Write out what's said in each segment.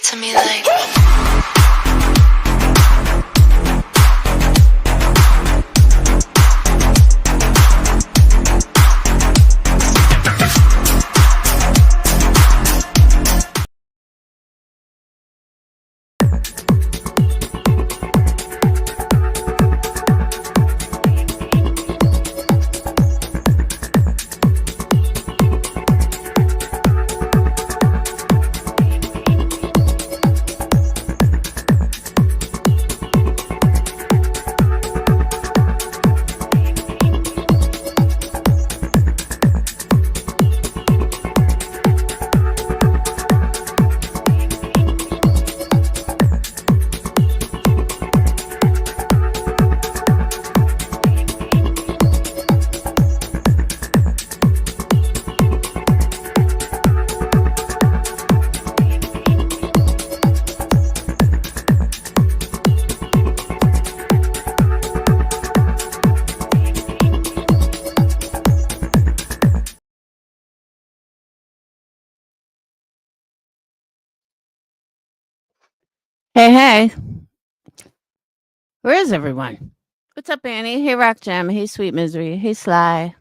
to me like. Hey, where is everyone? What's up, Annie? Hey, Rock Jam. Hey, Sweet Misery. Hey, Sly.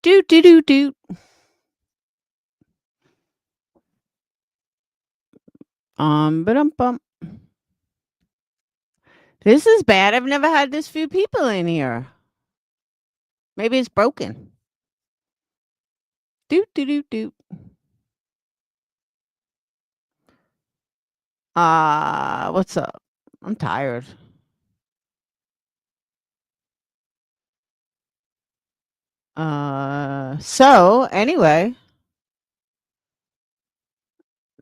Doot, doot, doot, doot. Ba-dum-bum. This is bad. I've never had this few people in here. Maybe it's broken. Doot, doot, doot, doot. What's up? I'm tired. So anyway,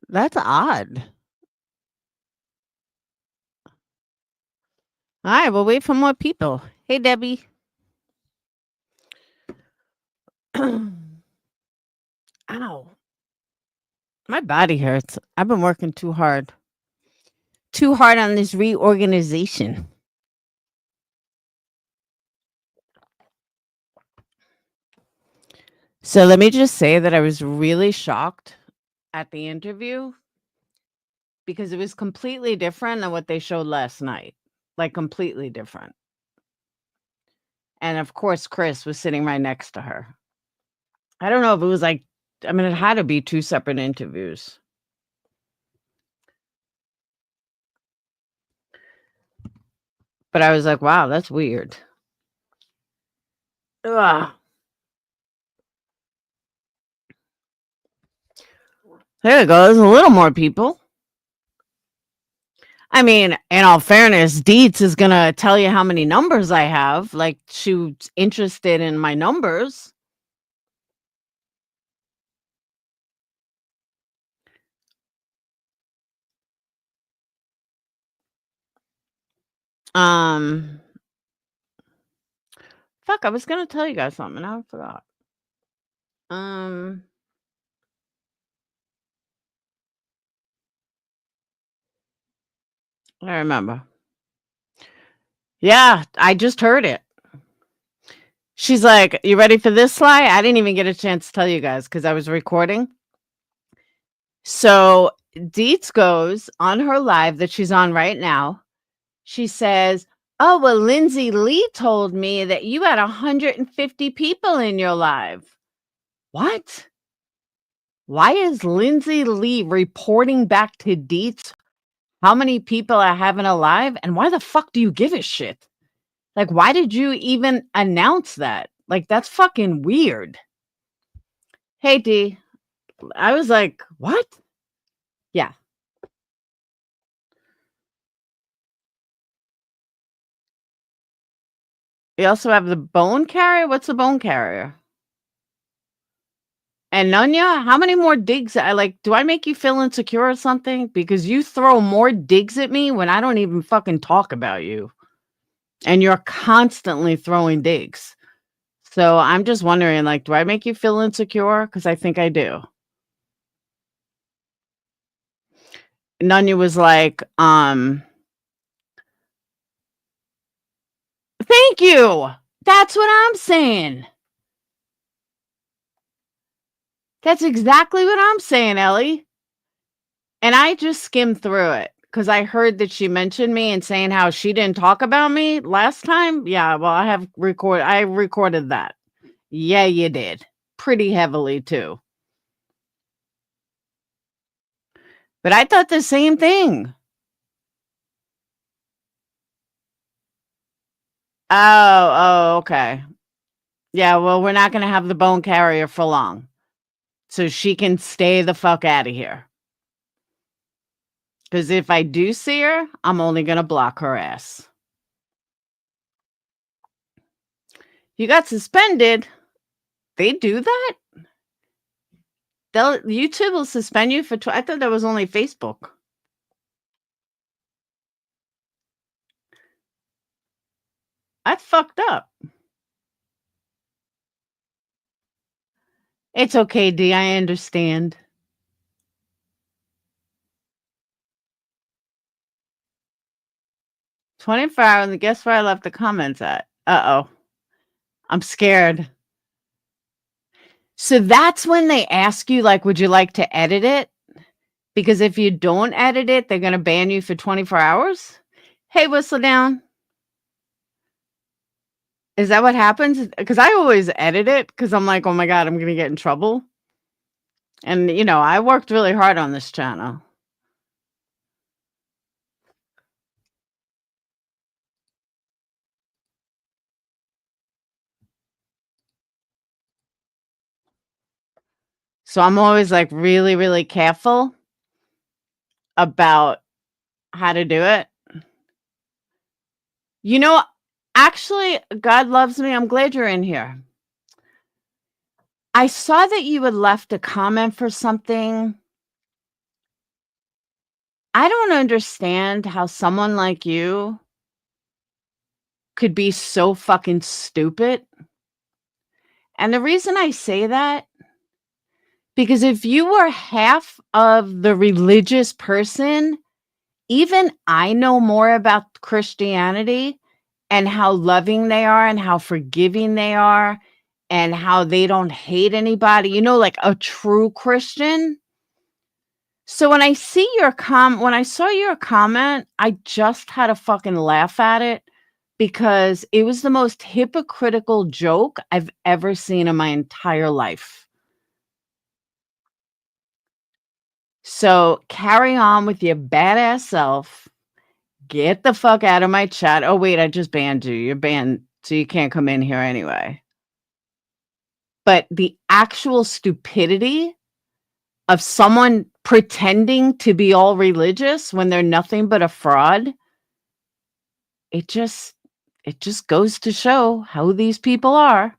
that's odd. All right, we'll wait for more people. Hey, Debbie. Ow. My body hurts. I've been working too hard. Too hard on this reorganization. So let me just say that I was really shocked at the interview because it was completely different than what they showed last night. Like completely different. And of course, Chris was sitting right next to her. I don't know if it was like, I mean, it had to be two separate interviews. But I was like, wow, that's weird. Ugh. There we go. There's a little more people. I mean, in all fairness, Dietz is going to tell you how many numbers I have. Like, she's interested in my numbers. Fuck, I was going to tell you guys something. I forgot. I remember. Yeah, I just heard it. She's like, you ready for this, Sly? I didn't even get a chance to tell you guys because I was recording. So Dietz goes on her live that she's on right now. She says, oh, well, Lindsay Lee told me that you had 150 people in your live. What? Why is Lindsay Lee reporting back to Dietz how many people I have in a live? And why the fuck do you give a shit? Like, why did you even announce that? Like, that's fucking weird. Hey, D. I was like, what? Yeah. You also have the bone carrier? What's a bone carrier? And Nunya, how many more digs? Do I make you feel insecure or something? Because you throw more digs at me when I don't even fucking talk about you. And you're constantly throwing digs. So I'm just wondering, like, do I make you feel insecure? Because I think I do. Nunya was like, thank you. That's what I'm saying. That's exactly what I'm saying, Ellie. And I just skimmed through it because I heard that she mentioned me and saying how she didn't talk about me last time. Yeah, well, I recorded that. Yeah, you did. Pretty heavily too. But I thought the same thing. Oh, okay. Yeah, well, we're not gonna have the bone carrier for long. So she can stay the fuck out of here. Because if I do see her, I'm only gonna block her ass. You got suspended. They do that? YouTube will suspend you for I thought that was only Facebook. That's fucked up. It's okay, D, I understand. 24 hours, and guess where I left the comments at? Uh-oh. I'm scared. So that's when they ask you, like, would you like to edit it? Because if you don't edit it, they're gonna ban you for 24 hours? Hey, whistle down. Is that what happens? Because I always edit it because I'm like, "Oh my god, I'm gonna get in trouble." And, I worked really hard on this channel. So I'm always, like, really, really careful about how to do it. You know, actually, God loves me, I'm glad you're in here. I saw that you had left a comment for something. I don't understand how someone like you could be so fucking stupid. And the reason I say that, because if you were half of the religious person, even I know more about Christianity and how loving they are and how forgiving they are and how they don't hate anybody, like a true Christian. So when I saw your comment, I just had to fucking laugh at it because it was the most hypocritical joke I've ever seen in my entire life. So carry on with your badass self. Get the fuck out of my chat. Oh, wait, I just banned you. You're banned, so you can't come in here anyway. But the actual stupidity of someone pretending to be all religious when they're nothing but a fraud, it just goes to show how these people are.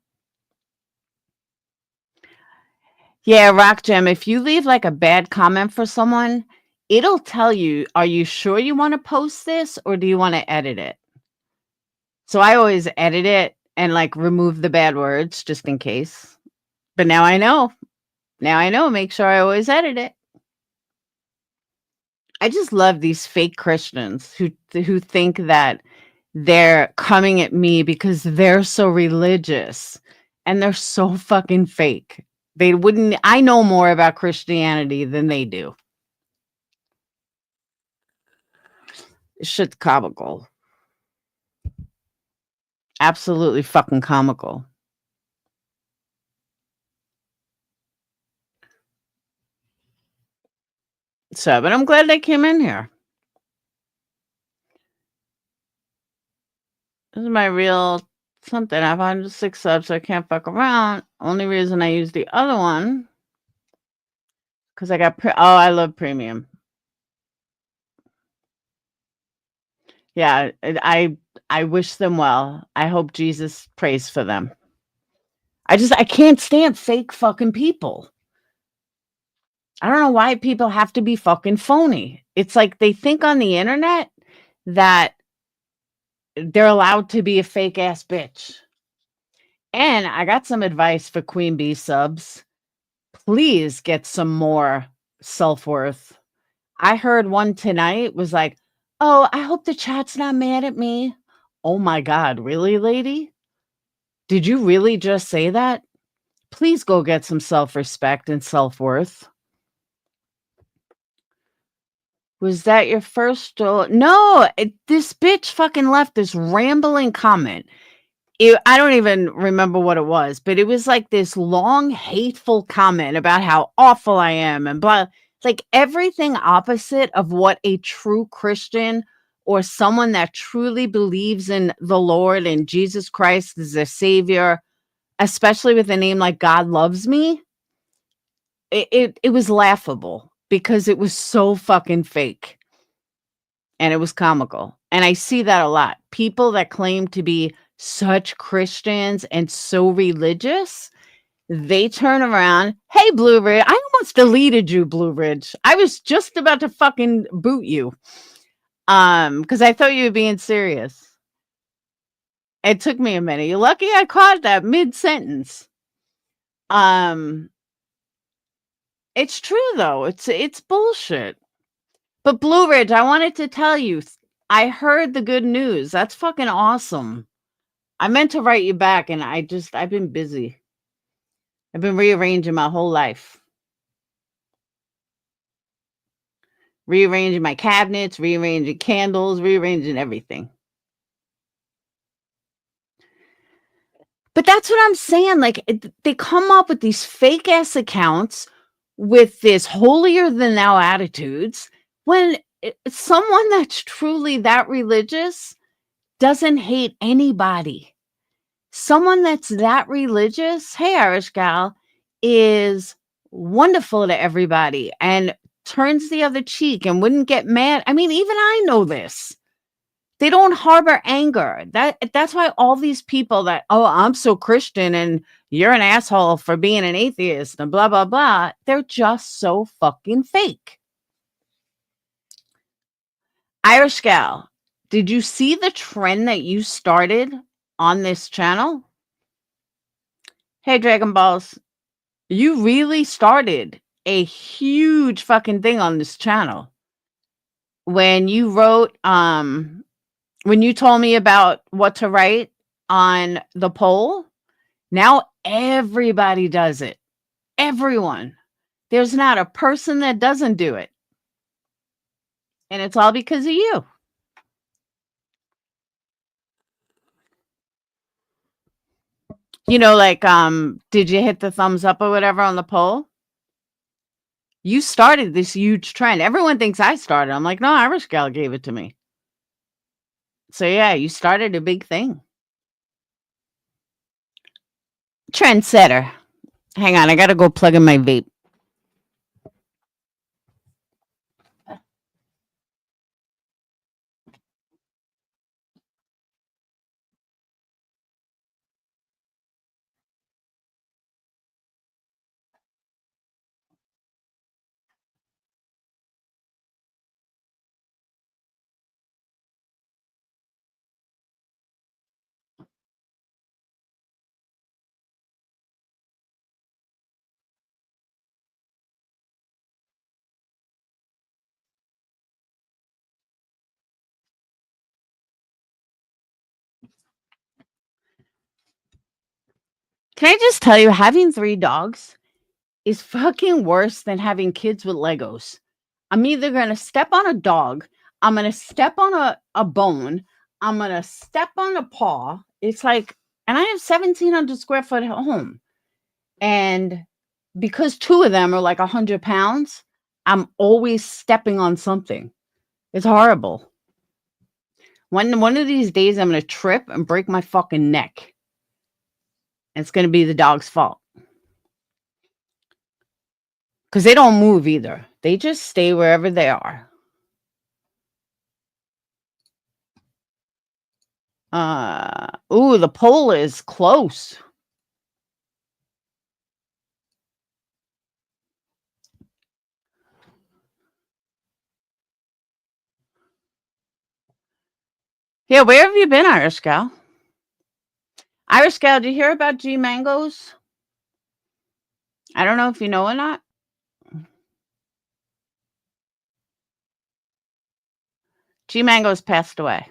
Yeah, Rock Gem, if you leave like a bad comment for someone, it'll tell you, are you sure you want to post this or do you want to edit it? So I always edit it and like remove the bad words just in case. But now I know. Now I know. Make sure I always edit it. I just love these fake Christians who think that they're coming at me because they're so religious and they're so fucking fake. I know more about Christianity than they do. Shit's comical. Absolutely fucking comical. So, but I'm glad they came in here. This is my real something. I have 106 subs, so I can't fuck around. Only reason I use the other one because I got I love premium. Yeah, I wish them well. I hope Jesus prays for them. I can't stand fake fucking people. I don't know why people have to be fucking phony. It's like they think on the internet that they're allowed to be a fake ass bitch. And I got some advice for Queen Bee subs. Please get some more self-worth. I heard one tonight was like, "Oh, I hope the chat's not mad at me." Oh my god, really, lady? Did you really just say that? Please go get some self-respect and self-worth. Was that your first no, this bitch fucking left this rambling comment. I don't even remember what it was, but it was like this long, hateful comment about how awful I am and blah. Like everything opposite of what a true Christian or someone that truly believes in the Lord and Jesus Christ as their savior, especially with a name like God Loves Me, it was laughable because it was so fucking fake and it was comical. And I see that a lot. People that claim to be such Christians and so religious, they turn around, "Hey, Blue Ridge, I almost deleted you, Blue Ridge. I was just about to fucking boot you, because I thought you were being serious." It took me a minute. You're lucky I caught that mid-sentence. Um, it's true though. It's bullshit. But Blue Ridge, I wanted to tell you, I heard the good news. That's fucking awesome. I meant to write you back and I've been busy. I've been rearranging my whole life. Rearranging my cabinets, rearranging candles, rearranging everything. But that's what I'm saying, like, they come up with these fake ass accounts with this holier than thou attitudes when someone that's truly that religious doesn't hate anybody. Someone that's that religious, hey, Irish gal, is wonderful to everybody and turns the other cheek and wouldn't get mad. I mean, even I know this. They don't harbor anger. That's why all these people that, "Oh, I'm so Christian and you're an asshole for being an atheist and blah, blah, blah." They're just so fucking fake. Irish gal, did you see the trend that you started on this channel? Hey, Dragon Balls, you really started a huge fucking thing on this channel. When you wrote, when you told me about what to write on the poll, now everybody does it. Everyone. There's not a person that doesn't do it. And it's all because of you. Like, did you hit the thumbs up or whatever on the poll? You started this huge trend. Everyone thinks I started. I'm like, no, Irish Gal gave it to me. So yeah, you started a big thing. Trendsetter. Hang on, I gotta go plug in my vape. Can I just tell you, having 3 dogs is fucking worse than having kids with Legos. I'm either gonna step on a dog, I'm gonna step on a bone, I'm gonna step on a paw. It's like, and I have 1,700 square foot home. And because 2 of them are like 100 pounds, I'm always stepping on something. It's horrible. One of these days, I'm gonna trip and break my fucking neck. It's gonna be the dog's fault. Because they don't move either. They just stay wherever they are. Ooh, the poll is close. Yeah, where have you been, Irish Gal? Irish Gal, did you hear about G Mangoes? I don't know if you know or not. G Mangoes passed away.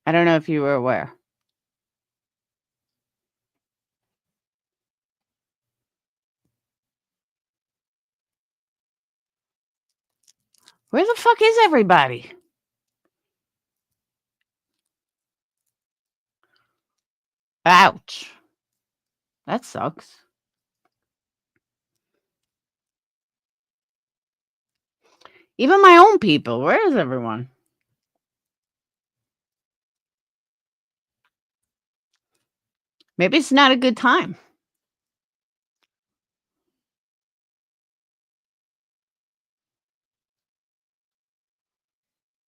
I don't know if you were aware. Where the fuck is everybody? Ouch. That sucks. Even my own people. Where is everyone? Maybe it's not a good time.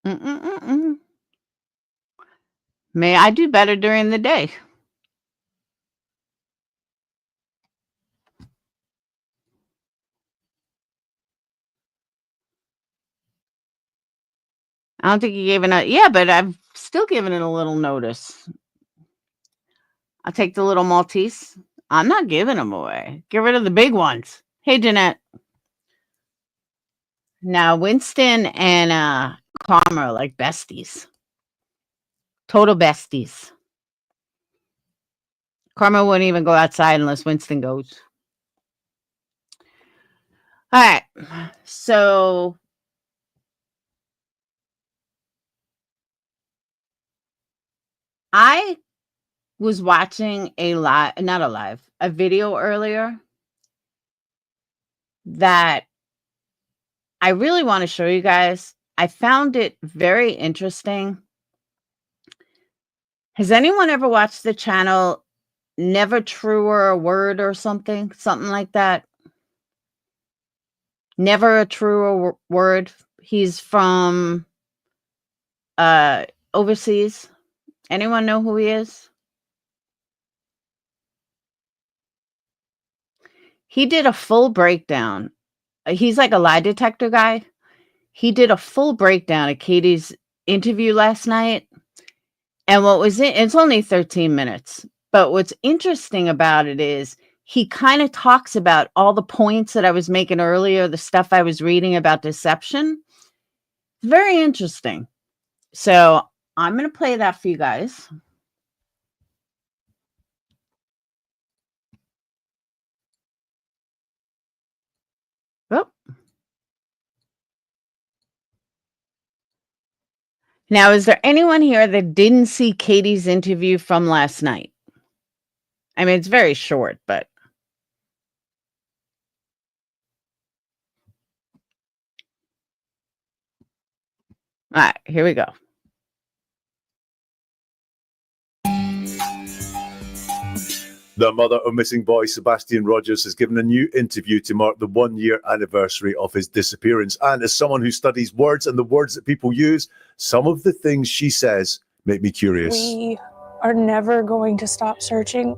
Mm-mm-mm-mm. May I do better during the day. I don't think you gave it. Yeah, but I've still given it a little notice. I'll take the little Maltese. I'm not giving them away. Get rid of the big ones. Hey, Jeanette. Now, Winston and Karma are like besties. Total besties. Karma wouldn't even go outside unless Winston goes. All right. So I was watching a video earlier that I really want to show you guys. I found it very interesting. Has anyone ever watched the channel Never Truer a Word or something like that? Never a Truer Word. He's from overseas. Anyone know who he is? He did a full breakdown. He's like a lie detector guy. He did a full breakdown of Katie's interview last night. And it's only 13 minutes. But what's interesting about it is he kind of talks about all the points that I was making earlier, the stuff I was reading about deception. Very interesting. So I'm going to play that for you guys. Oh. Now, is there anyone here that didn't see Katie's interview from last night? I mean, it's very short, but. All right, here we go. The mother of missing boy Sebastian Rogers has given a new interview to mark the 1-year anniversary of his disappearance. And as someone who studies words and the words that people use, some of the things she says make me curious. We are never going to stop searching.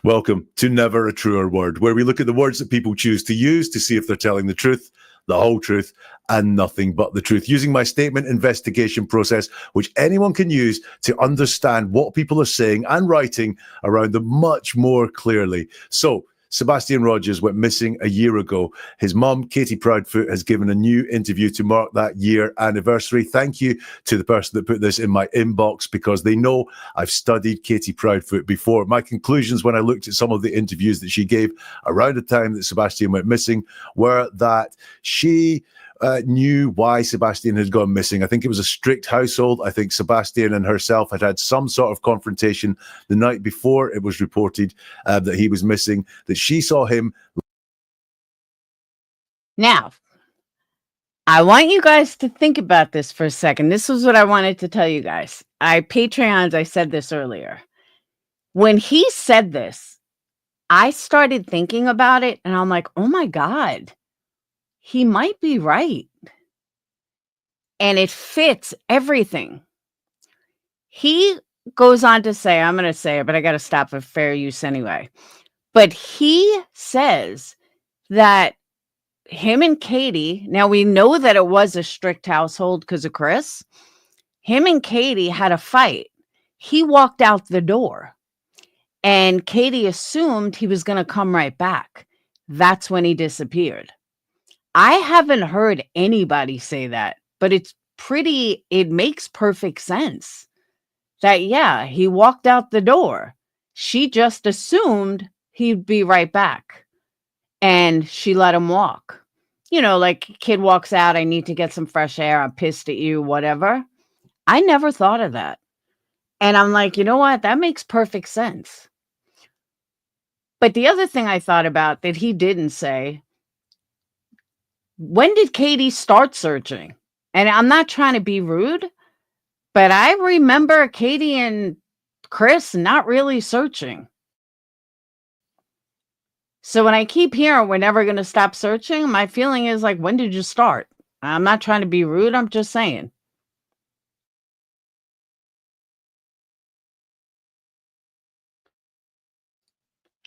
Welcome to Never a Truer Word, where we look at the words that people choose to use to see if they're telling the truth, the whole truth, and nothing but the truth, using my statement investigation process, which anyone can use to understand what people are saying and writing around them much more clearly. So, Sebastian Rogers went missing a year ago. His mum, Katie Proudfoot, has given a new interview to mark that year anniversary. Thank you to the person that put this in my inbox, because they know I've studied Katie Proudfoot before. My conclusions when I looked at some of the interviews that she gave around the time that Sebastian went missing were that she knew why Sebastian had gone missing. I think it was a strict household. I think Sebastian and herself had some sort of confrontation the night before it was reported that he was missing, that she saw him. Now, I want you guys to think about this for a second. This was what I wanted to tell you guys. I said this earlier. When he said this, I started thinking about it and I'm like, oh my God, he might be right. And it fits everything. He goes on to say, I'm going to say it, but I got to stop for fair use anyway. But he says that him and Katie, now we know that it was a strict household because of Chris. Him and Katie had a fight. He walked out the door and Katie assumed he was going to come right back. That's when he disappeared. I haven't heard anybody say that, but it makes perfect sense that, yeah, he walked out the door. She just assumed he'd be right back and she let him walk. like kid walks out, I need to get some fresh air, I'm pissed at you, whatever. I never thought of that. And I'm like, you know what? That makes perfect sense. But the other thing I thought about that he didn't say, when did Katie start searching? And I'm not trying to be rude, but I remember Katie and Chris not really searching. So when I keep hearing we're never going to stop searching, my feeling is like, when did you start? I'm not trying to be rude. I'm just saying.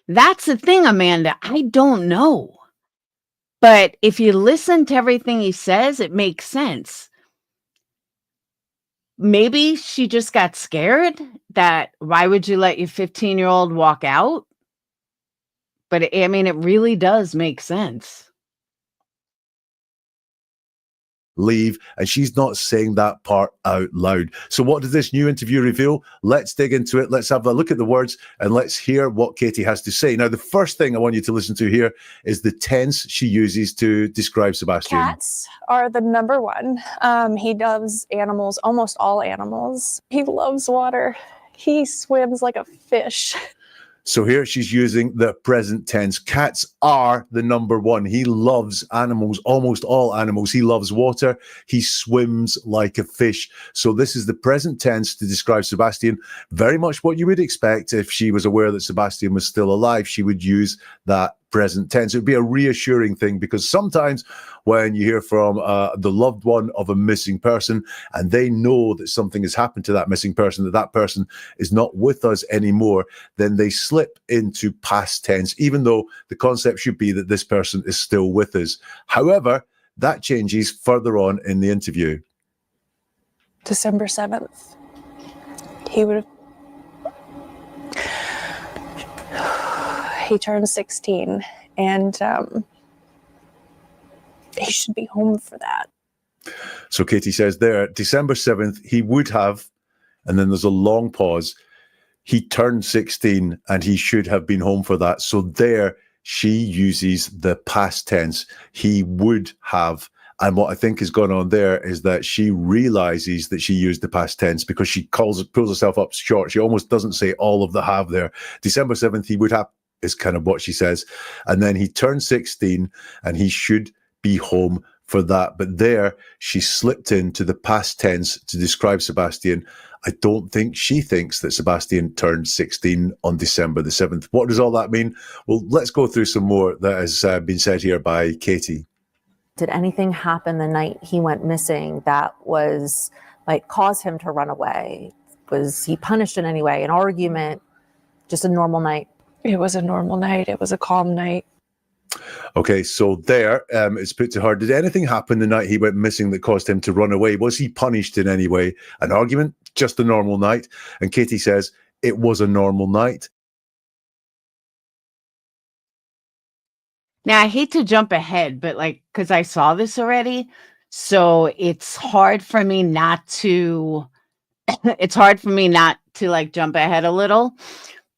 That's the thing, Amanda. I don't know. But if you listen to everything he says, it makes sense. Maybe she just got scared that why would you let your 15-year-old walk out? But I mean, it really does make sense. Leave, and she's not saying that part out loud. So what does this new interview reveal? Let's dig into it. Let's have a look at the words and let's hear what Katie has to say. Now, the first thing I want you to listen to here is the tense she uses to describe Sebastian. Cats are the number one. He loves animals, almost all animals. He loves water. He swims like a fish. So here she's using the present tense. Cats are the number one. He loves animals, almost all animals. He loves water. He swims like a fish. So this is the present tense to describe Sebastian. Very much what you would expect if she was aware that Sebastian was still alive. She would use that present tense. It would be a reassuring thing, because sometimes when you hear from the loved one of a missing person and they know that something has happened to that missing person, that that person is not with us anymore, then they slip into past tense, even though the concept should be that this person is still with us. However, that changes further on in the interview. December 7th, he turned 16, and he should be home for that. So Katie says there, December 7th, he would have, and then there's a long pause. He turned 16 and he should have been home for that. So there she uses the past tense. He would have. And what I think is going on there is that she realizes that she used the past tense because she pulls herself up short. She almost doesn't say all of the have there. December 7th, he would have is kind of what she says. And then he turned 16 and he should be home for that. But there she slipped into the past tense to describe Sebastian. I don't think she thinks that Sebastian turned 16 on December the 7th. What does all that mean? Well, let's go through some more that has been said here by Katie. Did anything happen the night he went missing that was like caused him to run away? Was he punished in any way? An argument? Just a normal night? It was a normal night. It was a calm night. Okay, so there it's put to her, did anything happen the night he went missing that caused him to run away? Was he punished in any way? An argument? Just a normal night? And Katie says, it was a normal night. Now, I hate to jump ahead, but because I saw this already, so it's hard for me not to, jump ahead a little,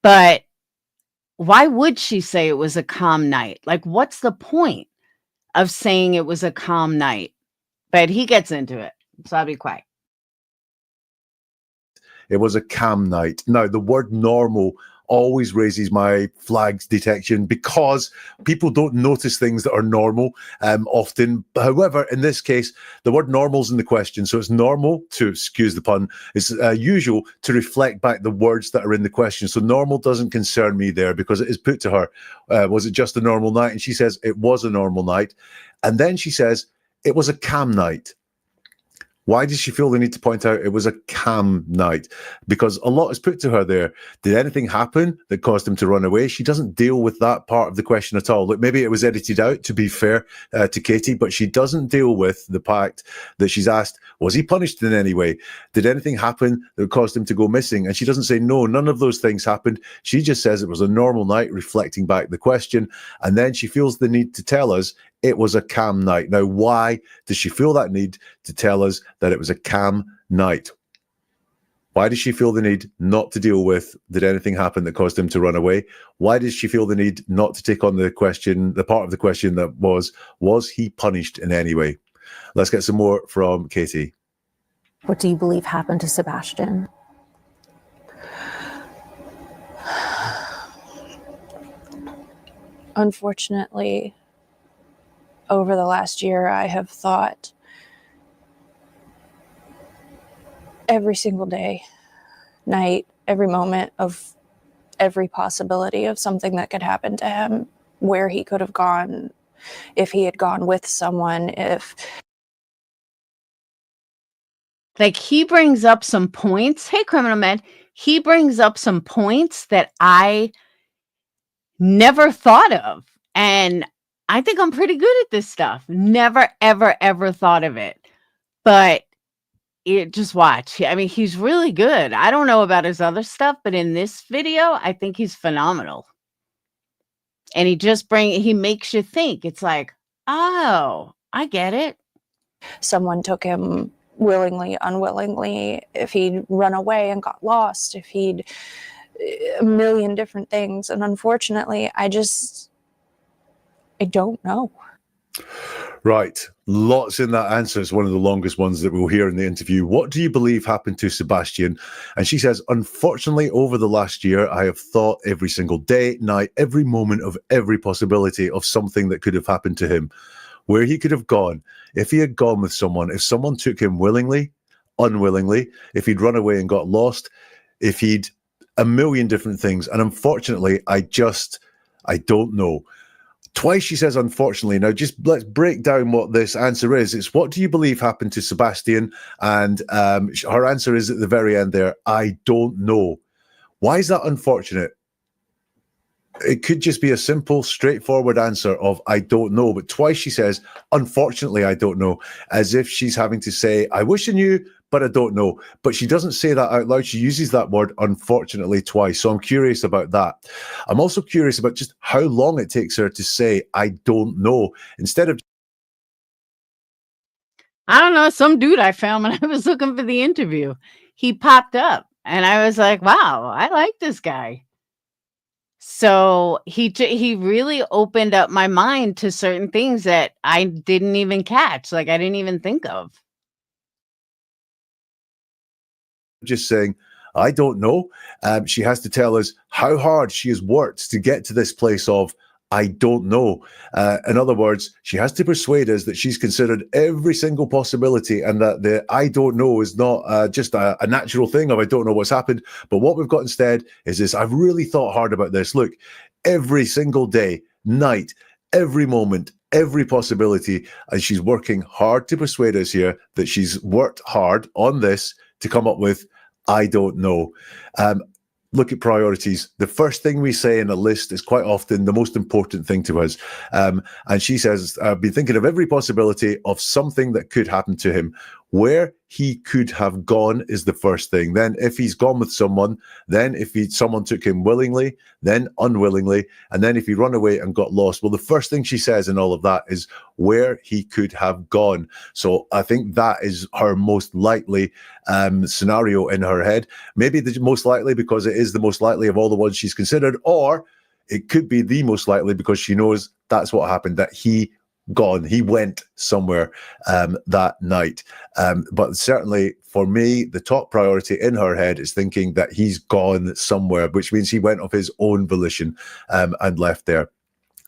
but why would she say it was a calm night? Like, what's the point of saying it was a calm night? But he gets into it, so I'll be quiet. It was a calm night. Now, the word normal always raises my flags detection because people don't notice things that are normal often. However, in this case, the word normal's in the question. So it's normal to, excuse the pun, it's usual to reflect back the words that are in the question. So normal doesn't concern me there because it is put to her, was it just a normal night? And she says it was a normal night. And then she says it was a calm night. Why does she feel the need to point out it was a calm night? Because a lot is put to her there. Did anything happen that caused him to run away? She doesn't deal with that part of the question at all. Look, maybe it was edited out, to be fair to Katie, but she doesn't deal with the fact that she's asked, was he punished in any way? Did anything happen that caused him to go missing? And she doesn't say, no, none of those things happened. She just says it was a normal night, reflecting back the question. And then she feels the need to tell us it was a calm night. Now, why does she feel that need to tell us that it was a calm night? Why does she feel the need not to deal with, did anything happen that caused him to run away? Why does she feel the need not to take on the question, the part of the question that was he punished in any way? Let's get some more from Katie. What do you believe happened to Sebastian? Unfortunately, over the last year, I have thought every single day, night, every moment of every possibility of something that could happen to him, where he could have gone, if he had gone with someone, if... Like, he brings up some points. Hey, Criminal Man. He brings up some points that I never thought of. And I think I'm pretty good at this stuff. Never, ever, ever thought of it. But just watch. I mean, he's really good. I don't know about his other stuff, but in this video, I think he's phenomenal. And he makes you think. It's like, oh, I get it. Someone took him willingly, unwillingly, if he'd run away and got lost, if he'd a million different things. And unfortunately, I don't know. Right. Lots in that answer. It's one of the longest ones that we'll hear in the interview. What do you believe happened to Sebastian? And she says, unfortunately, over the last year, I have thought every single day, night, every moment of every possibility of something that could have happened to him, where he could have gone, if he had gone with someone, if someone took him willingly, unwillingly, if he'd run away and got lost, if he'd a million different things. And unfortunately, I don't know. Twice she says, unfortunately. Now, just let's break down what this answer is. It's, what do you believe happened to Sebastian? And her answer is at the very end there, I don't know. Why is that unfortunate? It could just be a simple, straightforward answer of, I don't know. But twice she says, unfortunately, I don't know, as if she's having to say, I wish I knew, but I don't know. But she doesn't say that out loud. She uses that word, unfortunately, twice. So I'm curious about that. I'm also curious about just how long it takes her to say, I don't know, instead of... I don't know, some dude I found when I was looking for the interview. He popped up, and I was like, wow, I like this guy. So he really opened up my mind to certain things that I didn't even catch, like I didn't even think of. Just saying, I don't know. She has to tell us how hard she has worked to get to this place of, I don't know. In other words, she has to persuade us that she's considered every single possibility and that the I don't know is not just a natural thing of I don't know what's happened. But what we've got instead is this, I've really thought hard about this. Look, every single day, night, every moment, every possibility, and she's working hard to persuade us here that she's worked hard on this to come up with, I don't know. Look at priorities. The first thing we say in a list is quite often the most important thing to us. And she says, I've been thinking of every possibility of something that could happen to him. Where he could have gone is the first thing. Then if he's gone with someone, then if someone took him willingly, then unwillingly, and then if he run away and got lost. Well, the first thing she says in all of that is where he could have gone. So I think that is her most likely scenario in her head. Maybe the most likely because it is the most likely of all the ones she's considered, or it could be the most likely because she knows that's what happened, that he went somewhere that night. But certainly for me, the top priority in her head is thinking that he's gone somewhere, which means he went of his own volition and left there.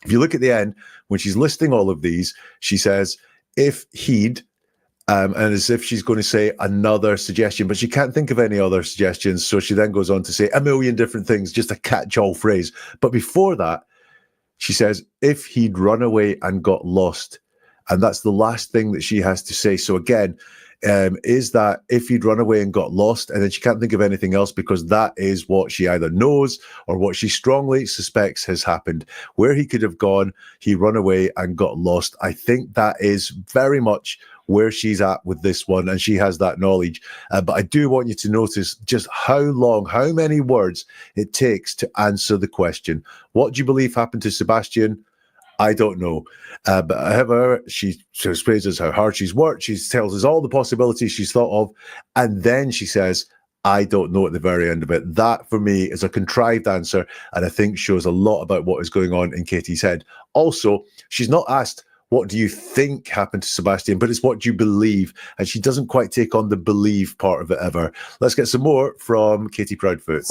If you look at the end, when she's listing all of these, she says, if he'd, and as if she's going to say another suggestion, but she can't think of any other suggestions. So she then goes on to say a million different things, just a catch-all phrase. But before that, she says, if he'd run away and got lost. And that's the last thing that she has to say. So again, is that if he'd run away and got lost, and then she can't think of anything else because that is what she either knows or what she strongly suspects has happened. Where he could have gone, he run away and got lost. I think that is very much where she's at with this one, and she has that knowledge. But I do want you to notice just how long, how many words it takes to answer the question. What do you believe happened to Sebastian? I don't know. But however, she explains us how hard she's worked. She tells us all the possibilities she's thought of. And then she says, I don't know at the very end of it. That, for me, is a contrived answer, and I think shows a lot about what is going on in Katie's head. Also, she's not asked, what do you think happened to Sebastian, but it's what do you believe, and she doesn't quite take on the believe part of it ever. Let's get some more from Katie Proudfoot.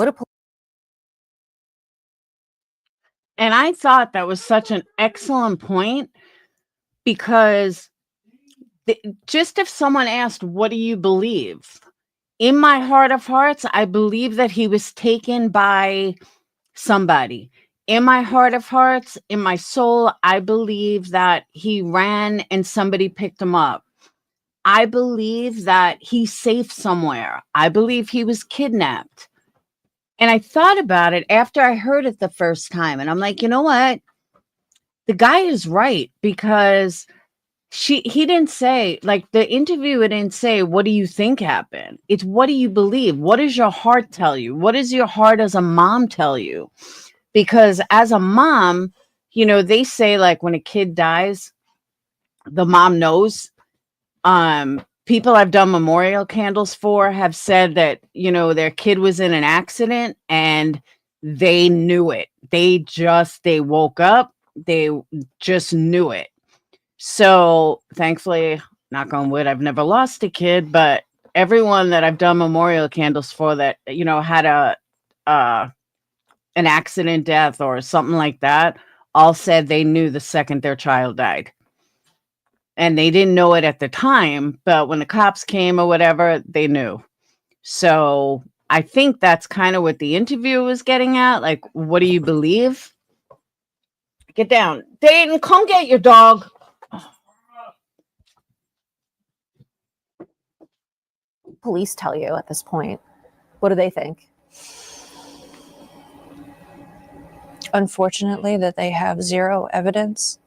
And I thought that was such an excellent point, because just if someone asked, what do you believe? In my heart of hearts, I believe that he was taken by somebody. In my heart of hearts, in my soul, I believe that he ran and somebody picked him up. I believe that he's safe somewhere. I believe he was kidnapped. And I thought about it after I heard it the first time. And I'm like, you know what? The guy is right, because he didn't say, like, the interviewer didn't say, what do you think happened? It's, what do you believe? What does your heart tell you? What does your heart as a mom tell you? Because as a mom, you know, they say, like, when a kid dies, the mom knows. People I've done memorial candles for have said that, you know, their kid was in an accident and they knew it. They woke up, they just knew it. So thankfully, knock on wood, I've never lost a kid, but everyone that I've done memorial candles for that, you know, had an accident death or something like that, all said they knew the second their child died. And they didn't know it at the time, but when the cops came or whatever, they knew. So I think that's kind of what the interview was getting at. Like, what do you believe? Get down. Dayton, come get your dog. Police tell you at this point? What do they think? Unfortunately, that they have zero evidence.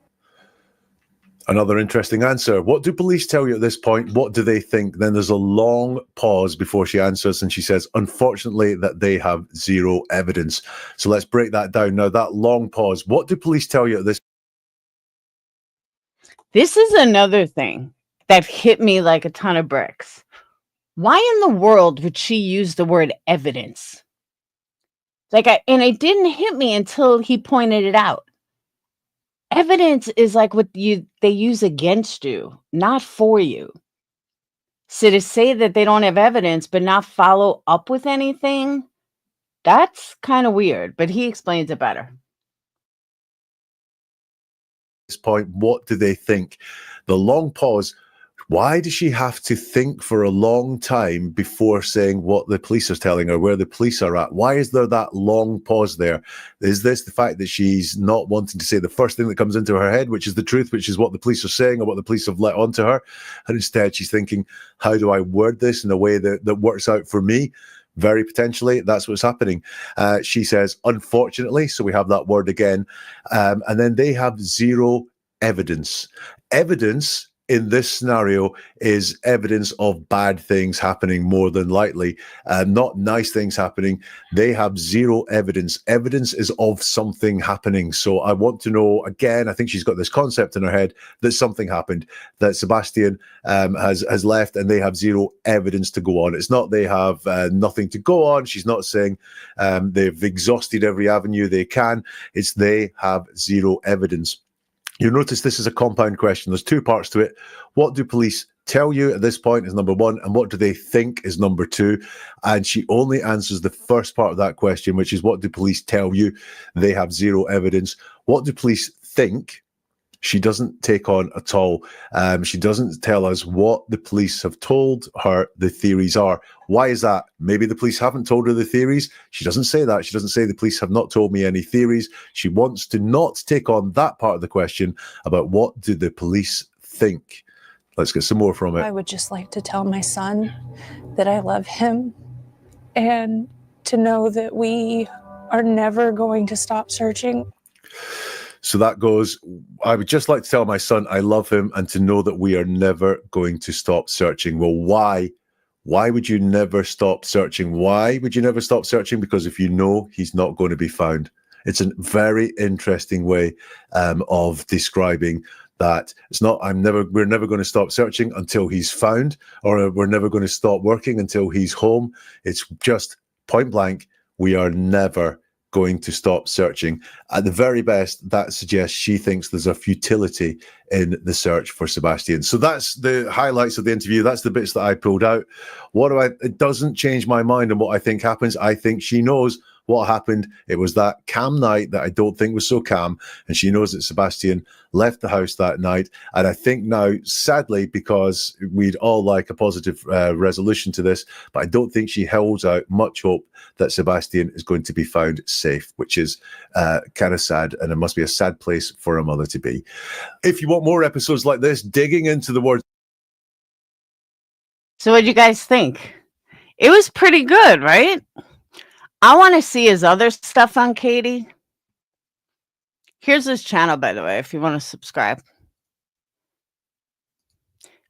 Another interesting answer. What do police tell you at this point? What do they think? Then there's a long pause before she answers, and she says, unfortunately, that they have zero evidence. So let's break that down. Now, that long pause, what do police tell you at this? This is another thing that hit me like a ton of bricks. Why in the world would she use the word evidence? And it didn't hit me until he pointed it out. Evidence is like what they use against you, not for you. So to say that they don't have evidence but not follow up with anything, that's kind of weird, but he explains it better. This point, what do they think? The long pause. Why does she have to think for a long time before saying what the police are telling her, where the police are at? Why is there that long pause there? Is this the fact that she's not wanting to say the first thing that comes into her head, which is the truth, which is what the police are saying or what the police have let onto her? And instead she's thinking, how do I word this in a way that works out for me? Very potentially, that's what's happening. She says, unfortunately, so we have that word again. And then they have zero evidence. Evidence in this scenario is evidence of bad things happening more than likely, not nice things happening. They have zero evidence. Evidence is of something happening. So I want to know, again, I think she's got this concept in her head that something happened, that Sebastian has left and they have zero evidence to go on. It's not they have nothing to go on. She's not saying they've exhausted every avenue they can. It's they have zero evidence. You'll notice this is a compound question. There's two parts to it. What do police tell you at this point is number one, and what do they think is number two? And she only answers the first part of that question, which is what do police tell you? They have zero evidence. What do police think? She doesn't take on at all. She doesn't tell us what the police have told her the theories are. Why is that? Maybe the police haven't told her the theories. She doesn't say that. She doesn't say the police have not told me any theories. She wants to not take on that part of the question about what do the police think. Let's get some more from it. I would just like to tell my son that I love him and to know that we are never going to stop searching. So that goes, I would just like to tell my son I love him and to know that we are never going to stop searching. Well, why? Why would you never stop searching? Why would you never stop searching? Because if you know he's not going to be found. It's a very interesting way of describing that it's not, we're never going to stop searching until he's found, or we're never going to stop working until he's home. It's just point blank, we are never going to stop searching. At the very best, that suggests she thinks there's a futility in the search for Sebastian. So that's the highlights of the interview. That's the bits that I pulled out. It doesn't change my mind on what I think happens. I think she knows what happened. It was that calm night that I don't think was so calm, and she knows that Sebastian left the house that night. And I think now, sadly, because we'd all like a positive resolution to this, but I don't think she holds out much hope that Sebastian is going to be found safe, which is kind of sad, and it must be a sad place for a mother to be. If you want more episodes like this, digging into the words. So what do you guys think? It was pretty good, right? I want to see his other stuff on Katie. Here's his channel, by the way, if you want to subscribe.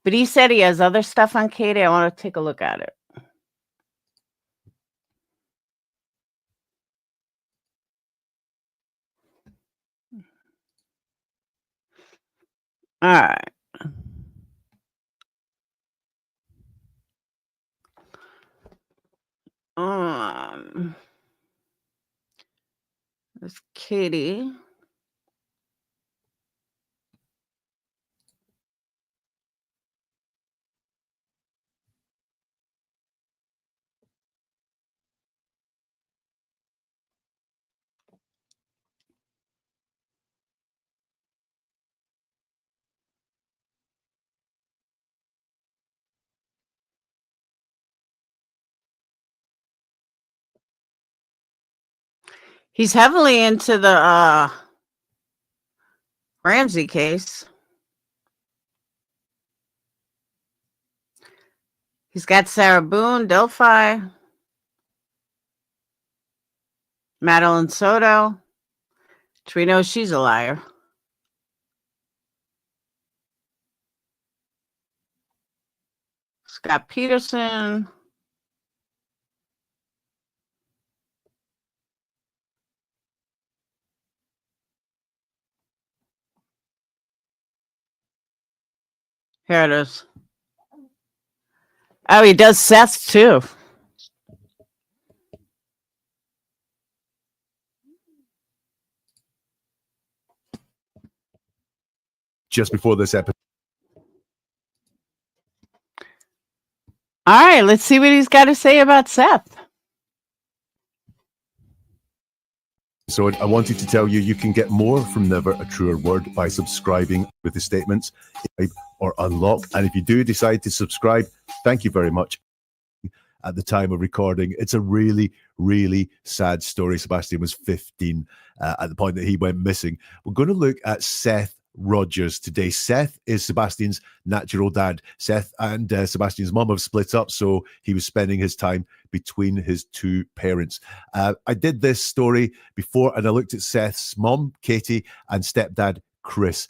But he said he has other stuff on Katie. I want to take a look at it. All right. There's Katie. He's heavily into the Ramsey case. He's got Sarah Boone, Delphi, Madeline Soto, which we know she's a liar. Scott Peterson. Here it is. Oh, he does Seth too. Just before this episode. All right, let's see what he's got to say about Seth. So I wanted to tell you, you can get more from Never a Truer Word by subscribing with the statements or unlock. And if you do decide to subscribe, thank you very much. At the time of recording, it's a really, really sad story. Sebastian was 15 at the point that he went missing. We're going to look at Seth Rogers today. Seth is Sebastian's natural dad. Seth and Sebastian's mum have split up, so he was spending his time between his two parents. I did this story before, and I looked at Seth's mum, Katie, and stepdad, Chris.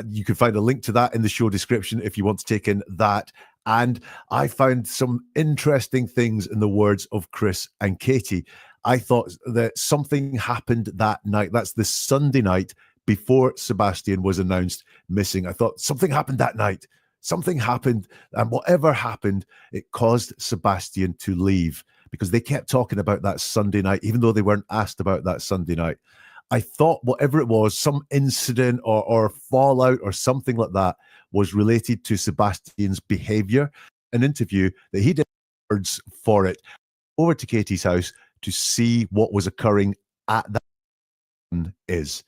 You can find a link to that in the show description if you want to take in that. And I found some interesting things in the words of Chris and Katie. I thought that something happened that night. That's the Sunday night before Sebastian was announced missing. I thought something happened that night. Something happened, and whatever happened, it caused Sebastian to leave, because they kept talking about that Sunday night, even though they weren't asked about that Sunday night. I thought whatever it was, some incident or fallout or something like that, was related to Sebastian's behavior. An interview that he did words for it, over to Katie's house to see what was occurring at that is.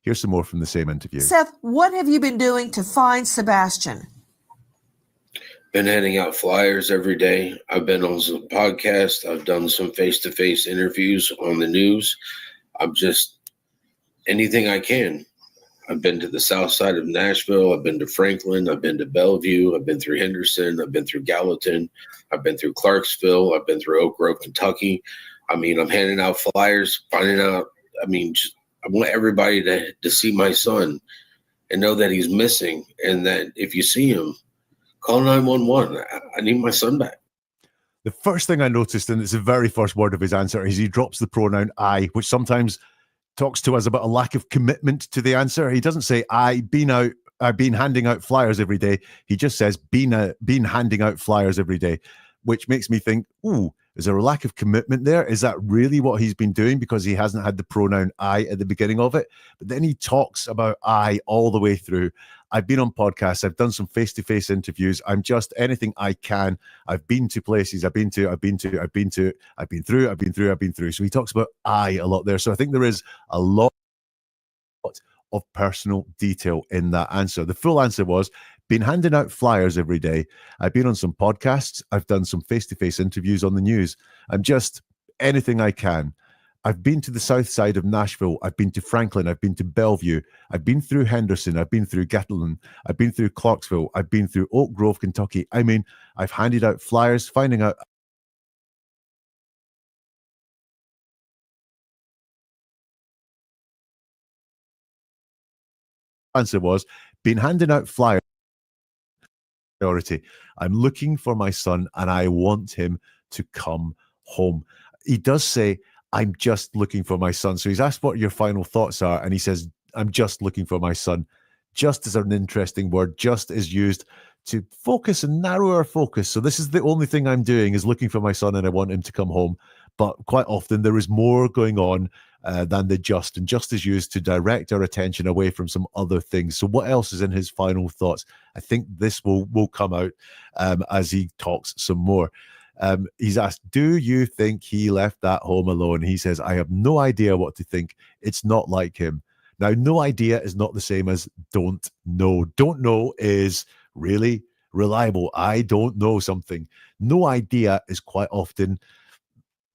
Here's some more from the same interview. Seth, what have you been doing to find Sebastian? Been handing out flyers every day. I've been on some podcasts. I've done some face-to-face interviews on the news. I'm just anything I can. I've been to the south side of Nashville. I've been to Franklin. I've been to Bellevue. I've been through Henderson. I've been through Gallatin. I've been through Clarksville. I've been through Oak Grove, Kentucky. I mean, I'm handing out flyers, finding out. I mean, I want everybody to see my son and know that he's missing, and that if you see him, call 911. I need my son back. The first thing I noticed, and it's the very first word of his answer, is he drops the pronoun I, which sometimes talks to us about a lack of commitment to the answer. He doesn't say, I been out I've been handing out flyers every day. He just says been handing out flyers every day, which makes me think, ooh, is there a lack of commitment there? Is that really what he's been doing because he hasn't had the pronoun I at the beginning of it? But then he talks about I all the way through. I've been on podcasts. I've done some face-to-face interviews. I'm just anything I can. I've been to places. I've been through. I've been through. So he talks about I a lot there. So I think there is a lot of personal detail in that answer. The full answer was, been handing out flyers every day. I've been on some podcasts. I've done some face-to-face interviews on the news. I'm just anything I can. I've been to the south side of Nashville. I've been to Franklin. I've been to Bellevue. I've been through Henderson. I've been through Gatlin. I've been through Clarksville. I've been through Oak Grove, Kentucky. I mean, I've handed out flyers, finding out answer was, been handing out flyers. Priority. I'm looking for my son and I want him to come home. He does say, I'm just looking for my son. So he's asked what your final thoughts are. And he says, I'm just looking for my son. Just is an interesting word. Just is used to focus and narrow our focus. So this is the only thing I'm doing is looking for my son and I want him to come home. But quite often there is more going on than the just. And just is used to direct our attention away from some other things. So what else is in his final thoughts? I think this will come out as he talks some more. He's asked, do you think he left that home alone? He says, I have no idea what to think. It's not like him. Now, no idea is not the same as don't know. Don't know is really reliable. I don't know something. No idea is quite often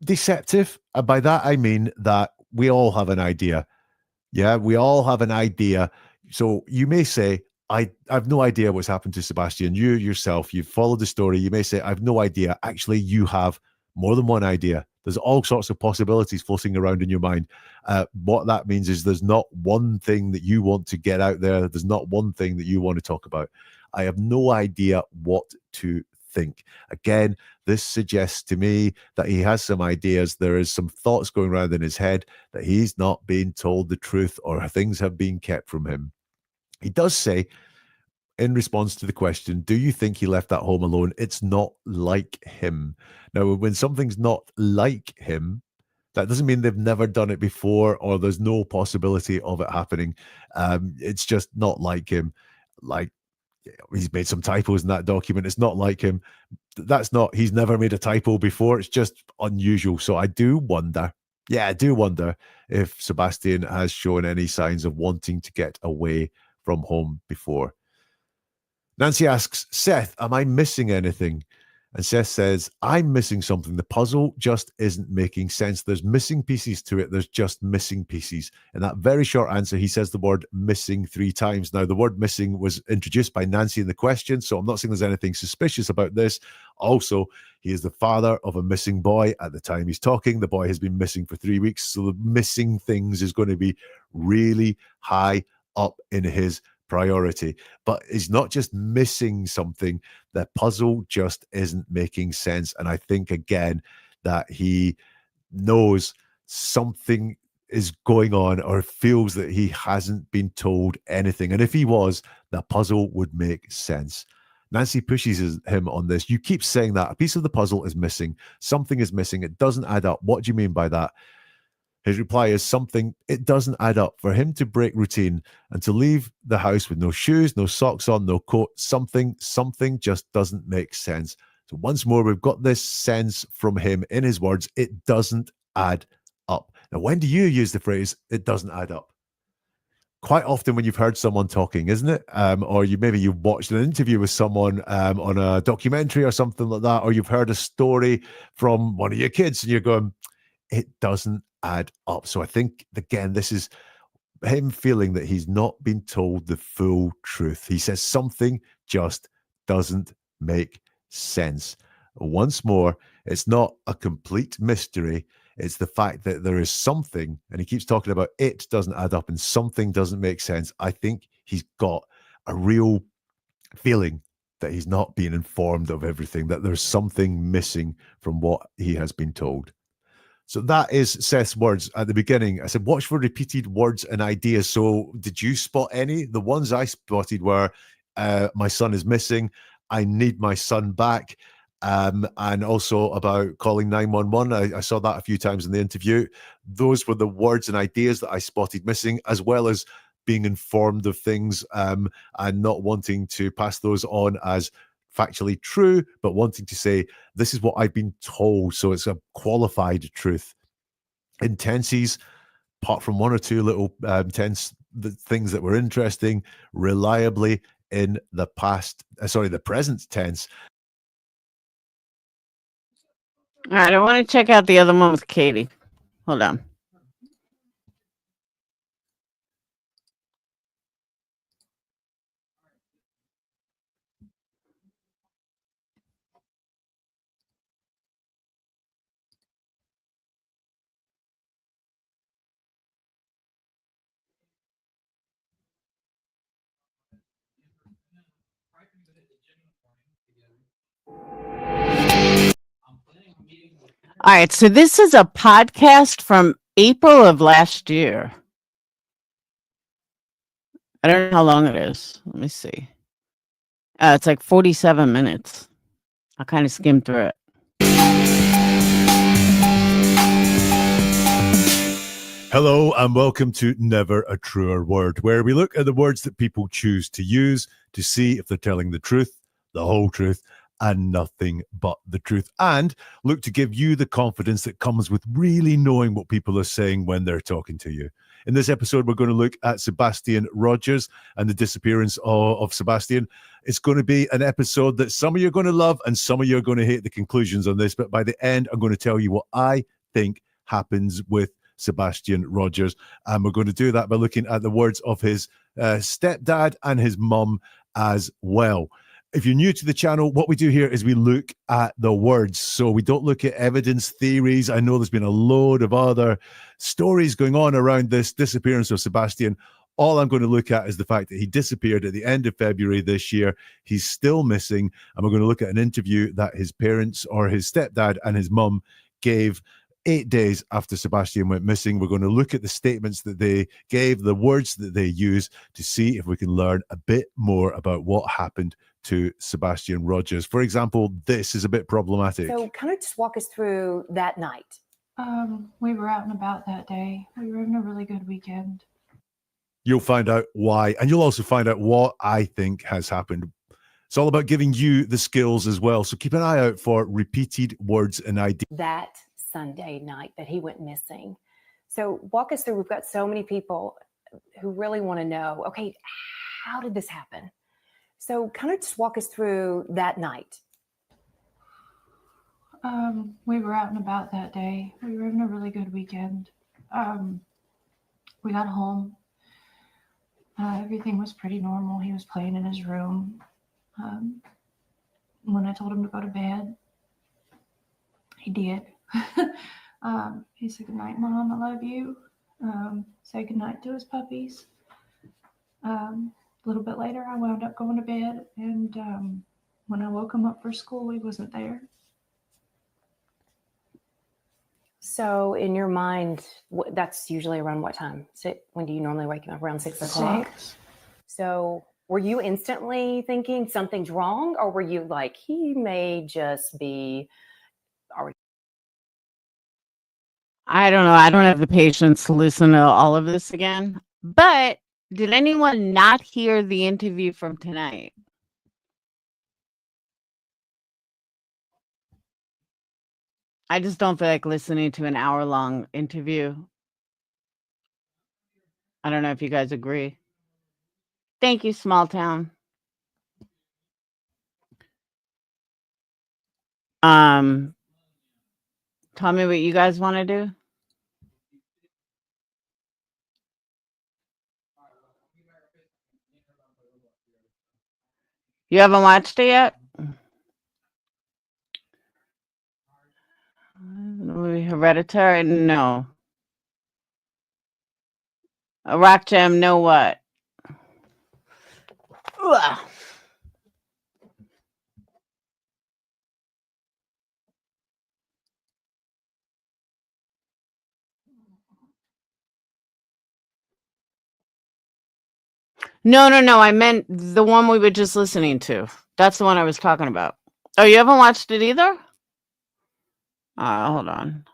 deceptive. And by that, I mean that we all have an idea. Yeah, we all have an idea. So you may say, I've no idea what's happened to Sebastian. You yourself, you've followed the story. You may say, I've no idea. Actually, you have more than one idea. There's all sorts of possibilities floating around in your mind. What that means is there's not one thing that you want to get out there. There's not one thing that you want to talk about. I have no idea what to think. Again, this suggests to me that he has some ideas. There is some thoughts going around in his head that he's not being told the truth or things have been kept from him. He does say, in response to the question, do you think he left that home alone? It's not like him. Now, when something's not like him, that doesn't mean they've never done it before or there's no possibility of it happening. It's just not like him. Like, he's made some typos in that document. It's not like him. That's not, he's never made a typo before. It's just unusual. So I do wonder if Sebastian has shown any signs of wanting to get away from home before. Nancy asks, Seth, am I missing anything? And Seth says, I'm missing something. The puzzle just isn't making sense. There's missing pieces to it. There's just missing pieces. In that very short answer, he says the word missing 3 times. Now, the word missing was introduced by Nancy in the question, so I'm not saying there's anything suspicious about this. Also, he is the father of a missing boy at the time he's talking. The boy has been missing for 3 weeks, so the missing things is going to be really high up in his priority. But he's not just missing something, the puzzle just isn't making sense. And I think again that he knows something is going on or feels that he hasn't been told anything. And if he was, the puzzle would make sense. Nancy pushes him on this. You keep saying that a piece of the puzzle is missing. Something is missing. It doesn't add up. What do you mean by that? His reply is something, it doesn't add up. For him to break routine and to leave the house with no shoes, no socks on, no coat, something just doesn't make sense. So once more, we've got this sense from him in his words, it doesn't add up. Now, when do you use the phrase, it doesn't add up? Quite often when you've heard someone talking, isn't it? Or you've watched an interview with someone on a documentary or something like that, or you've heard a story from one of your kids and you're going, it doesn't add up. So I think, again, this is him feeling that he's not been told the full truth. He says something just doesn't make sense. Once more, it's not a complete mystery. It's the fact that there is something, and he keeps talking about it doesn't add up and something doesn't make sense. I think he's got a real feeling that he's not being informed of everything, that there's something missing from what he has been told. So that is Seth's words at the beginning. I said, watch for repeated words and ideas. So did you spot any? The ones I spotted were, my son is missing. I need my son back. And also about calling 911. I saw that a few times in the interview. Those were the words and ideas that I spotted missing, as well as being informed of things and not wanting to pass those on as factually true, but wanting to say, this is what I've been told. So it's a qualified truth. Intensities, apart from one or two little tense things that were interesting, reliably in the the present tense. All right, I want to check out the other one with Katie. Hold on. All right, so this is a podcast from April of last year. I don't know how long it is. Let me see. It's like 47 minutes. I kind of skimmed through it. Hello and welcome to Never a Truer Word, where we look at the words that people choose to use to see if they're telling the truth, the whole truth, and nothing but the truth, and look to give you the confidence that comes with really knowing what people are saying when they're talking to you. In this episode, we're going to look at Sebastian Rogers and the disappearance of Sebastian. It's going to be an episode that some of you are going to love and some of you are going to hate the conclusions on this, but by the end, I'm going to tell you what I think happens with Sebastian Rogers. And we're going to do that by looking at the words of his stepdad and his mum as well. If you're new to the channel, what we do here is we look at the words. So we don't look at evidence, theories. I know there's been a load of other stories going on around this disappearance of Sebastian. All I'm going to look at is the fact that he disappeared at the end of February this year. He's still missing. And we're going to look at an interview that his parents, or his stepdad and his mum, gave 8 days after Sebastian went missing. We're going to look at the statements that they gave, the words that they use, to see if we can learn a bit more about what happened to Sebastian Rogers. For example, this is a bit problematic. So kind of just walk us through that night. We were out and about that day. We were having a really good weekend. You'll find out why, and you'll also find out what I think has happened. It's all about giving you the skills as well. So keep an eye out for repeated words and ideas. That Sunday night that he went missing. So walk us through. We've got so many people who really want to know, okay, how did this happen? So kind of just walk us through that night. We were out and about that day. We were having a really good weekend. We got home. Everything was pretty normal. He was playing in his room. When I told him to go to bed, he did. He said, "Good night, Mom. I love you." Say goodnight to his puppies. A little bit later, I wound up going to bed, and when I woke him up for school, he wasn't there. So in your mind, that's usually around what time? When do you normally wake him up? Around 6 o'clock? 6. So were you instantly thinking something's wrong, or were you like, he may just be already? I don't know. I don't have the patience to listen to all of this again. But did anyone not hear the interview from tonight? I just don't feel like listening to an hour-long interview. I don't know if you guys agree. Thank you, small town. Tell me what you guys want to do. You haven't watched it yet? Hereditary? No. A rock gem? No what? Ugh. No. I meant the one we were just listening to. That's the one I was talking about. Oh, you haven't watched it either? Hold on.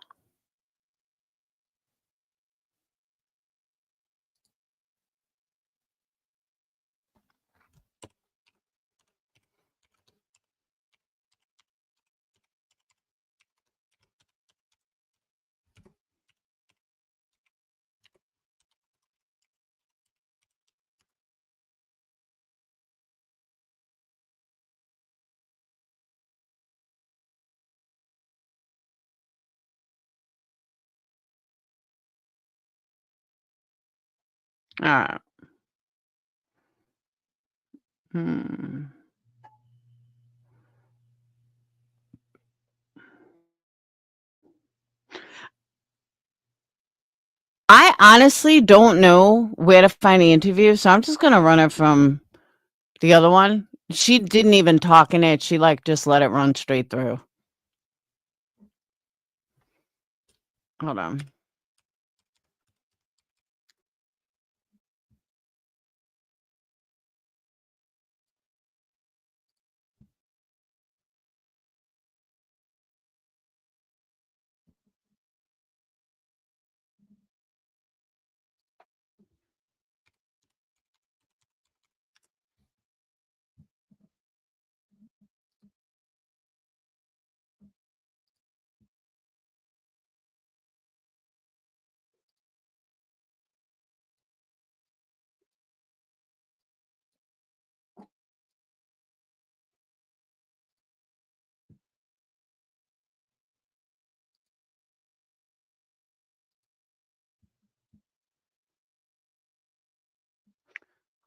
All right. I honestly don't know where to find the interview, so I'm just gonna run it from the other one. She didn't even talk in it. She like just let it run straight through. Hold on.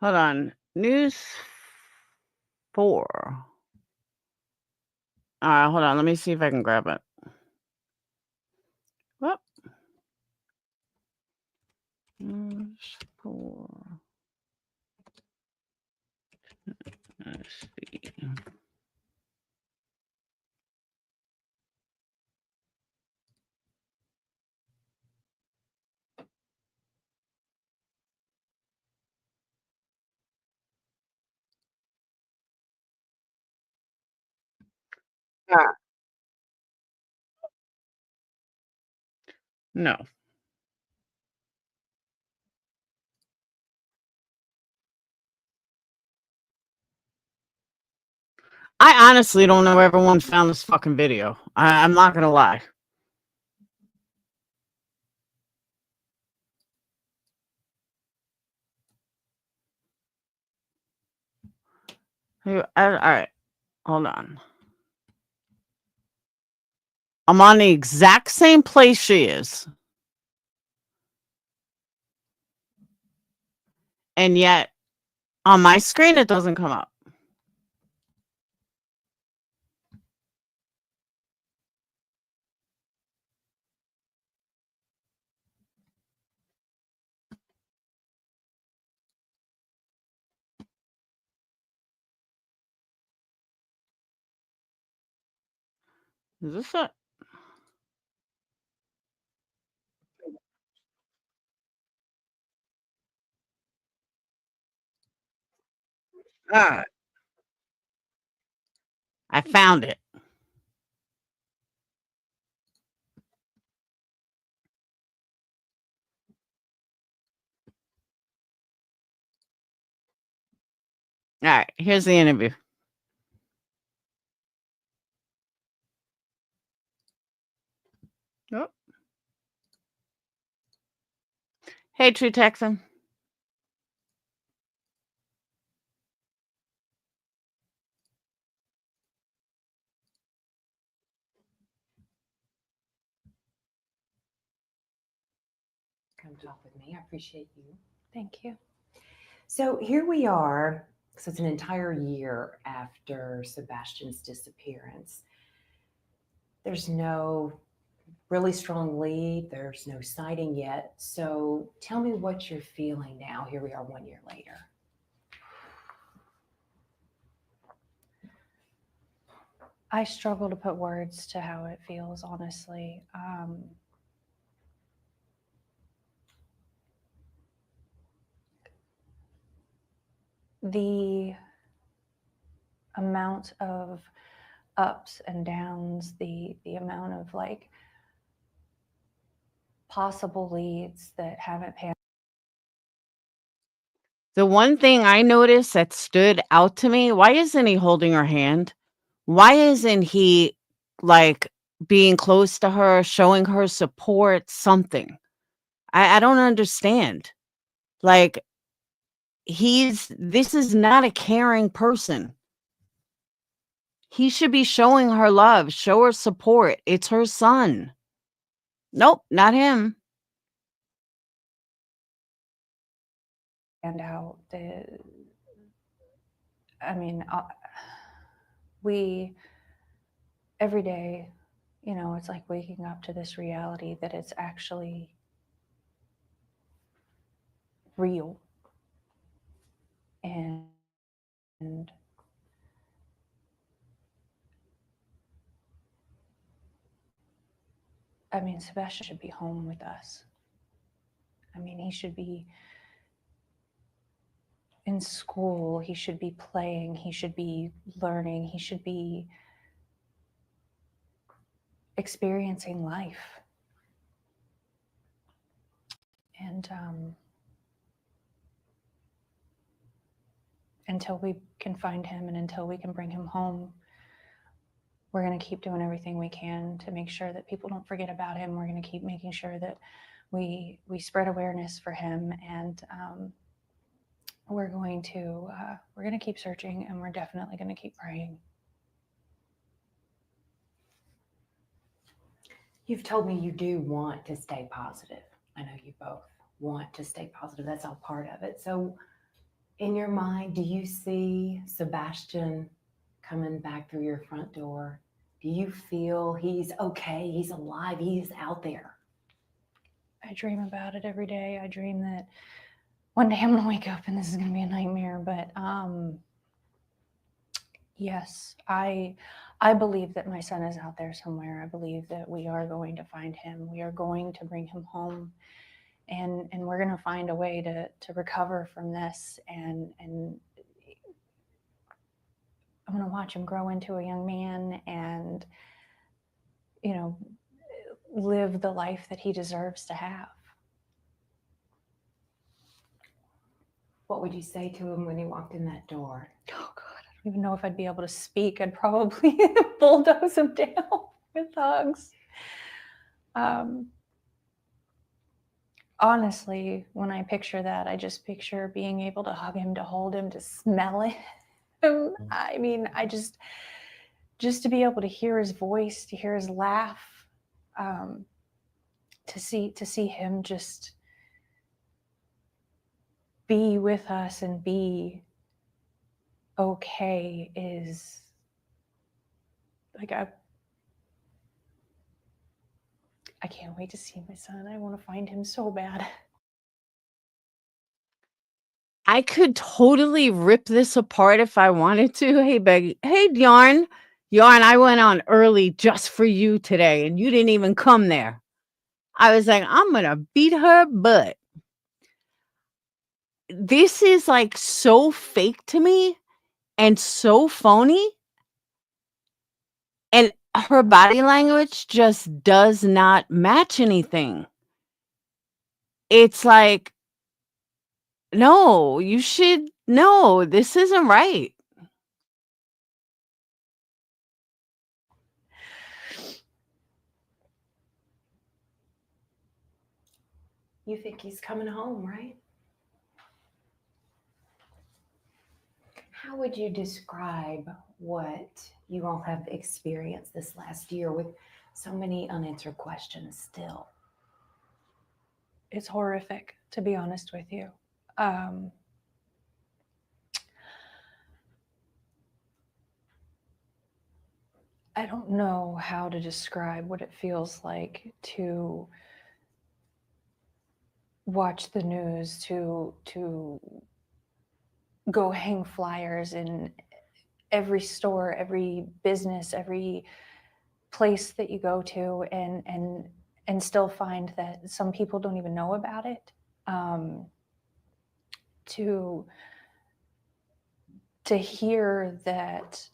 Hold on. News 4. Hold on. Let me see if I can grab it. What? News 4. Let's see. No. I honestly don't know where everyone found this fucking video. I'm not gonna lie. All right. Hold on. I'm on the exact same place she is. And yet, on my screen, it doesn't come up. Is this it? All right. I found it. All right. Here's the interview. Oh. Hey, True Texan. Come talk with me. I appreciate you. Thank you. So here we are. So it's an entire year after Sebastian's disappearance. There's no really strong lead. There's no sighting yet. So tell me what you're feeling now. Here we are 1 year later. I struggle to put words to how it feels, honestly. the amount of ups and downs, the amount of like possible leads that haven't panned. The one thing I noticed that stood out to me, why isn't he holding her hand? Why isn't he like being close to her, showing her support, something? I don't understand. Like this is not a caring person. He should be showing her love, show her support. It's her son. Nope, not him. And out we every day, it's like waking up to this reality that it's actually real. And I mean, Sebastian should be home with us. I mean, he should be in school, he should be playing, he should be learning, he should be experiencing life. And until we can find him and until we can bring him home, we're going to keep doing everything we can to make sure that people don't forget about him. We're going to keep making sure that we spread awareness for him, and we're going to keep searching, and we're definitely going to keep praying. You've told me you do want to stay positive. I know you both want to stay positive. That's all part of it. So in your mind, do you see Sebastian coming back through your front door? Do you feel he's okay? He's alive. He's out there. I dream about it every day. I dream that one day I'm going to wake up and this is going to be a nightmare. But yes, I believe that my son is out there somewhere. I believe that we are going to find him. We are going to bring him home, and we're going to find a way to recover from this. And I'm going to watch him grow into a young man and, live the life that he deserves to have. What would you say to him when he walked in that door? Oh God, I don't even know if I'd be able to speak. I'd probably bulldoze him down with hugs. Honestly, when I picture that, I just picture being able to hug him, to hold him, to smell it. I mean, just to be able to hear his voice, to hear his laugh, to see him just be with us and be okay is like I can't wait to see my son. I want to find him so bad. I could totally rip this apart if I wanted to. Hey, Becky. Hey, Yarn. Yarn, I went on early just for you today, and you didn't even come there. I was like, I'm going to beat her butt. This is like so fake to me and so phony. And her body language just does not match anything. It's like, no, this isn't right. You think he's coming home, right? How would you describe what you all have experienced this last year with so many unanswered questions still? It's horrific, to be honest with you. I don't know how to describe what it feels like to watch the news, to go hang flyers in every store, every business, every place that you go to, and still find that some people don't even know about it. To to hear that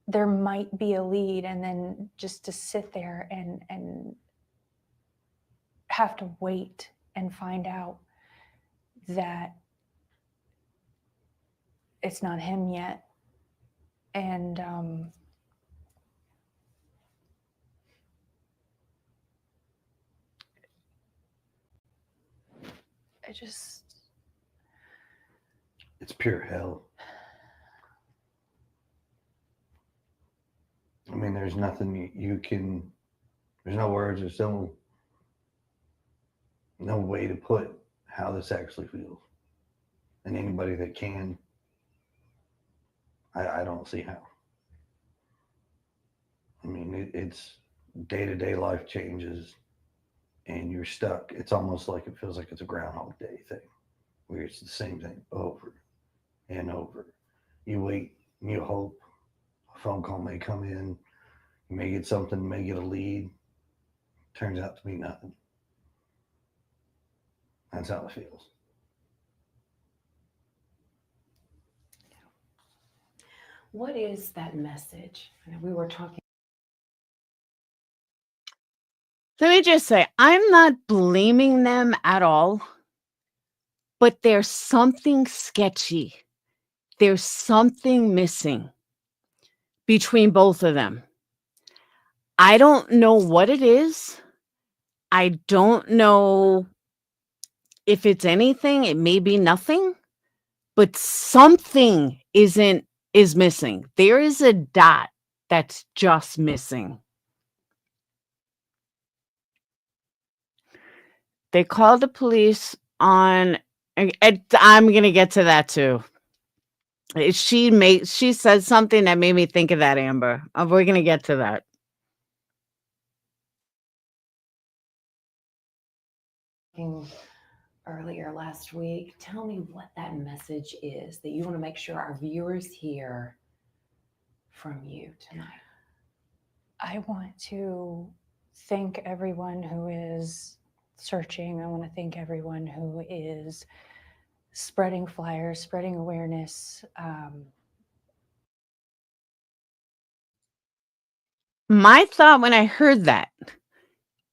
there might be a lead, and then just to sit there and have to wait and find out that it's not him yet. And it's pure hell. I mean, there's nothing you can, there's no words, there's no way to put how this actually feels. And anybody that can, I don't see how. I mean, it's day-to-day life changes and you're stuck. It's almost like it feels like it's a Groundhog Day thing where it's the same thing over and over. You wait and you hope a phone call may come in. You may get something, may get a lead. Turns out to be nothing. That's how it feels. What is that message? I know we were talking. Let me just say, I'm not blaming them at all, but there's something sketchy. There's something missing between both of them. I don't know what it is. I don't know if it's anything. It may be nothing, but something is missing. There is a dot that's just missing. They called the police on, I'm going to get to that too. She said something that made me think of that, Amber. We're going to get to that. Earlier last week, tell me what that message is that you want to make sure our viewers hear from you tonight. I want to thank everyone who is searching. I want to thank everyone who is spreading flyers, spreading awareness. My thought when I heard that,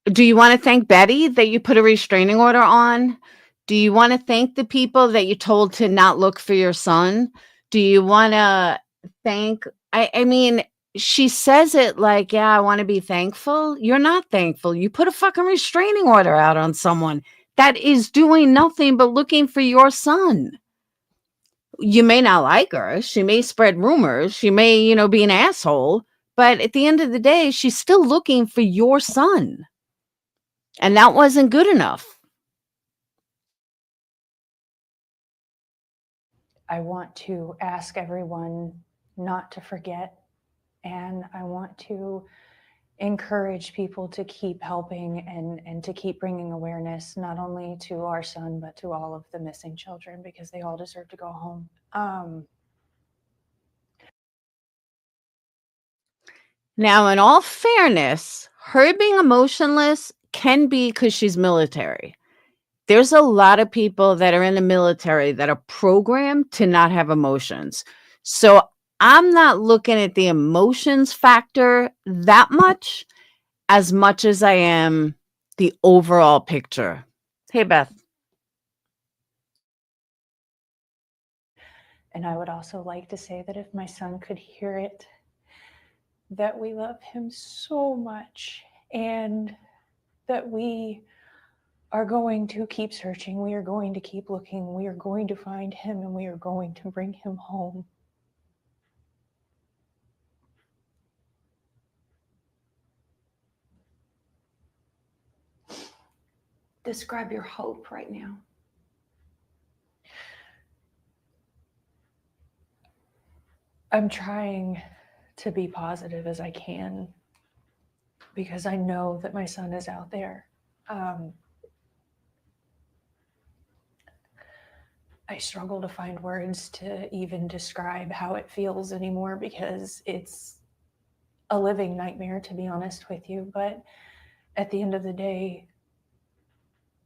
do you want to thank Betty that you put a restraining order on? Do you want to thank the people that you told to not look for your son? Do you want to thank, I mean, she says it like, yeah, I want to be thankful. You're not thankful. You put a fucking restraining order out on someone that is doing nothing but looking for your son. You may not like her. She may spread rumors. She may, be an asshole. But at the end of the day, she's still looking for your son. And that wasn't good enough. I want to ask everyone not to forget, and I want to encourage people to keep helping and to keep bringing awareness, not only to our son, but to all of the missing children, because they all deserve to go home. Now, in all fairness, her being emotionless can be because she's military. There's a lot of people that are in the military that are programmed to not have emotions. So I'm not looking at the emotions factor that much as I am the overall picture. Hey, Beth. And I would also like to say that if my son could hear it, that we love him so much and that we are going to keep searching. We are going to keep looking. We are going to find him and we are going to bring him home. Describe your hope right now. I'm trying to be positive as I can because I know that my son is out there. I struggle to find words to even describe how it feels anymore because it's a living nightmare, to be honest with you. But at the end of the day,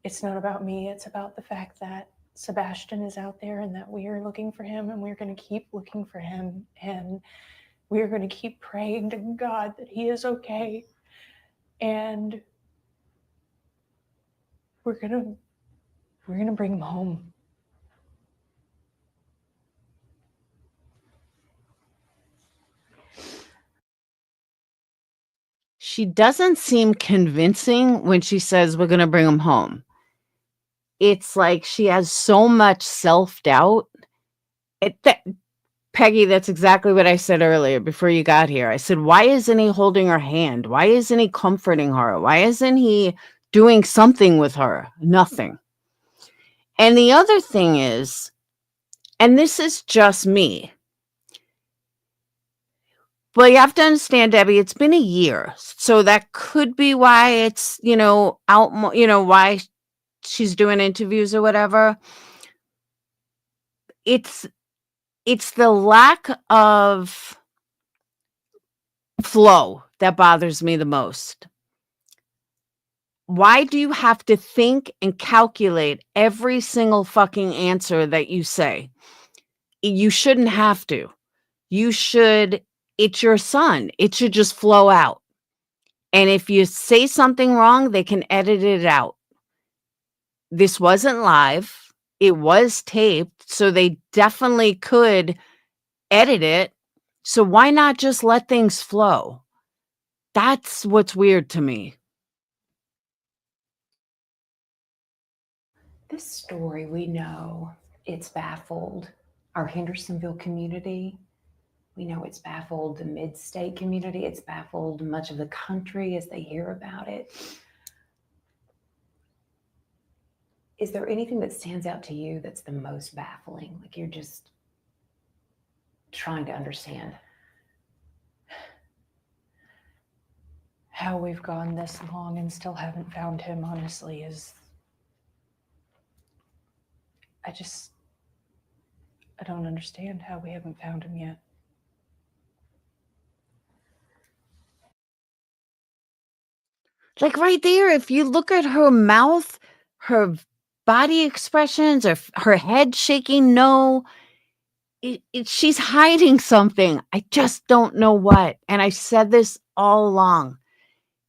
it's not about me. It's about the fact that Sebastian is out there and that we are looking for him, and we're going to keep looking for him, and we're going to keep praying to God that he is okay, and we're going to bring him home. She doesn't seem convincing when she says we're going to bring him home. It's like she has so much self-doubt. Peggy, that's exactly what I said earlier before you got here. I said, why isn't he holding her hand? Why isn't he comforting her? Why isn't he doing something with her? Nothing. And the other thing is, and this is just me, well, you have to understand, Debbie, it's been a year. So that could be why it's, why she's doing interviews or whatever. It's the lack of flow that bothers me the most. Why do you have to think and calculate every single fucking answer that you say? You shouldn't have to. It's your son. It should just flow out. And if you say something wrong, they can edit it out. This wasn't live. It was taped, so they definitely could edit it. So why not just let things flow? That's what's weird to me. This story, we know it's baffled our Hendersonville community. We know it's baffled the mid-state community. It's baffled much of the country as they hear about it. Is there anything that stands out to you that's the most baffling? Like you're just trying to understand? How we've gone this long and still haven't found him, honestly, is... I don't understand how we haven't found him yet. Like right there, if you look at her mouth, her body expressions, or her head shaking, no, she's hiding something. I just don't know what. And I said this all along.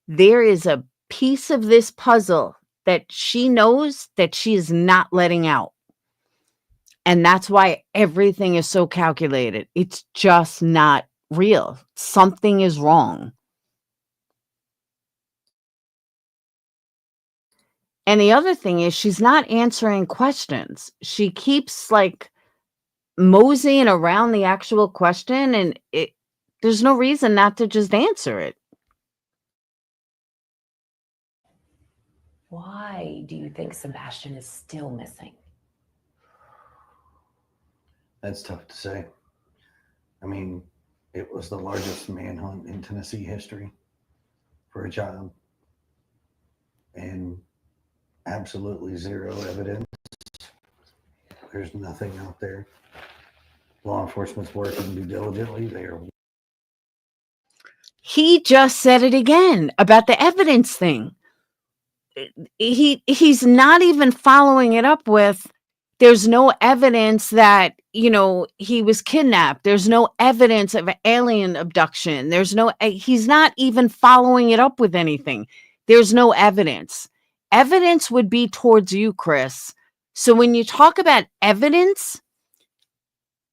There is a piece of this puzzle that she knows that she is not letting out. And that's why everything is so calculated. It's just not real. Something is wrong. And the other thing is she's not answering questions. She keeps like moseying around the actual question, and there's no reason not to just answer it. Why do you think Sebastian is still missing? That's tough to say. I mean, it was the largest manhunt in Tennessee history for a child, and absolutely zero evidence. There's nothing out there. Law enforcement's working due diligently. He just said it again about the evidence thing. He's not even following it up with, there's no evidence that, he was kidnapped. There's no evidence of an alien abduction. He's not even following it up with anything. There's no evidence. Evidence would be towards you, Chris. So when you talk about evidence,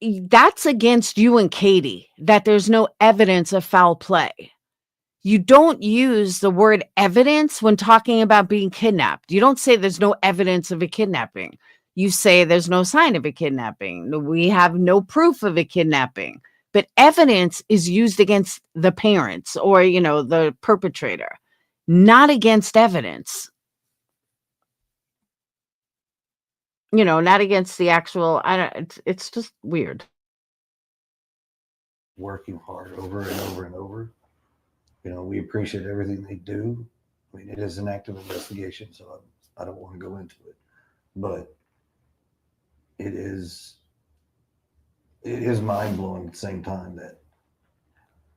that's against you and Katie, that there's no evidence of foul play. You don't use the word evidence when talking about being kidnapped. You don't say there's no evidence of a kidnapping. You say there's no sign of a kidnapping. We have no proof of a kidnapping. But evidence is used against the parents or, the perpetrator, not against evidence. Not against the actual, it's just weird. Working hard over and over and over. We appreciate everything they do. I mean, it is an active investigation, so I don't want to go into it. But it is mind-blowing at the same time that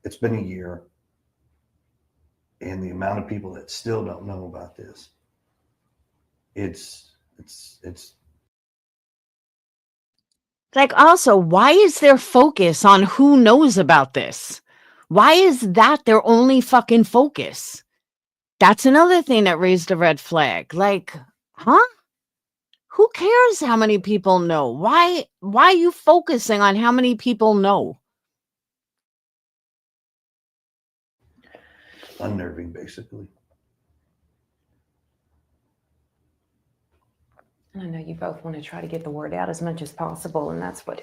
it's been a year, and the amount of people that still don't know about this, it's Like, also, why is their focus on who knows about this? Why is that their only fucking focus? That's another thing that raised a red flag. Like, huh? Who cares how many people know? Why are you focusing on how many people know? Unnerving, basically. And I know you both want to try to get the word out as much as possible, and that's what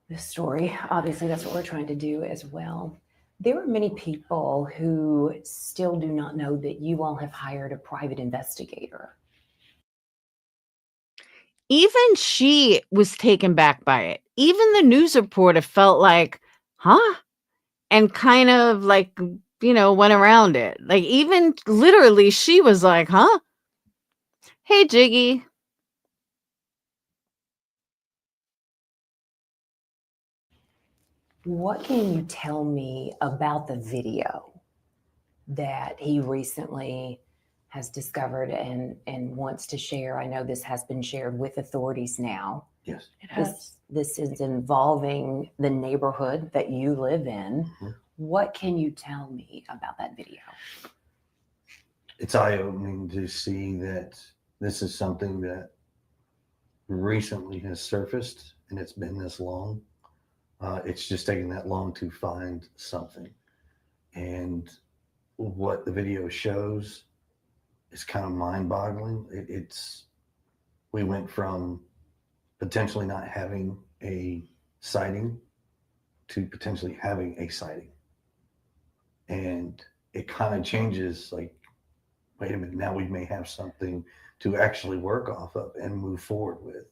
this story, obviously, that's what we're trying to do as well. There are many people who still do not know that you all have hired a private investigator. Even she was taken back by it. Even the news reporter felt like, huh? And kind of like, went around it. Like, even literally, she was like, huh? Hey, Jiggy. What can you tell me about the video that he recently has discovered and wants to share? I know this has been shared with authorities now. Yes. It has. This is involving the neighborhood that you live in. Mm-hmm. What can you tell me about that video? It's eye-opening to see that this is something that recently has surfaced, and it's been this long. It's just taken that long to find something. And what the video shows is kind of mind-boggling. We went from potentially not having a sighting to potentially having a sighting. And it kind of changes, like, wait a minute, now we may have something to actually work off of and move forward with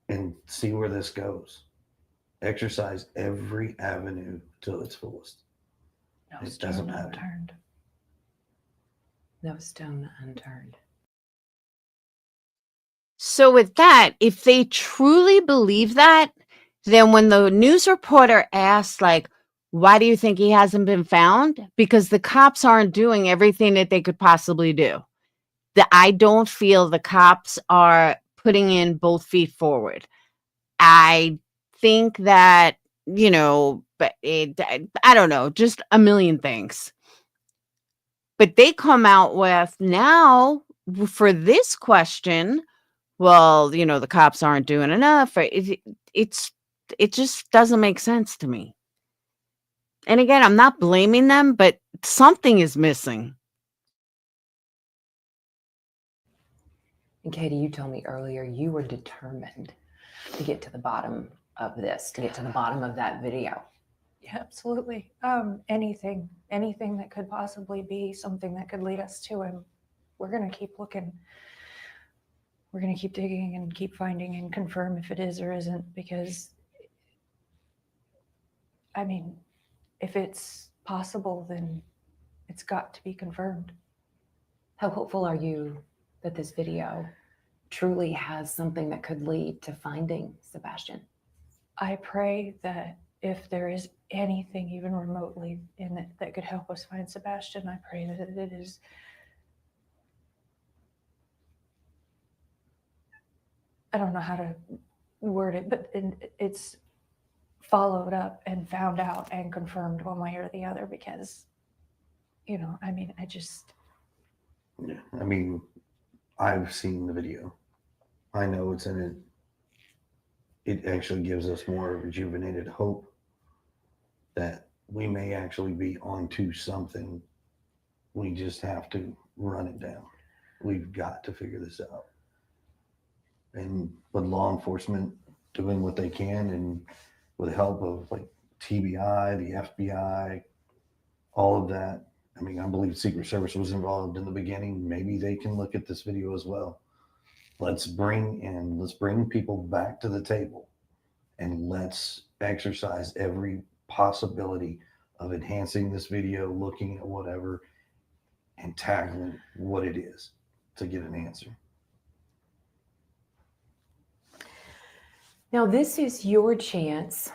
and see where this goes. Exercise every avenue till its fullest. No It stone doesn't matter. unturned. No stone unturned. So with that, if they truly believe that, then when the news reporter asked, like, why do you think he hasn't been found? Because the cops aren't doing everything that they could possibly do. I don't feel the cops are putting in both feet forward. I think that, but I don't know, just a million things. But they come out with now for this question, well, the cops aren't doing enough. It just doesn't make sense to me. And again, I'm not blaming them, but something is missing. And Katie, you told me earlier you were determined to get to the bottom of this, to get to the bottom of that video. Yeah, absolutely. Anything that could possibly be something that could lead us to him. We're going to keep looking. We're going to keep digging and keep finding and confirm if it is or isn't, because, I mean, if it's possible, then it's got to be confirmed. How hopeful are you that this video truly has something that could lead to finding Sebastian? I pray that if there is anything even remotely in it that could help us find Sebastian, I pray that it is I don't know how to word it, but it's followed up and found out and confirmed one way or the other, because, I mean, Yeah. I mean, I've seen the video. I know it's in it. It actually gives us more rejuvenated hope that we may actually be onto something. We just have to run it down. We've got to figure this out. And with law enforcement doing what they can, and with the help of like TBI, the FBI, all of that. I mean, I believe Secret Service was involved in the beginning. Maybe they can look at this video as well. Let's bring people back to the table, and let's exercise every possibility of enhancing this video, looking at whatever, and tackling what it is to get an answer. Now, this is your chance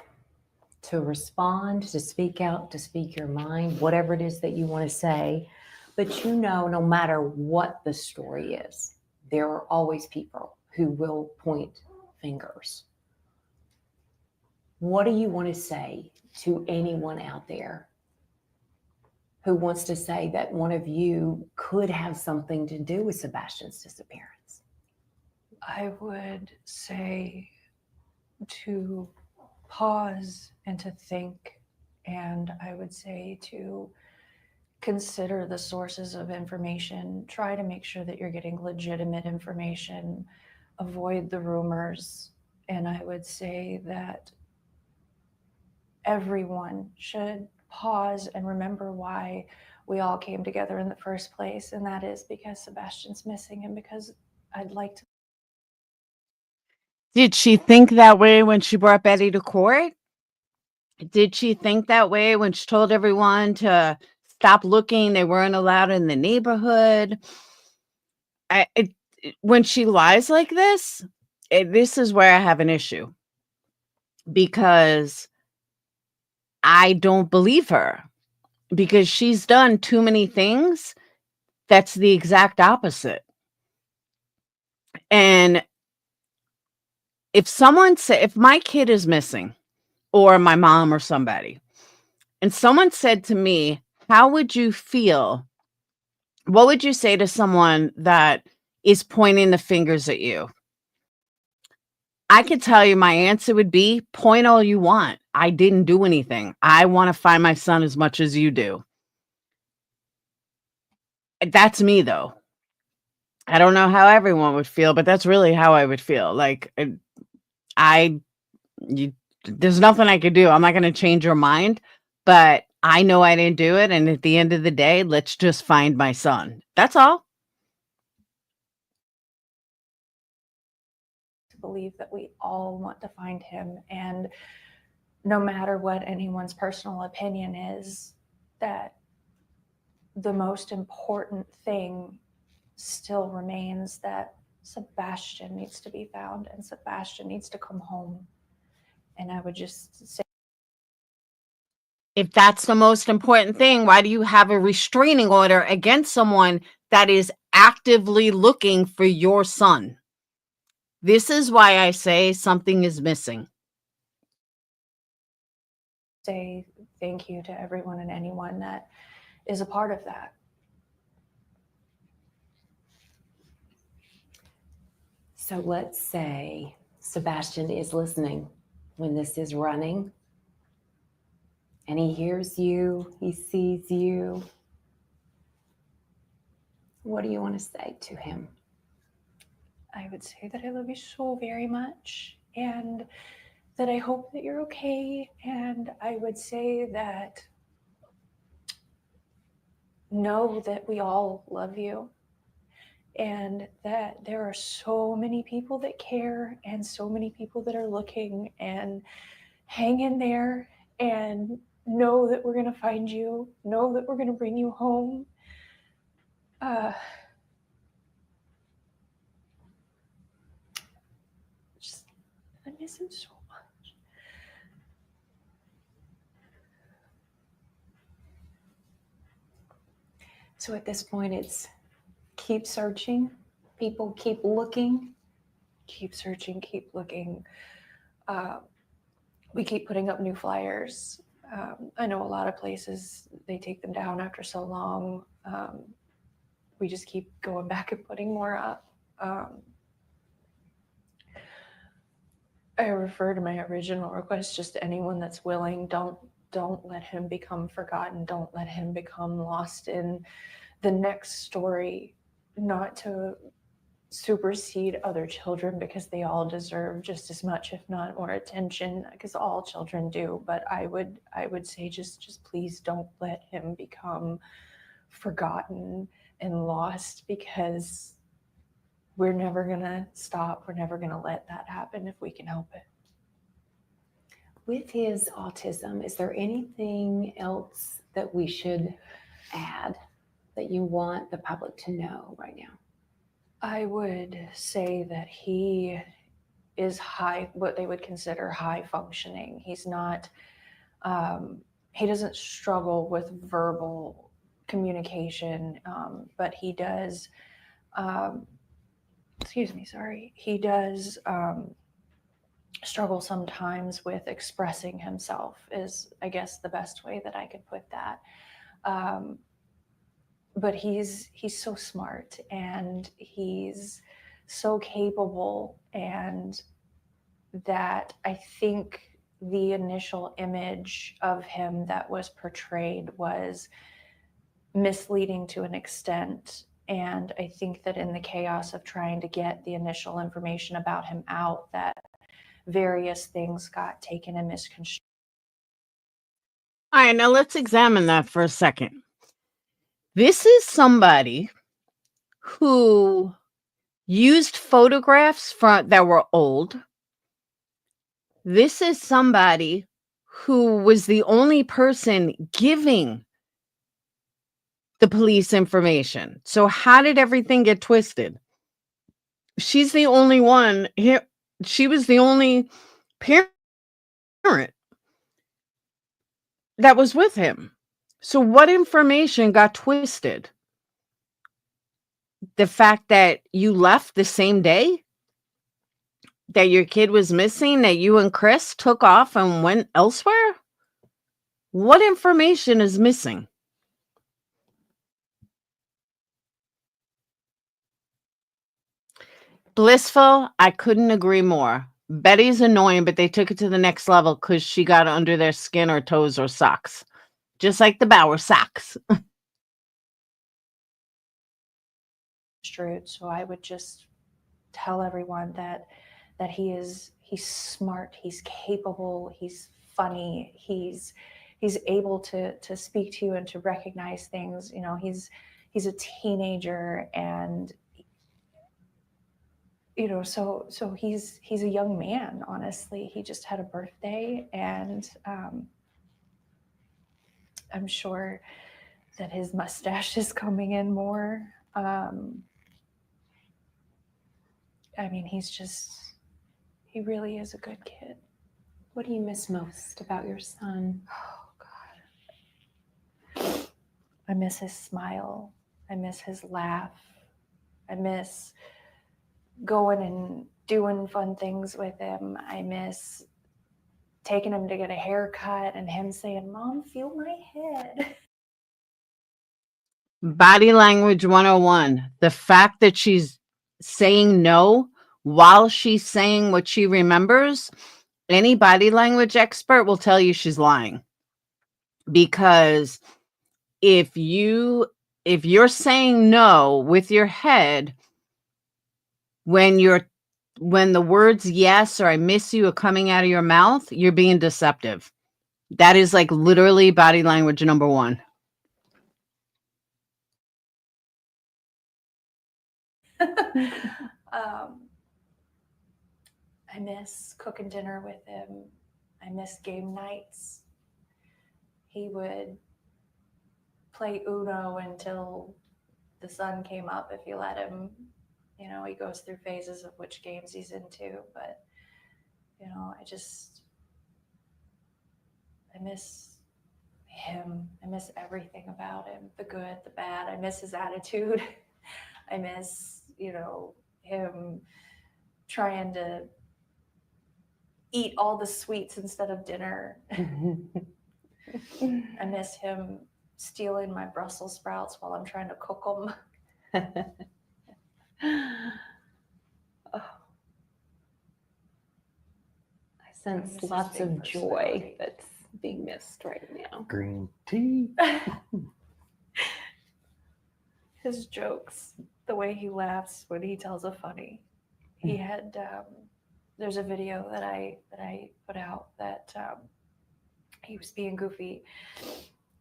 to respond, to speak out, to speak your mind, whatever it is that you want to say. But no matter what the story is, there are always people who will point fingers. What do you want to say to anyone out there who wants to say that one of you could have something to do with Sebastian's disappearance? I would say to pause and to think, and I would say to consider the sources of information. Try to make sure that you're getting legitimate information. Avoid the rumors. And I would say that everyone should pause and remember why we all came together in the first place. And that is because Sebastian's missing, and because I'd like to. Did she think that way when she brought Betty to court? Did she think that way when she told everyone to stop looking? They weren't allowed in the neighborhood. When she lies like this, this is where I have an issue, because I don't believe her, because she's done too many things that's the exact opposite. And if my kid is missing, or my mom or somebody, and someone said to me, how would you feel? What would you say to someone that is pointing the fingers at you? I could tell you my answer would be, point all you want. I didn't do anything. I want to find my son as much as you do. That's me, though. I don't know how everyone would feel, but that's really how I would feel. Like, there's nothing I could do. I'm not going to change your mind, but I know I didn't do it. And at the end of the day, let's just find my son. That's all. Believe that we all want to find him, and no matter what anyone's personal opinion is, that the most important thing still remains that Sebastian needs to be found, and Sebastian needs to come home. And I would just say, if that's the most important thing, why do you have a restraining order against someone that is actively looking for your son? This is why I say something is missing. say thank you to everyone and anyone that is a part of that. So let's say Sebastian is listening when this is running, and he hears you, he sees you. What do you want to say to him? I would say that I love you so very much, and that I hope that you're okay. And I would say that know that we all love you, and that there are so many people that care, and so many people that are looking, and hang in there, and know that we're going to find you, know that we're going to bring you home. I miss him so much. So at this point, it's keep searching. People keep looking. Keep searching, keep looking. We keep putting up new flyers. I know a lot of places, they take them down after so long. We just keep going back and putting more up. I refer to my original request, just to anyone that's willing. Don't let him become forgotten. Don't let him become lost in the next story. Not to supersede other children, because they all deserve just as much, if not more attention, because all children do. But I would say just please don't let him become forgotten and lost, because we're never gonna stop. We're never gonna let that happen if we can help it. With his autism, is there anything else that we should add that you want the public to know right now? I would say that he is what they would consider high functioning. He's not, he doesn't struggle with verbal communication, but he does, he does struggle sometimes with expressing himself, is, I guess, the best way that I could put that. But he's so smart, and he's so capable, and that I think the initial image of him that was portrayed was misleading to an extent. And I think that in the chaos of trying to get the initial information about him out, that various things got taken and misconstrued. All right, now let's examine that for a second. This is somebody who used photographs that were old. This is somebody who was the only person giving the police information. So how did everything get twisted? She's the only one here. She was the only parent that was with him. So what information got twisted? The fact that you left the same day that your kid was missing, that you and Chris took off and went elsewhere? What information is missing? Blissful, I couldn't agree more. Betty's annoying, but they took it to the next level because she got under their skin or toes or socks. Just like the Bauer socks. So I would just tell everyone that he's smart, he's capable, he's funny, he's able to speak to you and to recognize things. You know, he's a teenager, and you know, so he's a young man. Honestly, he just had a birthday, and I'm sure that his mustache is coming in more. I mean, he really is a good kid. What do you miss most about your son? Oh, God. I miss his smile. I miss his laugh. I miss going and doing fun things with him. I miss taking him to get a haircut and him saying, "Mom, feel my head." Body language 101. The fact that she's saying no while she's saying what she remembers, any body language expert will tell you she's lying. Because if you're saying no with your head, when the words yes or I miss you are coming out of your mouth, you're being deceptive. That is like literally body language number 1. I miss cooking dinner with him. I miss game nights. He would play Uno until the sun came up if you let him. You know, he goes through phases of which games he's into, but you know, I miss him. I miss everything about him, the good, the bad. I miss his attitude. I miss, you know, him trying to eat all the sweets instead of dinner. I miss him stealing my Brussels sprouts while I'm trying to cook them. Oh. I sense lots of joy that's being missed right now. Green tea. His jokes, the way he laughs when he tells a funny. He had there's a video that I put out that he was being goofy,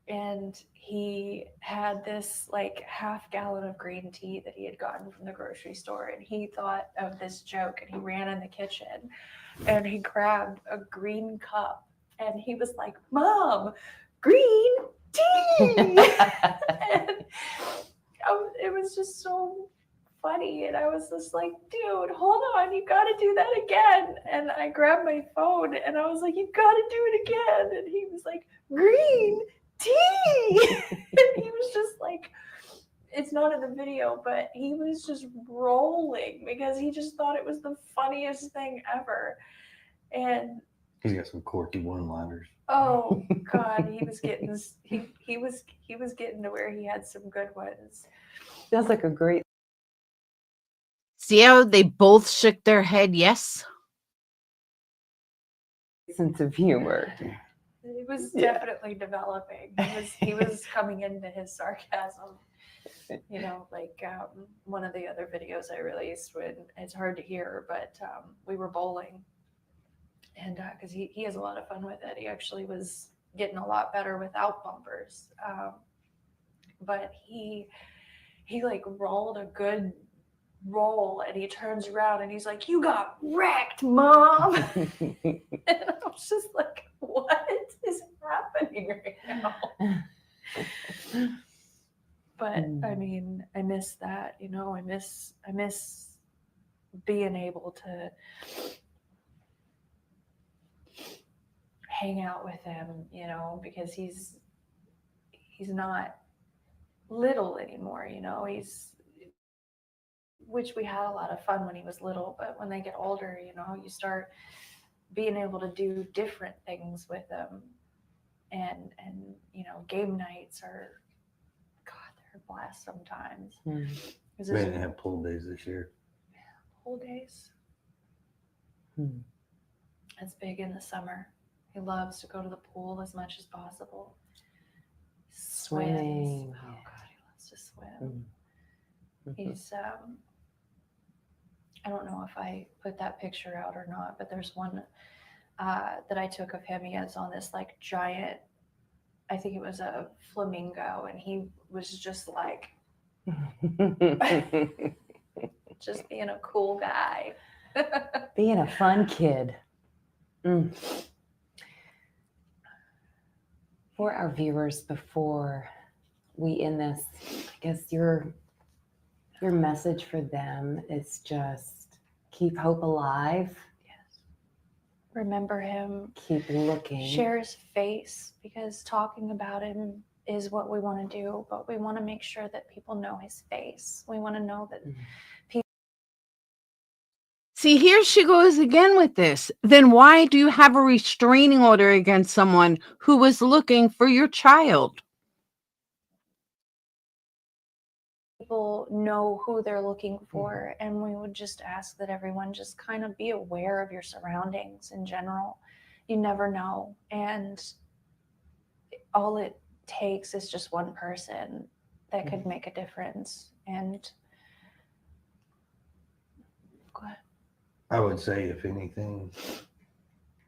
and he had this like half gallon of green tea that he had gotten from the grocery store, and he thought of this joke, and he ran in the kitchen and he grabbed a green cup and he was like, "Mom, green tea." And it was just so funny, and I was just like, "Dude, hold on, you got to do that again." And I grabbed my phone and I was like, "You got to do it again." And he was like, "Green tea." And he was just like, it's not in the video, but he was just rolling because he just thought it was the funniest thing ever. And He's got some quirky one-liners. oh God, he was getting he was getting to where he had some good ones. Sounds like a great See how they both shook their head yes? sense of humor. It was Yeah. definitely developing. He was coming into his sarcasm. You know, like one of the other videos I released, when it's hard to hear, but we were bowling, and because he has a lot of fun with it. He actually was getting a lot better without bumpers, but he like rolled a good roll, and he turns around and he's like, "You got wrecked, Mom." And I was just like, what is happening right now? But I mean, I miss that, you know, I miss being able to hang out with him, you know, because he's not little anymore, you know, which we had a lot of fun when he was little, but when they get older, you know, you start being able to do different things with them. And you know, game nights are, God, they're a blast sometimes. We didn't have pool days this year. Pool days. Hmm. That's big in the summer. He loves to go to the pool as much as possible. Swimming. Swims. Oh God, he loves to swim. Mhm. He's I don't know if I put that picture out or not, but there's one that I took of him. He has on this like giant, I think it was a flamingo, and he was just like just being a cool guy. Being a fun kid. For our viewers, before we end this, I guess your message for them is just keep hope alive. Yes. Remember him. Keep looking. Share his face, because talking about him is what we want to do, but we want to make sure that people know his face. We want to know that See, here she goes again with this. Then why do you have a restraining order against someone who was looking for your child? people know who they're looking for, and we would just ask that everyone just kind of be aware of your surroundings in general. You never know, and all it takes is just one person that could make a difference. And go ahead. I would say, if anything,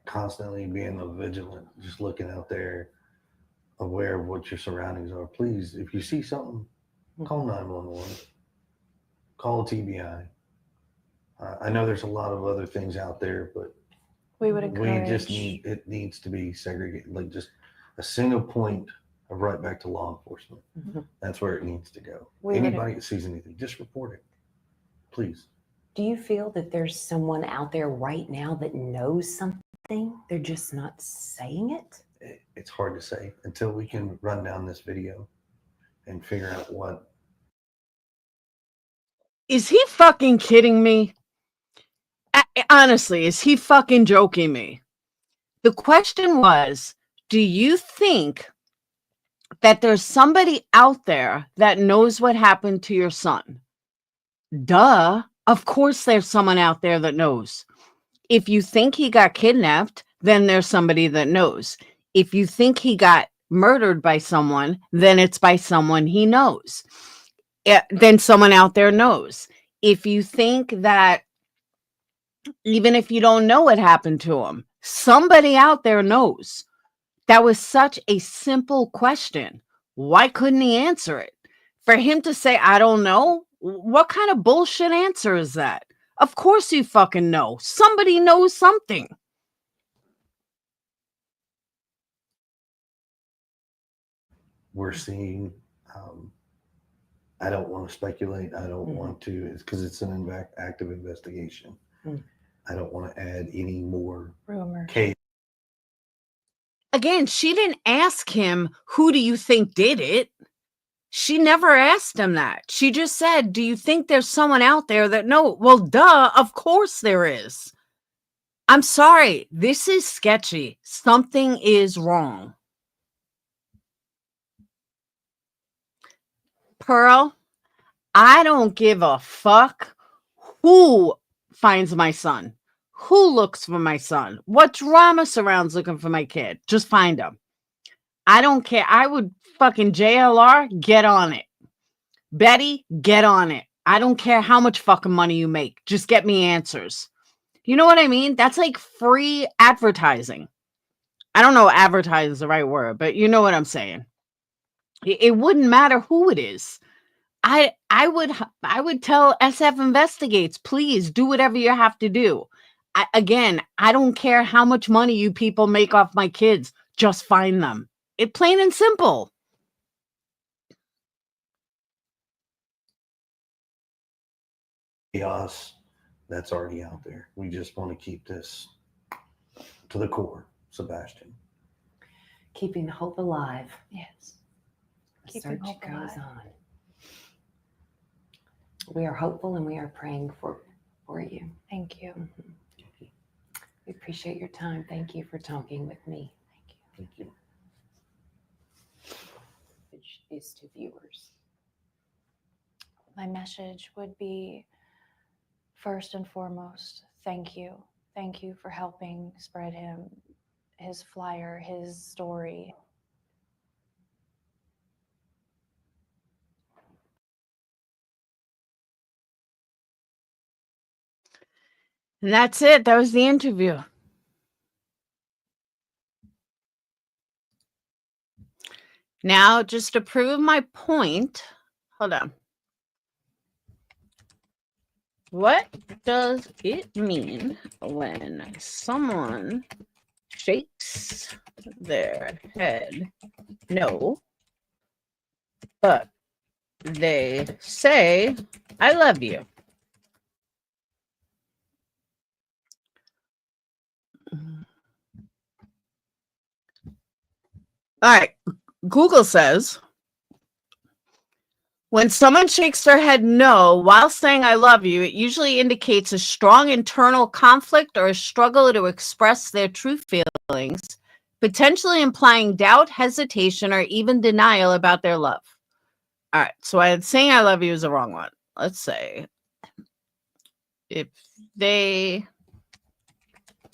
constantly being vigilant, just looking out there, aware of what your surroundings are. Please, if you see something, call 911, call TBI. I know there's a lot of other things out there, but We would we encourage. just it needs to be segregated, like just a single point of right back to law enforcement. Mhm. That's where it needs to go. We would- Anybody that sees anything, just report it, please. Do you feel that there's someone out there right now that knows something? They're just not saying it? It's hard to say until we can run down this video and figure out what. Is he fucking kidding me? Honestly, is he fucking joking me? The question was, do you think that there's somebody out there that knows what happened to your son? Duh. Of course there's someone out there that knows. If you think he got kidnapped, then there's somebody that knows. If you think he got murdered by someone, then it's by someone he knows. Then someone out there knows. If you think that, even if you don't know what happened to him, somebody out there knows. That was such a simple question. Why couldn't he answer it? For him to say, I don't know, what kind of bullshit answer is that? Of course you fucking know. Somebody knows something. We're seeing. I don't want to speculate. I don't want to. It's because it's an active investigation. I don't want to add any more Rumor. case. Again, she didn't ask him, who do you think did it? She never asked him that. She just said, do you think there's someone out there that knows? Well, duh, of course there is. I'm sorry. This is sketchy. Something is wrong. Pearl, I don't give a fuck who finds my son, who looks for my son, what drama surrounds looking for my kid. Just find him. I don't care. I would fucking JLR, get on it. Betty, get on it. I don't care how much fucking money you make. Just get me answers. You know what I mean? That's like free advertising. I don't know if advertise is the right word, but you know what I'm saying. It wouldn't matter who it is. I would tell SF Investigates, please do whatever you have to do. I don't care how much money you people make off my kids. Just find them. It plain and simple. Chaos that's already out there. We just want to keep this to the core, Sebastian. Keeping hope alive. Yes. The Keeping search hope goes alive. on. We are hopeful and we are praying for you. Thank you. We appreciate your time. Thank you for talking with me. Thank you. Which is to viewers. My message would be, first and foremost, thank you. Thank you for helping spread his flyer, his story. And that's it. That was the interview. Now, just to prove my point, hold on. What does it mean when someone shakes their head no, but they say, I love you? All right. Google says, when someone shakes their head no while saying I love you, it usually indicates a strong internal conflict or a struggle to express their true feelings, potentially implying doubt, hesitation, or even denial about their love. All right, so saying I love you is the wrong one. Let's say if they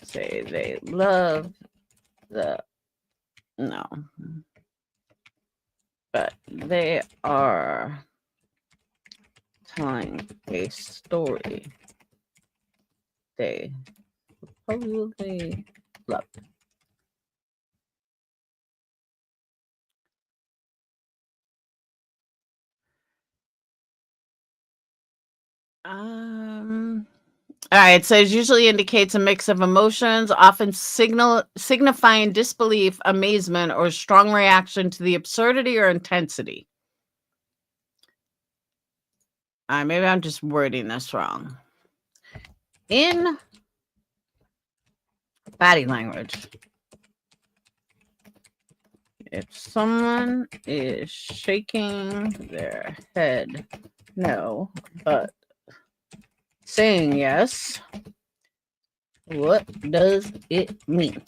say they love no, but they are telling a story they supposedly love. All right, so it usually indicates a mix of emotions, often signifying disbelief, amazement, or strong reaction to the absurdity or intensity. All right, maybe I'm just wording this wrong. In body language, if someone is shaking their head no, but saying yes, what does it mean?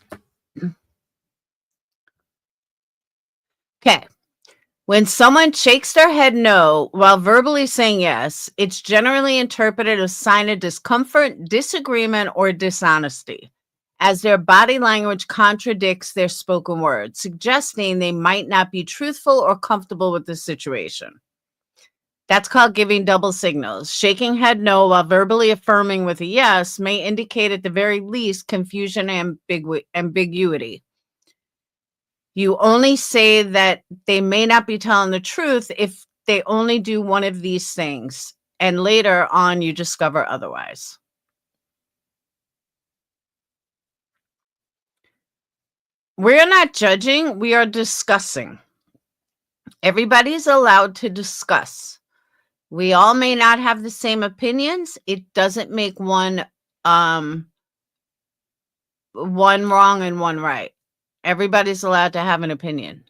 Okay. When someone shakes their head no while verbally saying yes, it's generally interpreted as a sign of discomfort, disagreement, or dishonesty, as their body language contradicts their spoken words, suggesting they might not be truthful or comfortable with the situation. That's called giving double signals. Shaking head no while verbally affirming with a yes may indicate at the very least confusion and ambiguity. You only say that they may not be telling the truth if they only do one of these things, and later on you discover otherwise. We're not judging, we are discussing. Everybody's allowed to discuss. We all may not have the same opinions. It doesn't make one wrong and one right. Everybody's allowed to have an opinion.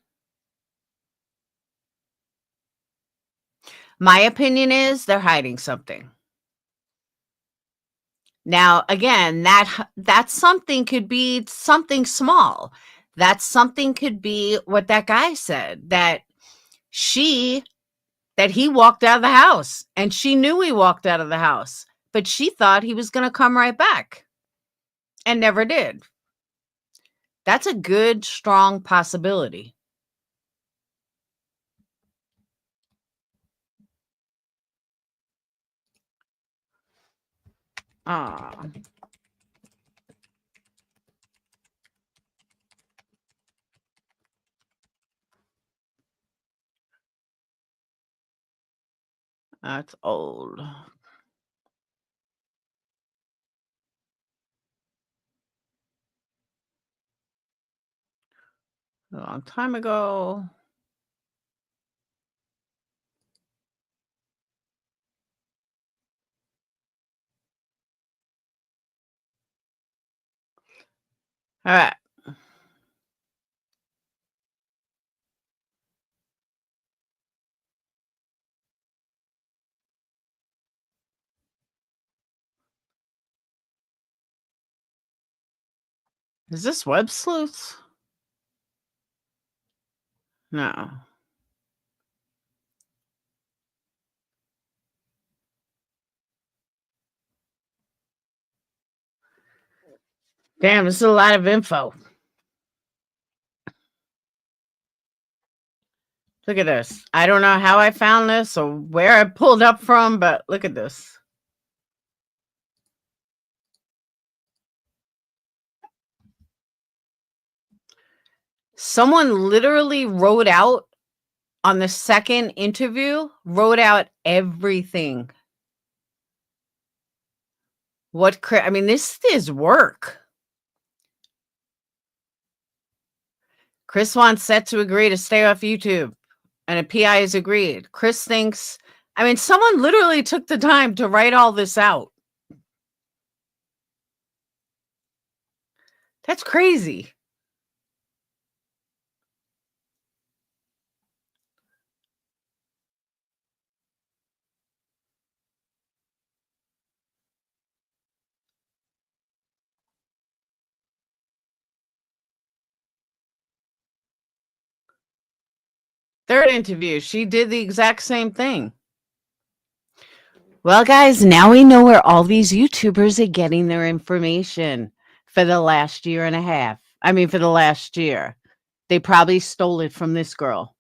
My opinion is they're hiding something. Now, again, that something could be something small. That something could be what that guy said, that he walked out of the house and she knew he walked out of the house, but she thought he was going to come right back and never did. That's a good, strong possibility. Ah. That's old. A long time ago. All right. Is this Web Sleuths? No. Damn, this is a lot of info. Look at this. I don't know how I found this or where I pulled up from, but look at this. Someone literally wrote out on the second interview, wrote out everything. I mean, this is work. Chris wants Set to agree to stay off YouTube, and a PI has agreed. Chris thinks, I mean, someone literally took the time to write all this out. That's crazy. Third interview, she did the exact same thing. Well, guys, now we know where all these YouTubers are getting their information for the last year and a half. I mean, for the last year. They probably stole it from this girl.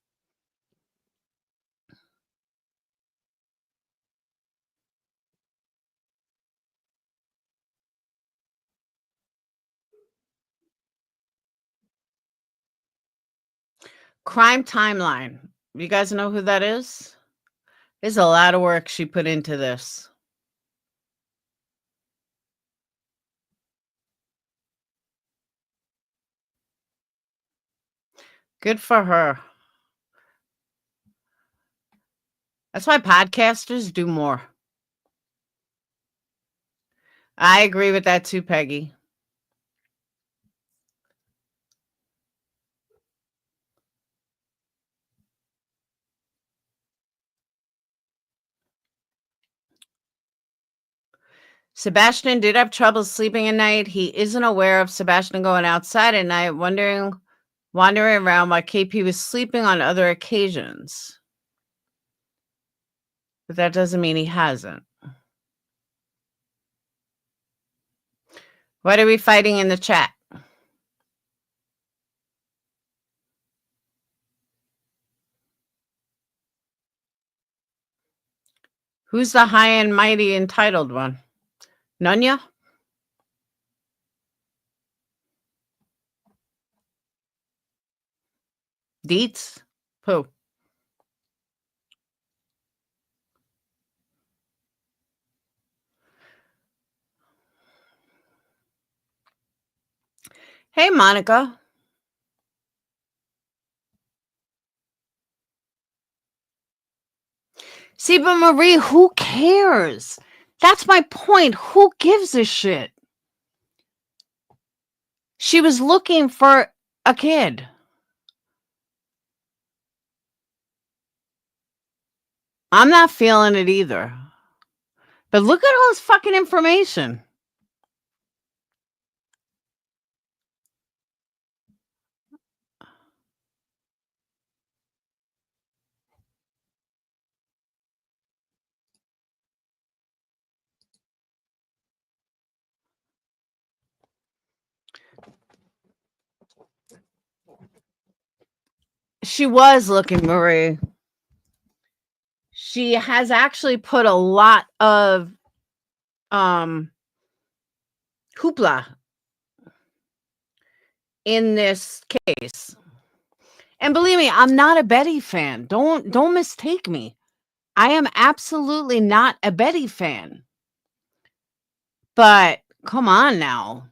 Crime Timeline. You guys know who that is? There's a lot of work she put into this. Good for her. That's why podcasters do more. I agree with that too, Peggy. Sebastian did have trouble sleeping at night. He isn't aware of Sebastian going outside at night, wandering around while KP was sleeping on other occasions. But that doesn't mean he hasn't. What are we fighting in the chat? Who's the high and mighty entitled one? Nunya? Deets? Who? Hey, Monica. See, but Marie, who cares? That's my point. Who gives a shit? She was looking for a kid. I'm not feeling it either. But look at all this fucking information. She was looking, Marie. She has actually put a lot of hoopla in this case. And believe me, I'm not a Betty fan. Don't mistake me. I am absolutely not a Betty fan. But come on now.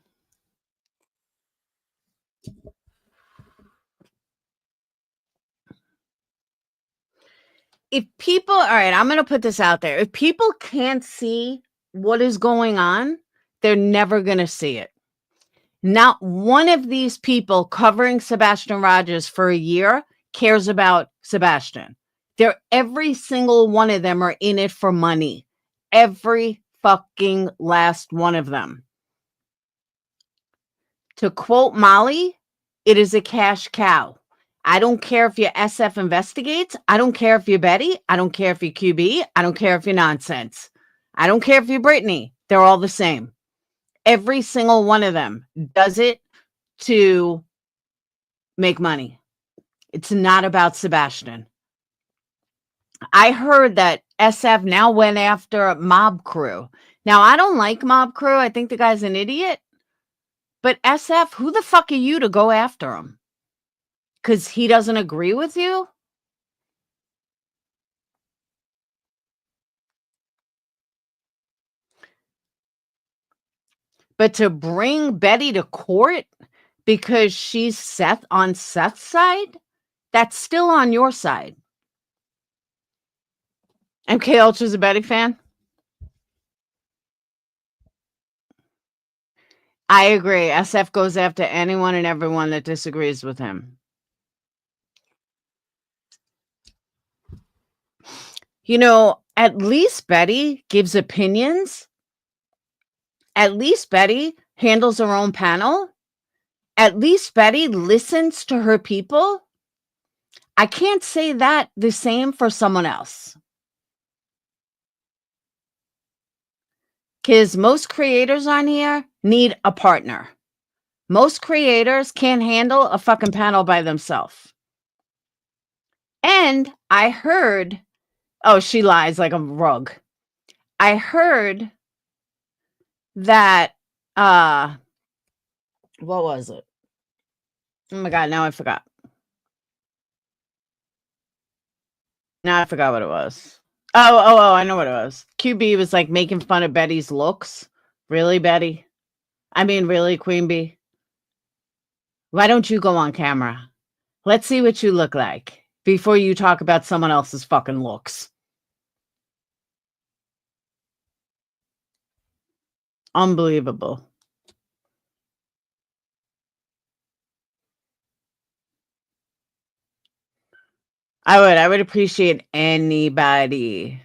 If people, all right, I'm going to put this out there. If people can't see what is going on, they're never going to see it. Not one of these people covering Sebastian Rogers for a year cares about Sebastian. Every single one of them are in it for money. Every fucking last one of them. To quote Molly, it is a cash cow. I don't care if you're SF Investigates. I don't care if you're Betty. I don't care if you're QB. I don't care if you're Nonsense. I don't care if you're Brittany. They're all the same. Every single one of them does it to make money. It's not about Sebastian. I heard that SF now went after Mob Crew. Now, I don't like Mob Crew. I think the guy's an idiot. But SF, who the fuck are you to go after him? Because he doesn't agree with you? But to bring Betty to court because she's on Seth's side, that's still on your side. MK Ultra's a Betty fan? I agree. SF goes after anyone and everyone that disagrees with him. You know, at least Betty gives opinions. At least Betty handles her own panel. At least Betty listens to her people. I can't say that the same for someone else. Because most creators on here need a partner. Most creators can't handle a fucking panel by themselves. And I heard, oh, she lies like a rug. I heard that, what was it? Oh my God, now I forgot. Now I forgot what it was. Oh, I know what it was. QB was like making fun of Betty's looks. Really, Betty? I mean, really, Queen Bee? Why don't you go on camera? Let's see what you look like before you talk about someone else's fucking looks. Unbelievable. I would appreciate anybody.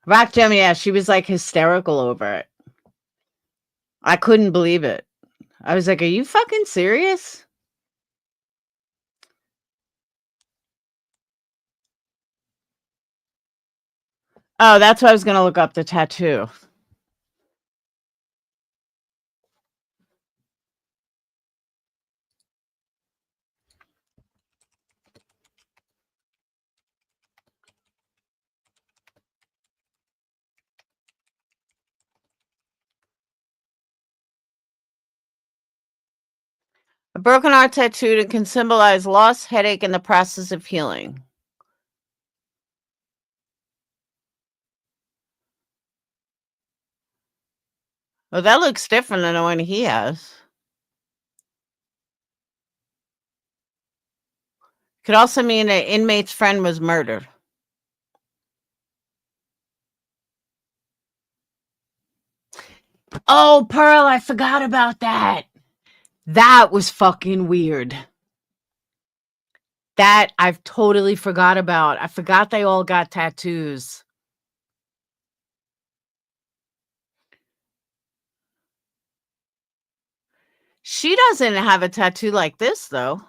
Rock Gem, yeah, she was like hysterical over it. I couldn't believe it. I was like, are you fucking serious? Oh, that's why I was going to look up the tattoo. A broken heart tattoo that can symbolize loss, headache, and the process of healing. Well, that looks different than the one he has. Could also mean an inmate's friend was murdered. Oh, Pearl, I forgot about that. That was fucking weird. That I've totally forgot about. I forgot they all got tattoos. She doesn't have a tattoo like this, though.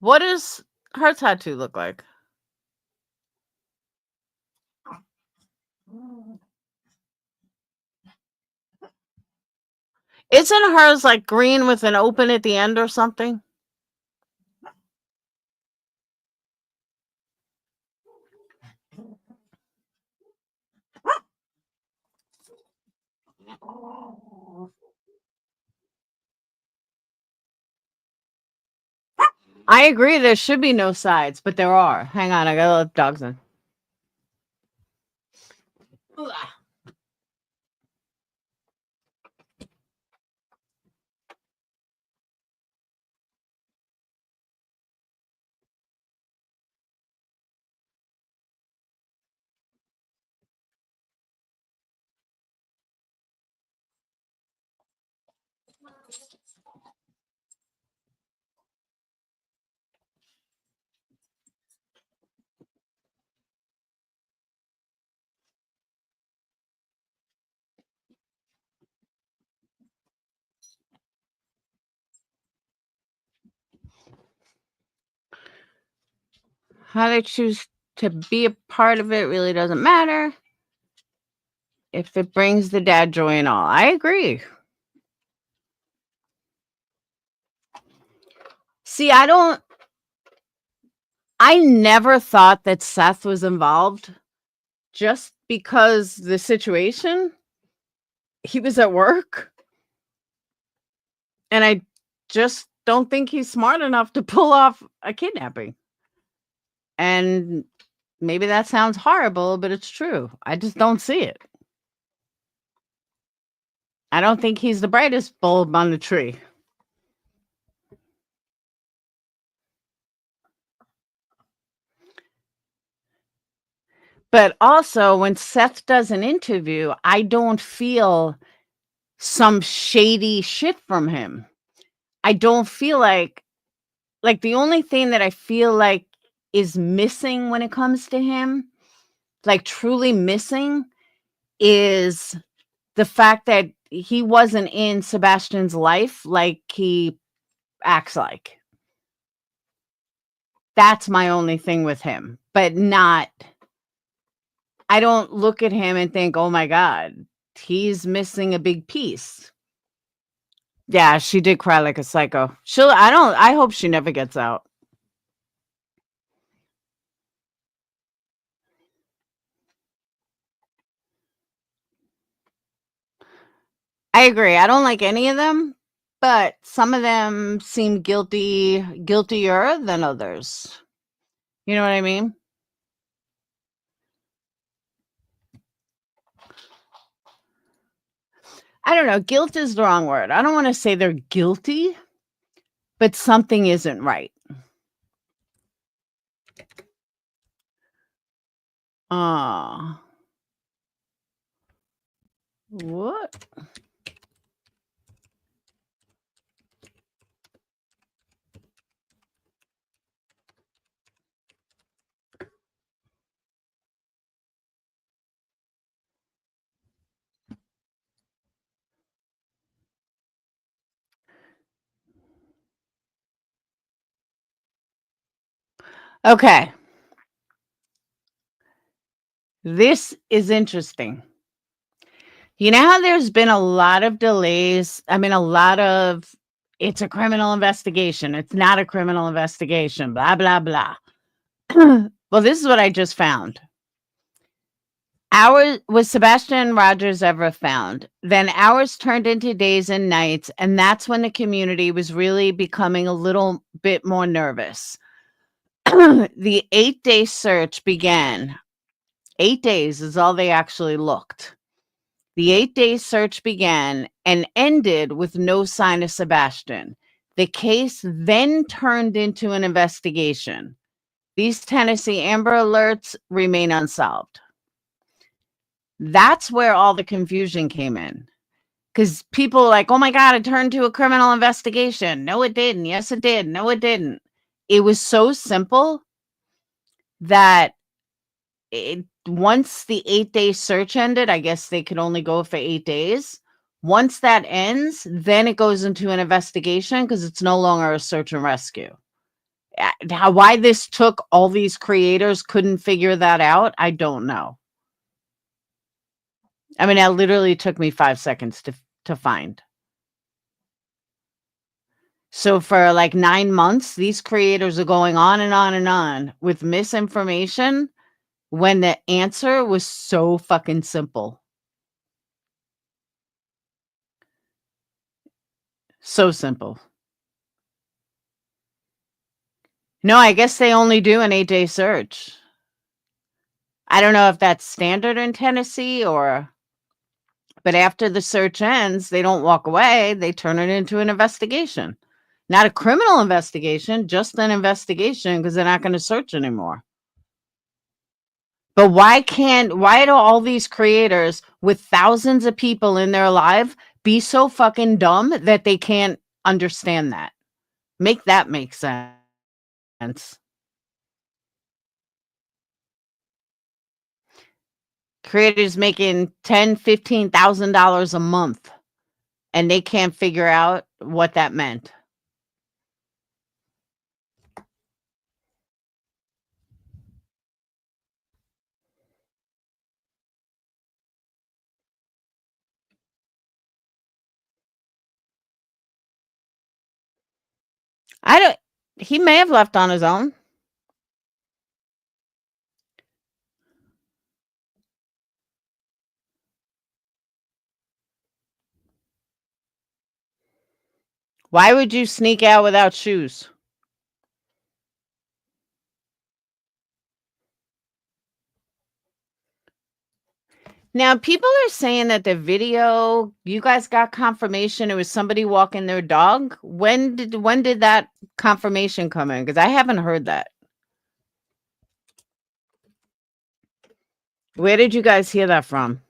What does her tattoo look like? Isn't hers like green with an open at the end or something? I agree there should be no sides, but there are. Hang on, I gotta let the dogs in. How they choose to be a part of it really doesn't matter if it brings the dad joy and all. I agree. See, I never thought that Seth was involved just because the situation. He was at work, and I just don't think he's smart enough to pull off a kidnapping. And maybe that sounds horrible, but it's true. I just don't see it. I don't think he's the brightest bulb on the tree. But also, when Seth does an interview, I don't feel some shady shit from him. I don't feel like the only thing that I feel like is missing when it comes to him, like truly missing, is the fact that he wasn't in Sebastian's life like he acts like. That's my only thing with him, but I don't look at him and think, oh my God, he's missing a big piece. Yeah, she did cry like a psycho. I hope she never gets out. I agree. I don't like any of them, but some of them seem guiltier than others. You know what I mean? I don't know. Guilt is the wrong word. I don't want to say they're guilty, but something isn't right. What? Okay. This is interesting. You know how there's been a lot of delays? I mean, it's a criminal investigation. It's not a criminal investigation, blah, blah, blah. Well, this is what I just found. Was Sebastian Rogers ever found? Then hours turned into days and nights, and that's when the community was really becoming a little bit more nervous. The 8-day search began. 8 days is all they actually looked. The 8-day search began and ended with no sign of Sebastian. The case then turned into an investigation. These Tennessee Amber Alerts remain unsolved. That's where all the confusion came in. Because people are like, oh my God, it turned to a criminal investigation. No, it didn't. Yes, it did. No, it didn't. It was so simple that once the 8-day search ended, I guess they could only go for 8 days. Once that ends, then it goes into an investigation because it's no longer a search and rescue. Why this took all these creators couldn't figure that out, I don't know. I mean, that literally took me 5 seconds to find. So for like 9 months, these creators are going on and on and on with misinformation when the answer was so fucking simple. So simple. No, I guess they only do an 8-day search. I don't know if that's standard in Tennessee but after the search ends, they don't walk away. They turn it into an investigation. Not a criminal investigation, just an investigation because they're not going to search anymore. But why do all these creators with thousands of people in their life be so fucking dumb that they can't understand that? Make that make sense. Creators making $10,000-$15,000 a month and they can't figure out what that meant. He may have left on his own. Why would you sneak out without shoes? Now, people are saying that the video, you guys got confirmation it was somebody walking their dog. When did that confirmation come in? Because I haven't heard that. Where did you guys hear that from?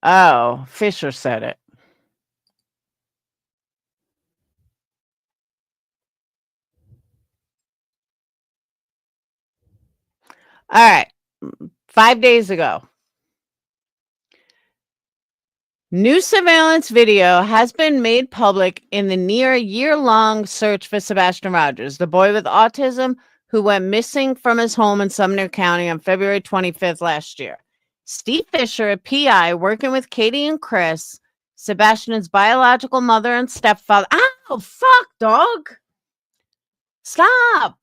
Oh, Fisher said it. All right. 5 days ago. New surveillance video has been made public in the near year-long search for Sebastian Rogers, the boy with autism who went missing from his home in Sumner County on February 25th last year. Steve Fisher, a PI working with Katie and Chris, Sebastian's biological mother and stepfather. Ow, fuck, dog. Stop.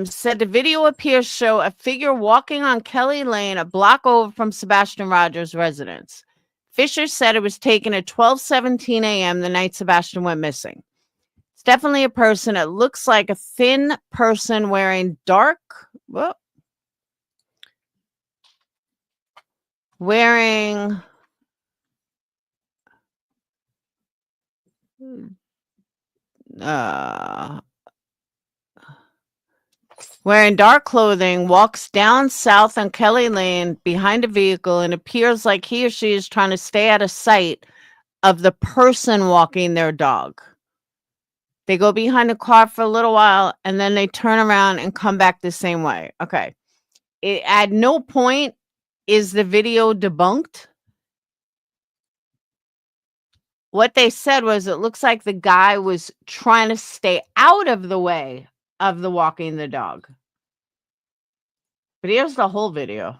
Said the video appears to show a figure walking on Kelly Lane, a block over from Sebastian Rogers' residence. Fisher said it was taken at 12:17 a.m. the night Sebastian went missing. It's definitely a person. It looks like a thin person wearing dark. Wearing wearing dark clothing, walks down south on Kelly Lane behind a vehicle and appears like he or she is trying to stay out of sight of the person walking their dog. They go behind the car for a little while and then they turn around and come back the same way. Okay. At no point is the video debunked. What they said was it looks like the guy was trying to stay out of the way of the walking the dog. But here's the whole video.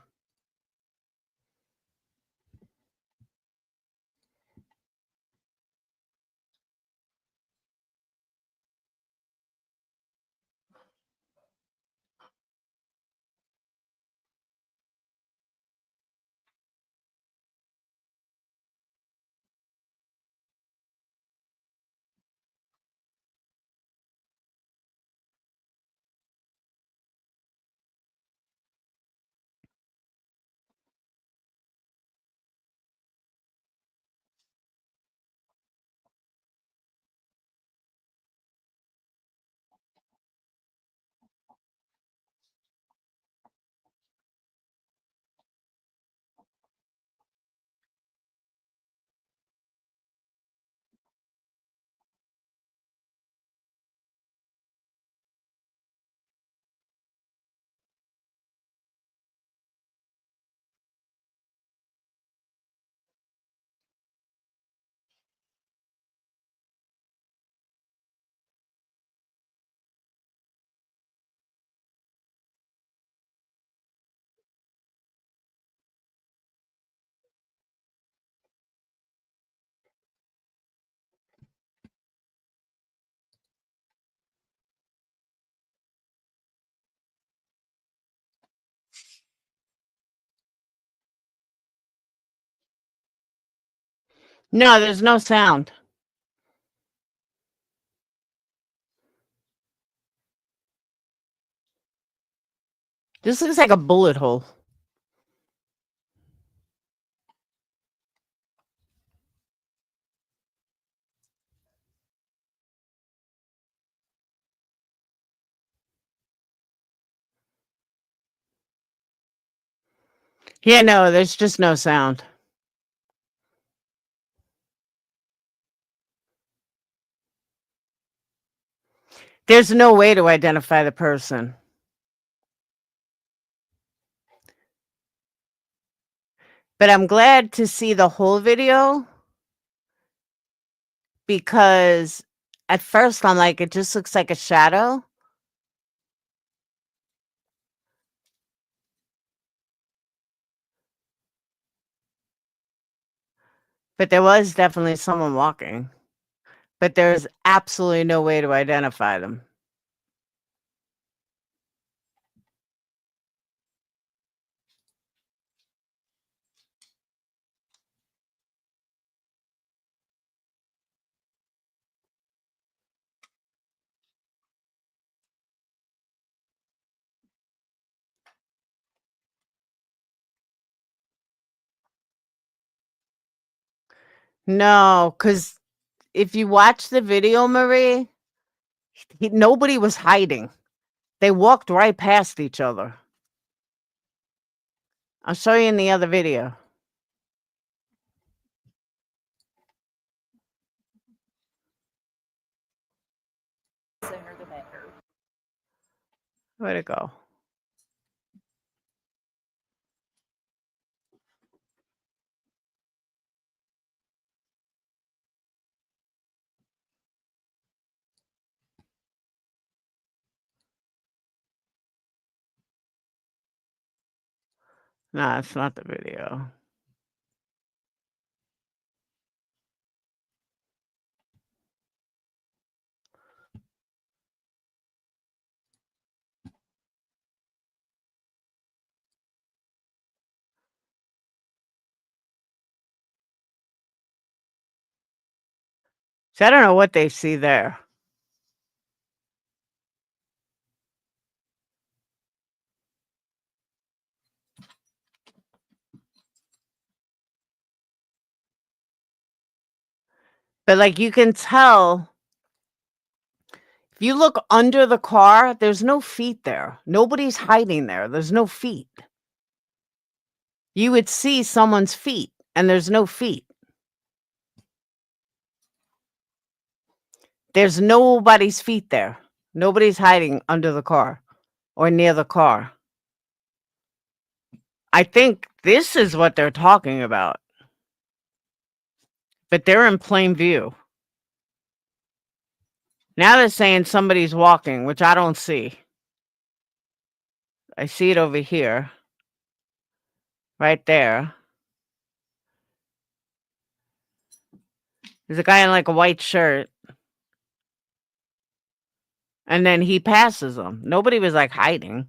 No, there's no sound. This looks like a bullet hole. Yeah, no, there's just no sound. There's no way to identify the person. But I'm glad to see the whole video because at first I'm like, it just looks like a shadow. But there was definitely someone walking. But there's absolutely no way to identify them. No, because if you watch the video, Marie, nobody was hiding. They walked right past each other. I'll show you in the other video. Where'd it go? Nah, it's not the video. So I don't know what they see there. But like you can tell, if you look under the car, there's no feet there. Nobody's hiding there. There's no feet. You would see someone's feet, and there's no feet. There's nobody's feet there. Nobody's hiding under the car or near the car. I think this is what they're talking about. But they're in plain view. Now they're saying somebody's walking, which I don't see. I see it over here. Right there. There's a guy in like a white shirt. And then he passes them. Nobody was like hiding.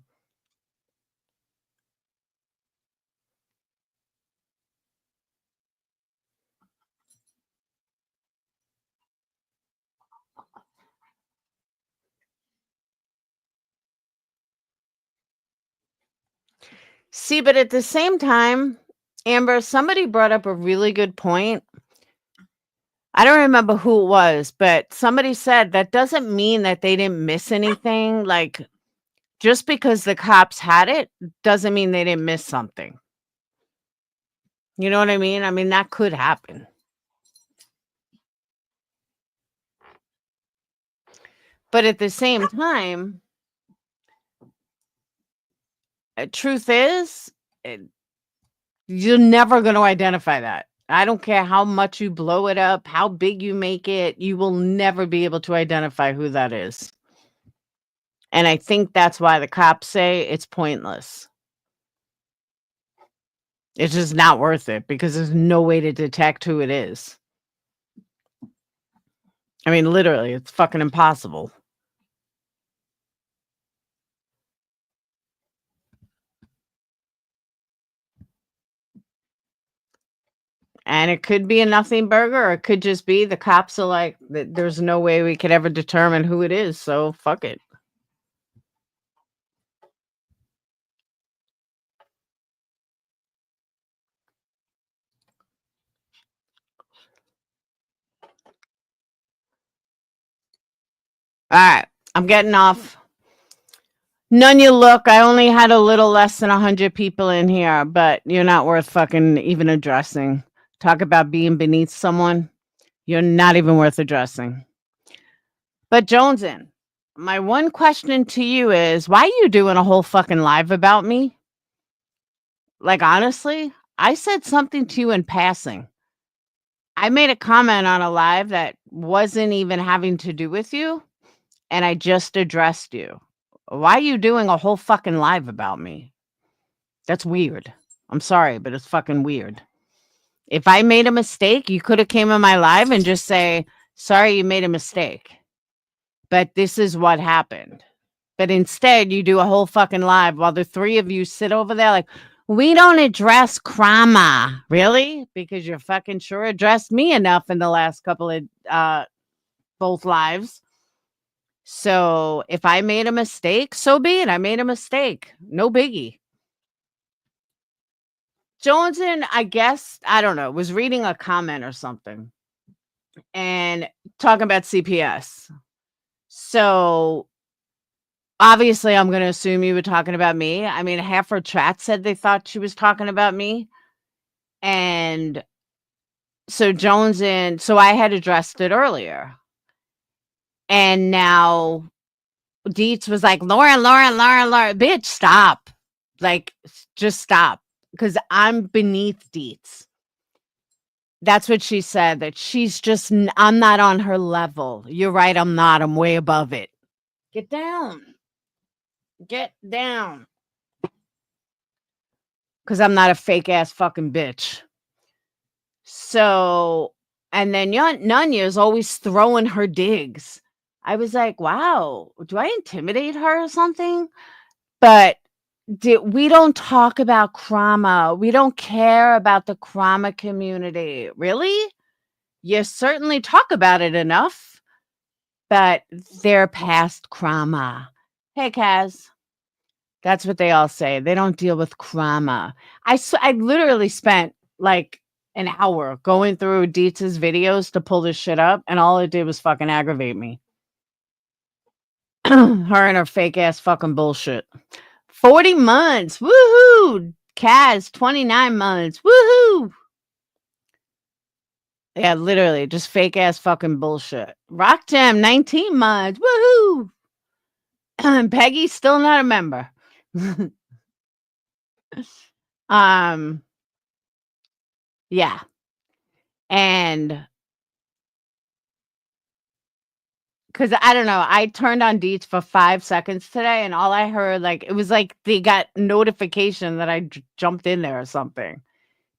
See, but at the same time, Amber, somebody brought up a really good point. I don't remember who it was, but somebody said that doesn't mean that they didn't miss anything. Like, just because the cops had it doesn't mean they didn't miss something. You know what I mean? I mean, that could happen. But at the same time, truth is, you're never going to identify that. I don't care how much you blow it up, how big you make it, you will never be able to identify who that is. And I think that's why the cops say it's pointless. It's just not worth it because there's no way to detect who it is. I mean, literally, it's fucking impossible. And it could be a nothing burger, or it could just be the cops are like, there's no way we could ever determine who it is. So fuck it. All right. I'm getting off. None you look, I only had a little less than 100 people in here, but you're not worth fucking even addressing. Talk about being beneath someone. You're not even worth addressing. But Jonesin, my one question to you is, why are you doing a whole fucking live about me? Like, honestly, I said something to you in passing. I made a comment on a live that wasn't even having to do with you, and I just addressed you. Why are you doing a whole fucking live about me? That's weird. I'm sorry, but it's fucking weird. If I made a mistake, you could have came in my live and just say, sorry, you made a mistake. But this is what happened. But instead, you do a whole fucking live while the three of you sit over there like, we don't address crama. Really? Because you fucking sure addressed me enough in the last couple of both lives. So if I made a mistake, so be it. I made a mistake. No biggie. Jonesin, I guess, I don't know, was reading a comment or something and talking about CPS. So obviously, I'm going to assume you were talking about me. I mean, half her chat said they thought she was talking about me. And so so I had addressed it earlier. And now Dietz was like, Laura, bitch, stop. Like, just stop. Because I'm beneath Dietz. That's what she said, that she's just, I'm not on her level. You're right, I'm not. I'm way above it. Get down. Get down. Because I'm not a fake ass fucking bitch. So, and then Nunya is always throwing her digs. I was like, wow, do I intimidate her or something? But we don't talk about Krama. We don't care about the Krama community. Really? You certainly talk about it enough, but they're past Krama. Hey, Kaz. That's what they all say. They don't deal with Krama. I literally spent like an hour going through Dietz's videos to pull this shit up, and all it did was fucking aggravate me. Her and her fake ass fucking bullshit. 40 months. Woohoo! Kaz, 29 months. Woohoo! Yeah, literally, just fake ass fucking bullshit. Rock Jam, 19 months. Woohoo! Peggy's still not a member. Yeah. And because I don't know, I turned on Deets for 5 seconds today, and all I heard, like, it was like they got notification that I jumped in there or something.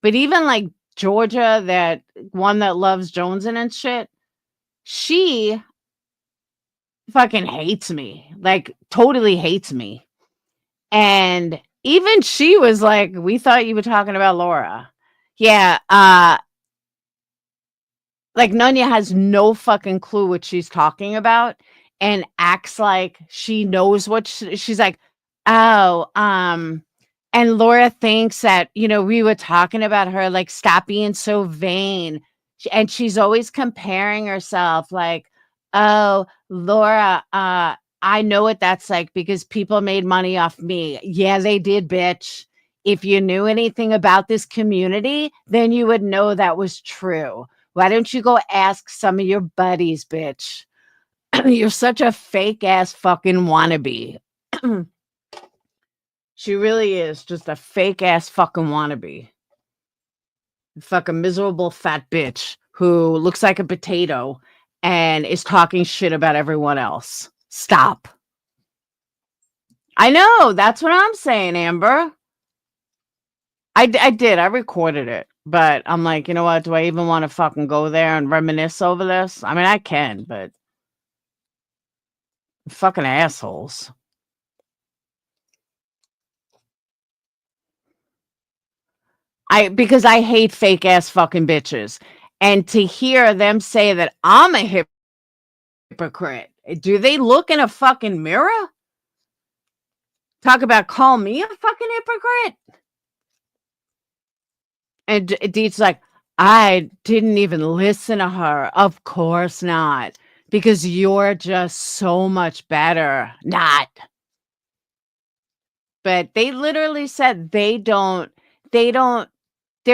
But even like Georgia, that one that loves Jonesin and shit, she fucking hates me, like totally hates me. And even she was like, we thought you were talking about Laura. Yeah, like Nunya has no fucking clue what she's talking about and acts like she knows what she's like, oh, and Laura thinks that, we were talking about her, like, stop being so vain. And she's always comparing herself like, oh, Laura, I know what that's like because people made money off me. Yeah, they did, bitch. If you knew anything about this community, then you would know that was true. Why don't you go ask some of your buddies, bitch? You're such a fake ass fucking wannabe. She really is just a fake ass fucking wannabe. Fucking miserable fat bitch who looks like a potato and is talking shit about everyone else. Stop. I know. That's what I'm saying, Amber. I did. I recorded it. But I'm like, you know what? Do I even want to fucking go there and reminisce over this? I mean, I can, but fucking assholes. Because I hate fake ass fucking bitches. And to hear them say that I'm a hypocrite, do they look in a fucking mirror? Talk about call me a fucking hypocrite? And Deet's like, I didn't even listen to her. Of course not. Because you're just so much better. Not. But they literally said they're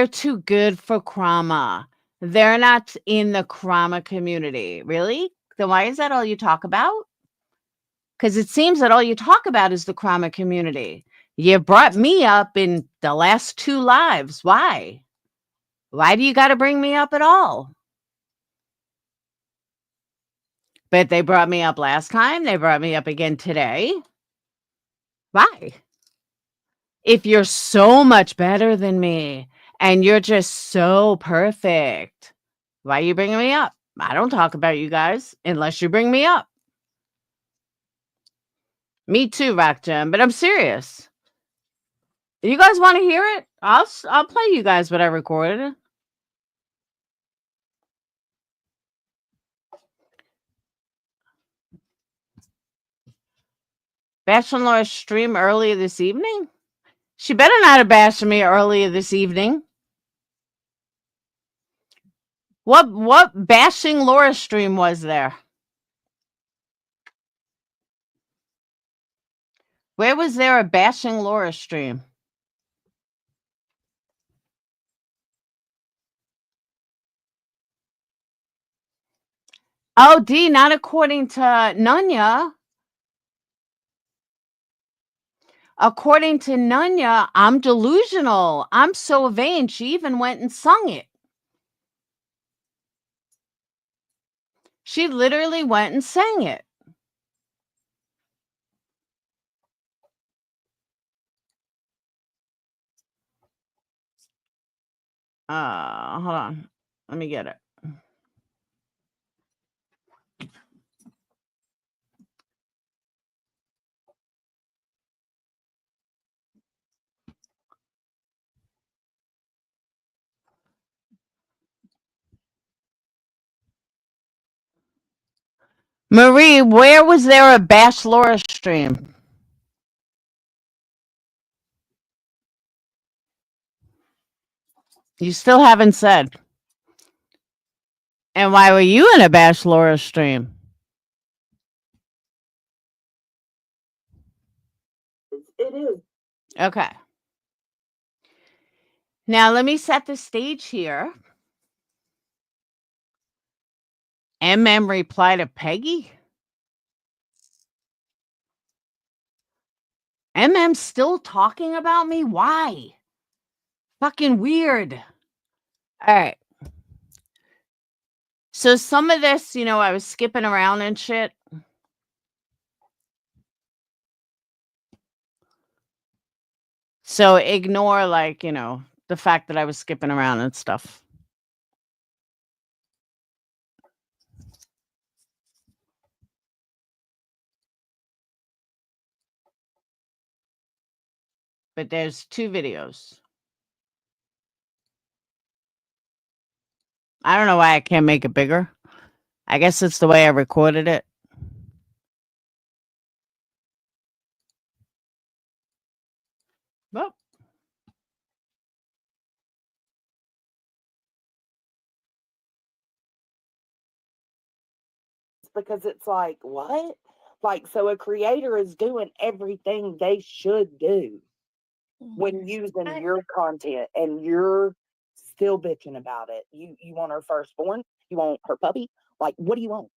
too good for trauma. They're not in the trauma community. Really? Then why is that all you talk about? Because it seems that all you talk about is the trauma community. You brought me up in the last 2 lives. Why? Why do you got to bring me up at all? But they brought me up last time. They brought me up again today. Why? If you're so much better than me and you're just so perfect, why are you bringing me up? I don't talk about you guys unless you bring me up. Me too, Rock Jam, but I'm serious. You guys want to hear it? I'll play you guys what I recorded. Bash on Laura's stream earlier this evening? She better not have bashed me earlier this evening. What bashing Laura stream was there? Where was there a bashing Laura stream? Oh, D, not according to Nunya. According to Nunya, I'm delusional. I'm so vain. She even went and sung it. She literally went and sang it. Hold on. Let me get it. Marie, where was there a Bash Laura stream? You still haven't said. And why were you in a Bash Laura stream? It is. Okay. Now let me set the stage here. MM replied to Peggy. MM still talking about me? Why? Fucking weird. All right. So some of this, I was skipping around and shit. So ignore the fact that I was skipping around and stuff. But there's 2 videos. I don't know why I can't make it bigger. I guess it's the way I recorded it. Well, Because it's like, what? Like, so a creator is doing everything they should do when using your content, and you're still bitching about it. You want her firstborn? You want her puppy? Like, what do you want?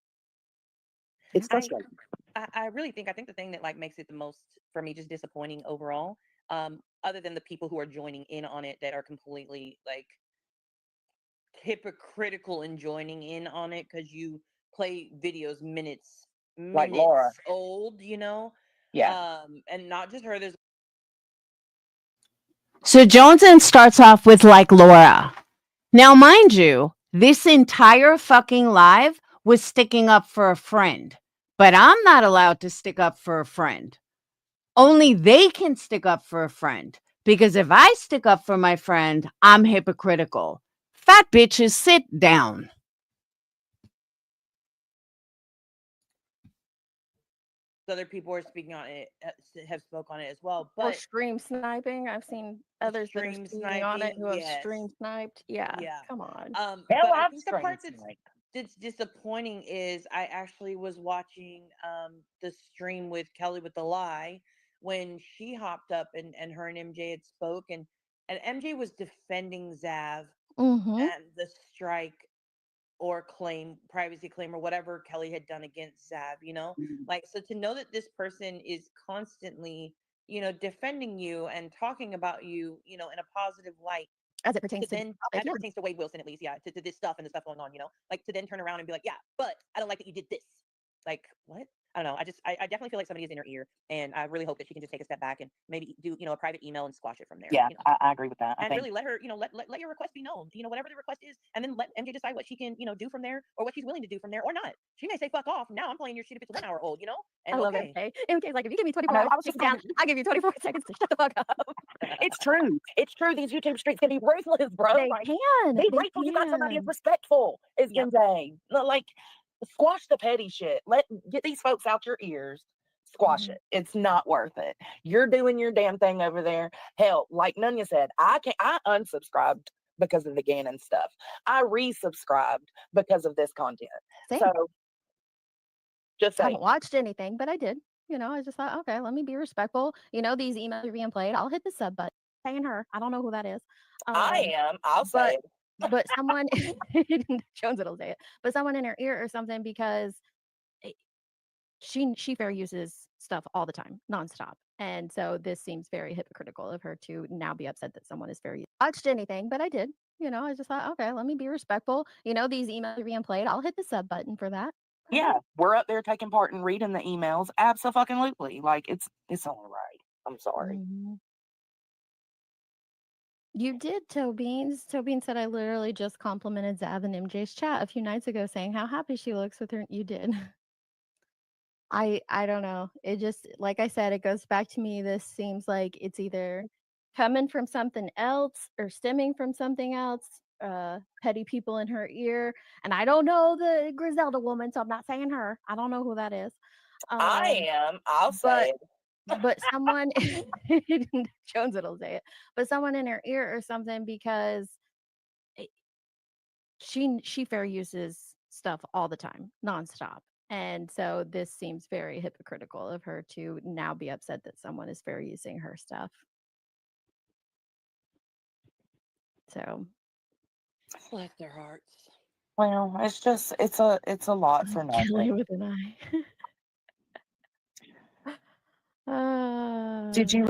It's frustrating. I really think the thing that makes it the most for me just disappointing overall, other than the people who are joining in on it that are completely hypocritical in joining in on it because you play videos minutes Like Laura. old, Yeah. and not just her. There's so Joneson starts off with Laura. Now, mind you, this entire fucking live was sticking up for a friend, but I'm not allowed to stick up for a friend. Only they can stick up for a friend. Because if I stick up for my friend, I'm hypocritical. Fat bitches, sit down. Other people are speaking on it, have spoke on it as well. Or But stream sniping. I've seen others that are stream speaking on it sniping, who have yes. stream sniped. Yeah, Yeah. come on. Hell, But I I've think the stream part sniped. that's disappointing is I actually was watching the stream with Kelly with the lie when she hopped up and her and MJ had spoke and MJ was defending Zav Mm-hmm. and the strike or privacy claim or whatever Kelly had done against Zav, like, so to know that this person is constantly, defending you and talking about you, in a positive light, As it pertains to then topic, as it pertains to Wade Wilson, at least, yeah, to this stuff and the stuff going on, like to then turn around and be like, yeah, but I don't like that you did this. Like, what? I don't know. I definitely feel like somebody is in her ear, and I really hope that she can just take a step back and maybe do, a private email and squash it from there. Yeah, I agree with that. I And think really let her, let your request be known, whatever the request is, and then let MJ decide what she can, do from there, or what she's willing to do from there, or not. She may say fuck off. Now I'm playing your shit if it's 1 hour old, I and love okay. MK. MK's like, if you give me I 24 know, hours I to was take just it down, I'll give you 24 seconds to shut the fuck up. it's true. It's true. These YouTube streets can be ruthless, bro. They Like, can. be They grateful you got somebody as can. respectful as Yep. MJ. Like, squash the petty shit. Get these folks out your ears. Squash Mhm. it. It's not worth it. You're doing your damn thing over there. Hell, like Nunya said, I unsubscribed because of the Gannon stuff. I resubscribed because of this content. Same. So just I say haven't watched anything, but I did. I just thought, okay, let me be respectful. These emails are being played. I'll hit the sub button. Saying her. I don't know who that is. I am. I'll But say it. but someone Jones will say it. But someone in her ear or something because it- she fair uses stuff all the time, nonstop. And so this seems very hypocritical of her to now be upset that someone is fair use. Watched anything, but I did. I just thought, okay, let me be respectful. These emails are being played. I'll hit the sub button for that. Yeah, we're up there taking part in reading the emails. Absolutely. Like it's all right. I'm sorry. Mhm. You did, Toe Beans. Toe Beans said I literally just complimented Zav and MJ's chat a few nights ago saying how happy she looks with her. You did. I don't know. It just like I said, it goes back to me. This seems like it's either coming from something else or stemming from something else. Petty people in her ear. And I don't know the Griselda woman, so I'm not saying her. I don't know who that is. I am. I'll But say it. but someone Jones will say it, but someone in her ear or something because it- she fair uses stuff all the time, nonstop. And so this seems very hypocritical of her to now be upset that someone is fair using her stuff. So Bless their hearts. Well, it's a lot for Kelly nothing. with an eye. Did you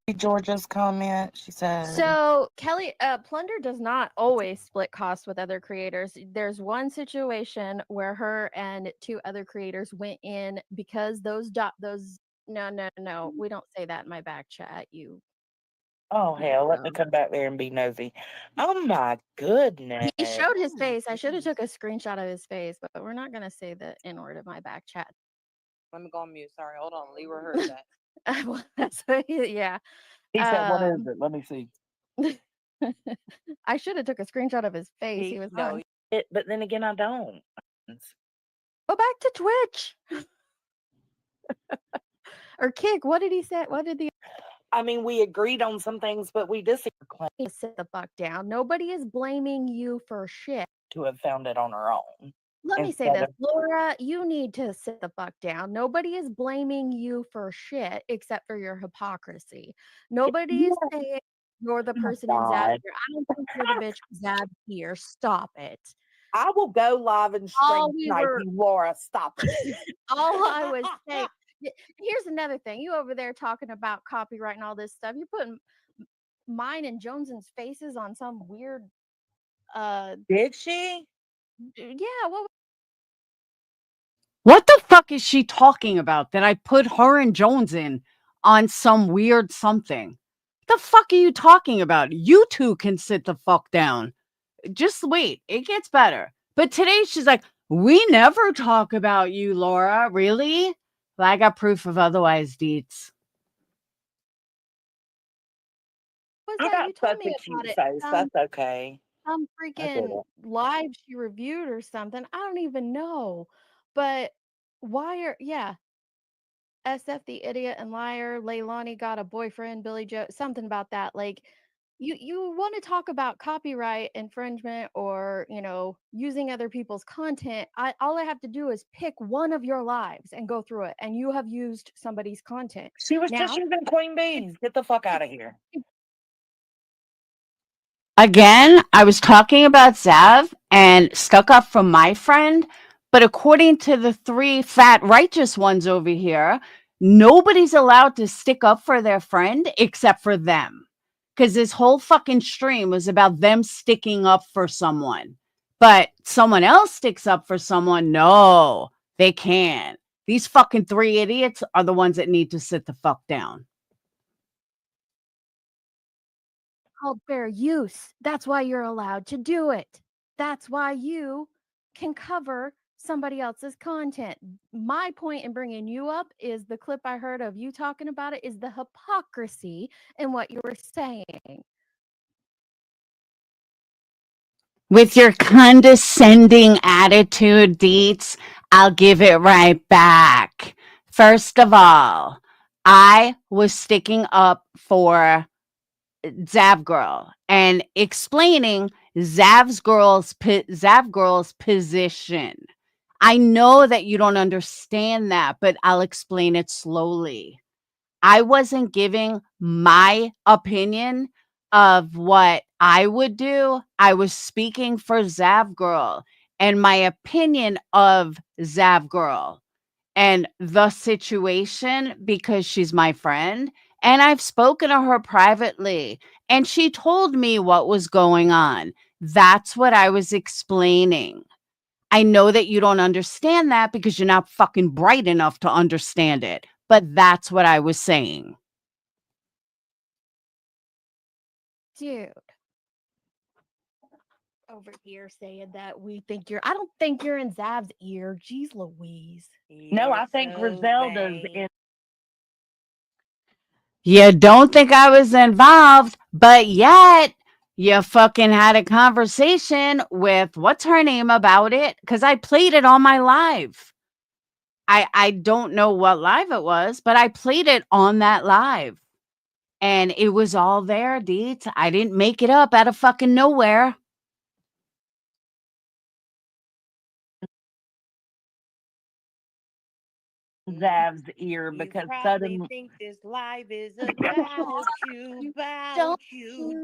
read Georgia's comment? She said So Kelly, Plunder does not always split costs with other creators. There's one situation where her and two other creators went in because those no, we don't say that in my back chat. oh hell, let me weirdo. come back there and be nosy. Oh my goodness. He showed his face. I should have took a screenshot of his face, but we're not gonna say the N word of my back chat. Let me go on mute. Sorry, hold on. Leroy heard that. Well, that's what yeah. He said, what is Um, it? Let me see. I should have took a screenshot of his face. He was on. But then again I don't. Go back to Twitch. Or Kick. What did he say? What did the I mean, we agreed on some things, but we disagree sit the fuck down? Nobody is blaming you for shit. to have found it on our own. Let me say instead this, of- Laura, you need to sit the fuck down. Nobody is blaming you for shit except for your hypocrisy. Nobody is saying you're the person in Zab God. here. I don't think you're the bitch Zab here. Stop it. I will go live and All stream we snipe were- you, Laura. Stop it. All I was saying, here's another thing. You over there talking about copyright and all this stuff. You're putting mine and Jones's faces on some weird Did she? yeah, What the fuck is she talking about that I put her and Jones in on some weird something? The fuck are you talking about? You two can sit the fuck down. Just wait. It gets better. But today she's like, we never talk about you, Laura. Really? Well, I got proof of otherwise, Deets. You that? got You told such me a about cute it. face. That's okay. Some I get freaking it. live she reviewed or something. I don't even know. But why are SF the idiot and liar, Leilani got a boyfriend, Billy Joe, something about that. Like you want to talk about copyright infringement or, using other people's content. All I have to do is pick one of your lives and go through it, and you have used somebody's content. She was just Now, using Queen Bees. Get the fuck out of here. Again, I was talking about Zav and stuck up for my friend, but according to the three fat righteous ones over here, nobody's allowed to stick up for their friend except for them. Because this whole fucking stream was about them sticking up for someone. But someone else sticks up for someone, no, they can't. These fucking three idiots are the ones that need to sit the fuck down. called fair use. That's why you're allowed to do it. That's why you can cover somebody else's content. My point in bringing you up is the clip I heard of you talking about it is the hypocrisy in what you were saying. With your condescending attitude, Deets, I'll give it right back. First of all, I was sticking up for Zav Girl and explaining Zav Girl's position. I know that you don't understand that, but I'll explain it slowly. I wasn't giving my opinion of what I would do. I was speaking for Zav Girl and my opinion of Zav Girl and the situation because she's my friend. And I've spoken to her privately and she told me what was going on. That's what I was explaining. I know that you don't understand that because you're not fucking bright enough to understand it. But that's what I was saying. Dude. Over here saying that I don't think you're in Zav's ear. Jeez Louise. No, I think Griselda's in. You don't think I was involved, but yet you fucking had a conversation with what's her name about it because I played it on my live. I don't know what live it was, but I played it on that live. And it was all there, Deets. I didn't make it up out of fucking nowhere. Zav's ear You because probably suddenly think this live is about you, don't you?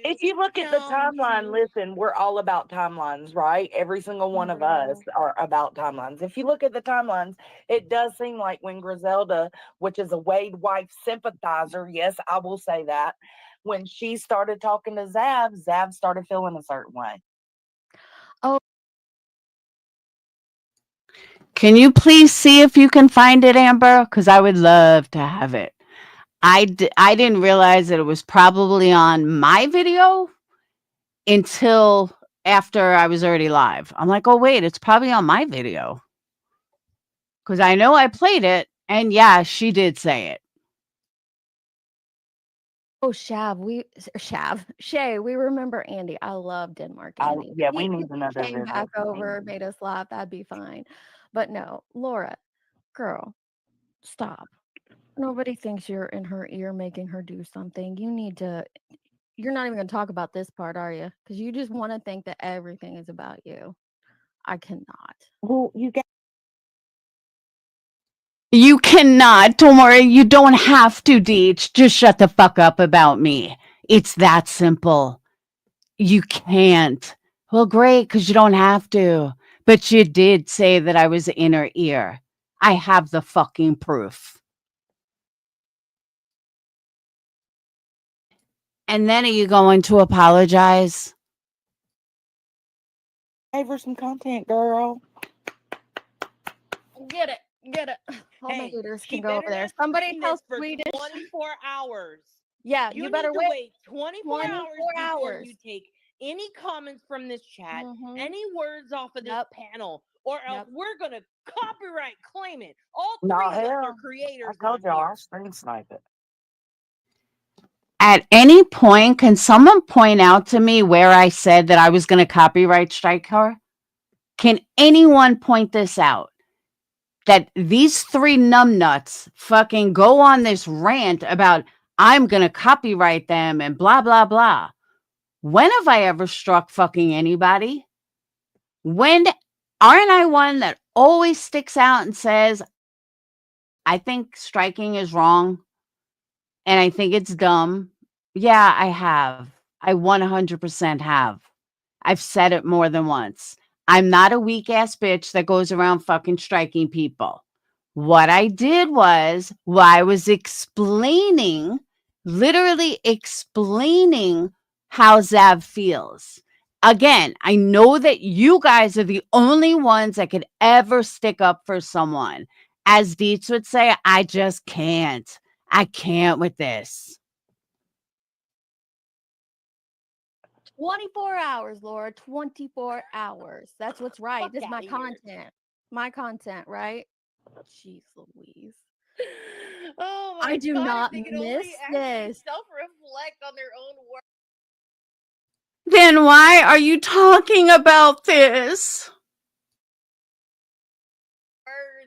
if you look at the Don't timeline, you? listen, we're all about timelines, right? Every single one of us are about timelines. If you look at the timelines, it does seem like when Griselda, which is a Wade wife sympathizer, yes, I will say that, when she started talking to Zav, Zav started feeling a certain way. Oh, Can you please see if you can find it, Amber? Because I would love to have it. I didn't realize that it was probably on my video until after I was already live. I'm like, oh, wait, it's probably on my video. Because I know I played it. And yeah, she did say it. Oh, Shay, we remember Andy. I love Denmark Andy. Yeah, He we need another came visit. back over, made us laugh. That'd be fine. But no, Laura, girl, stop. Nobody thinks you're in her ear making her do something. You're not even going to talk about this part, are you? Because you just want to think that everything is about you. I cannot. Well, you got. You cannot. Don't worry. You don't have to, Deej. Just shut the fuck up about me. It's that simple. You can't. Well, great, because you don't have to. But you did say that I was in her ear. I have the fucking proof. And then are you going to apologize? Gave her some content, girl. Get it. All my Hey, haters she can go over better there. not Somebody stream tell this for Swedish. 24 hours. Yeah, You you need better to wait 24 hours 24 before hours. you take any comments from this chat, Mhm. any words off of this Yep. panel, or else Yep. we're gonna copyright claim it. All three Nah, of us hell, are creators I told on y'all here. I'll stream snipe it. At any point, can someone point out to me where I said that I was going to copyright strike her? Can anyone point this out? That these three numbnuts fucking go on this rant about I'm going to copyright them and blah, blah, blah. When have I ever struck fucking anybody? When aren't I one that always sticks out and says, I think striking is wrong and I think it's dumb? Yeah, I have. I 100% have. I've said it more than once. I'm not a weak ass bitch that goes around fucking striking people. What I did was, I was explaining, literally explaining how Zav feels. Again, I know that you guys are the only ones that could ever stick up for someone. As Dietz would say, I just can't. I can't with this. 24 hours, Laura. 24 hours. That's what's right. Fuck This is my outta here. content. My content, right? Jeez Louise. Oh my I do God, not if they could miss only actually this. self-reflect on their own work. Then why are you talking about this?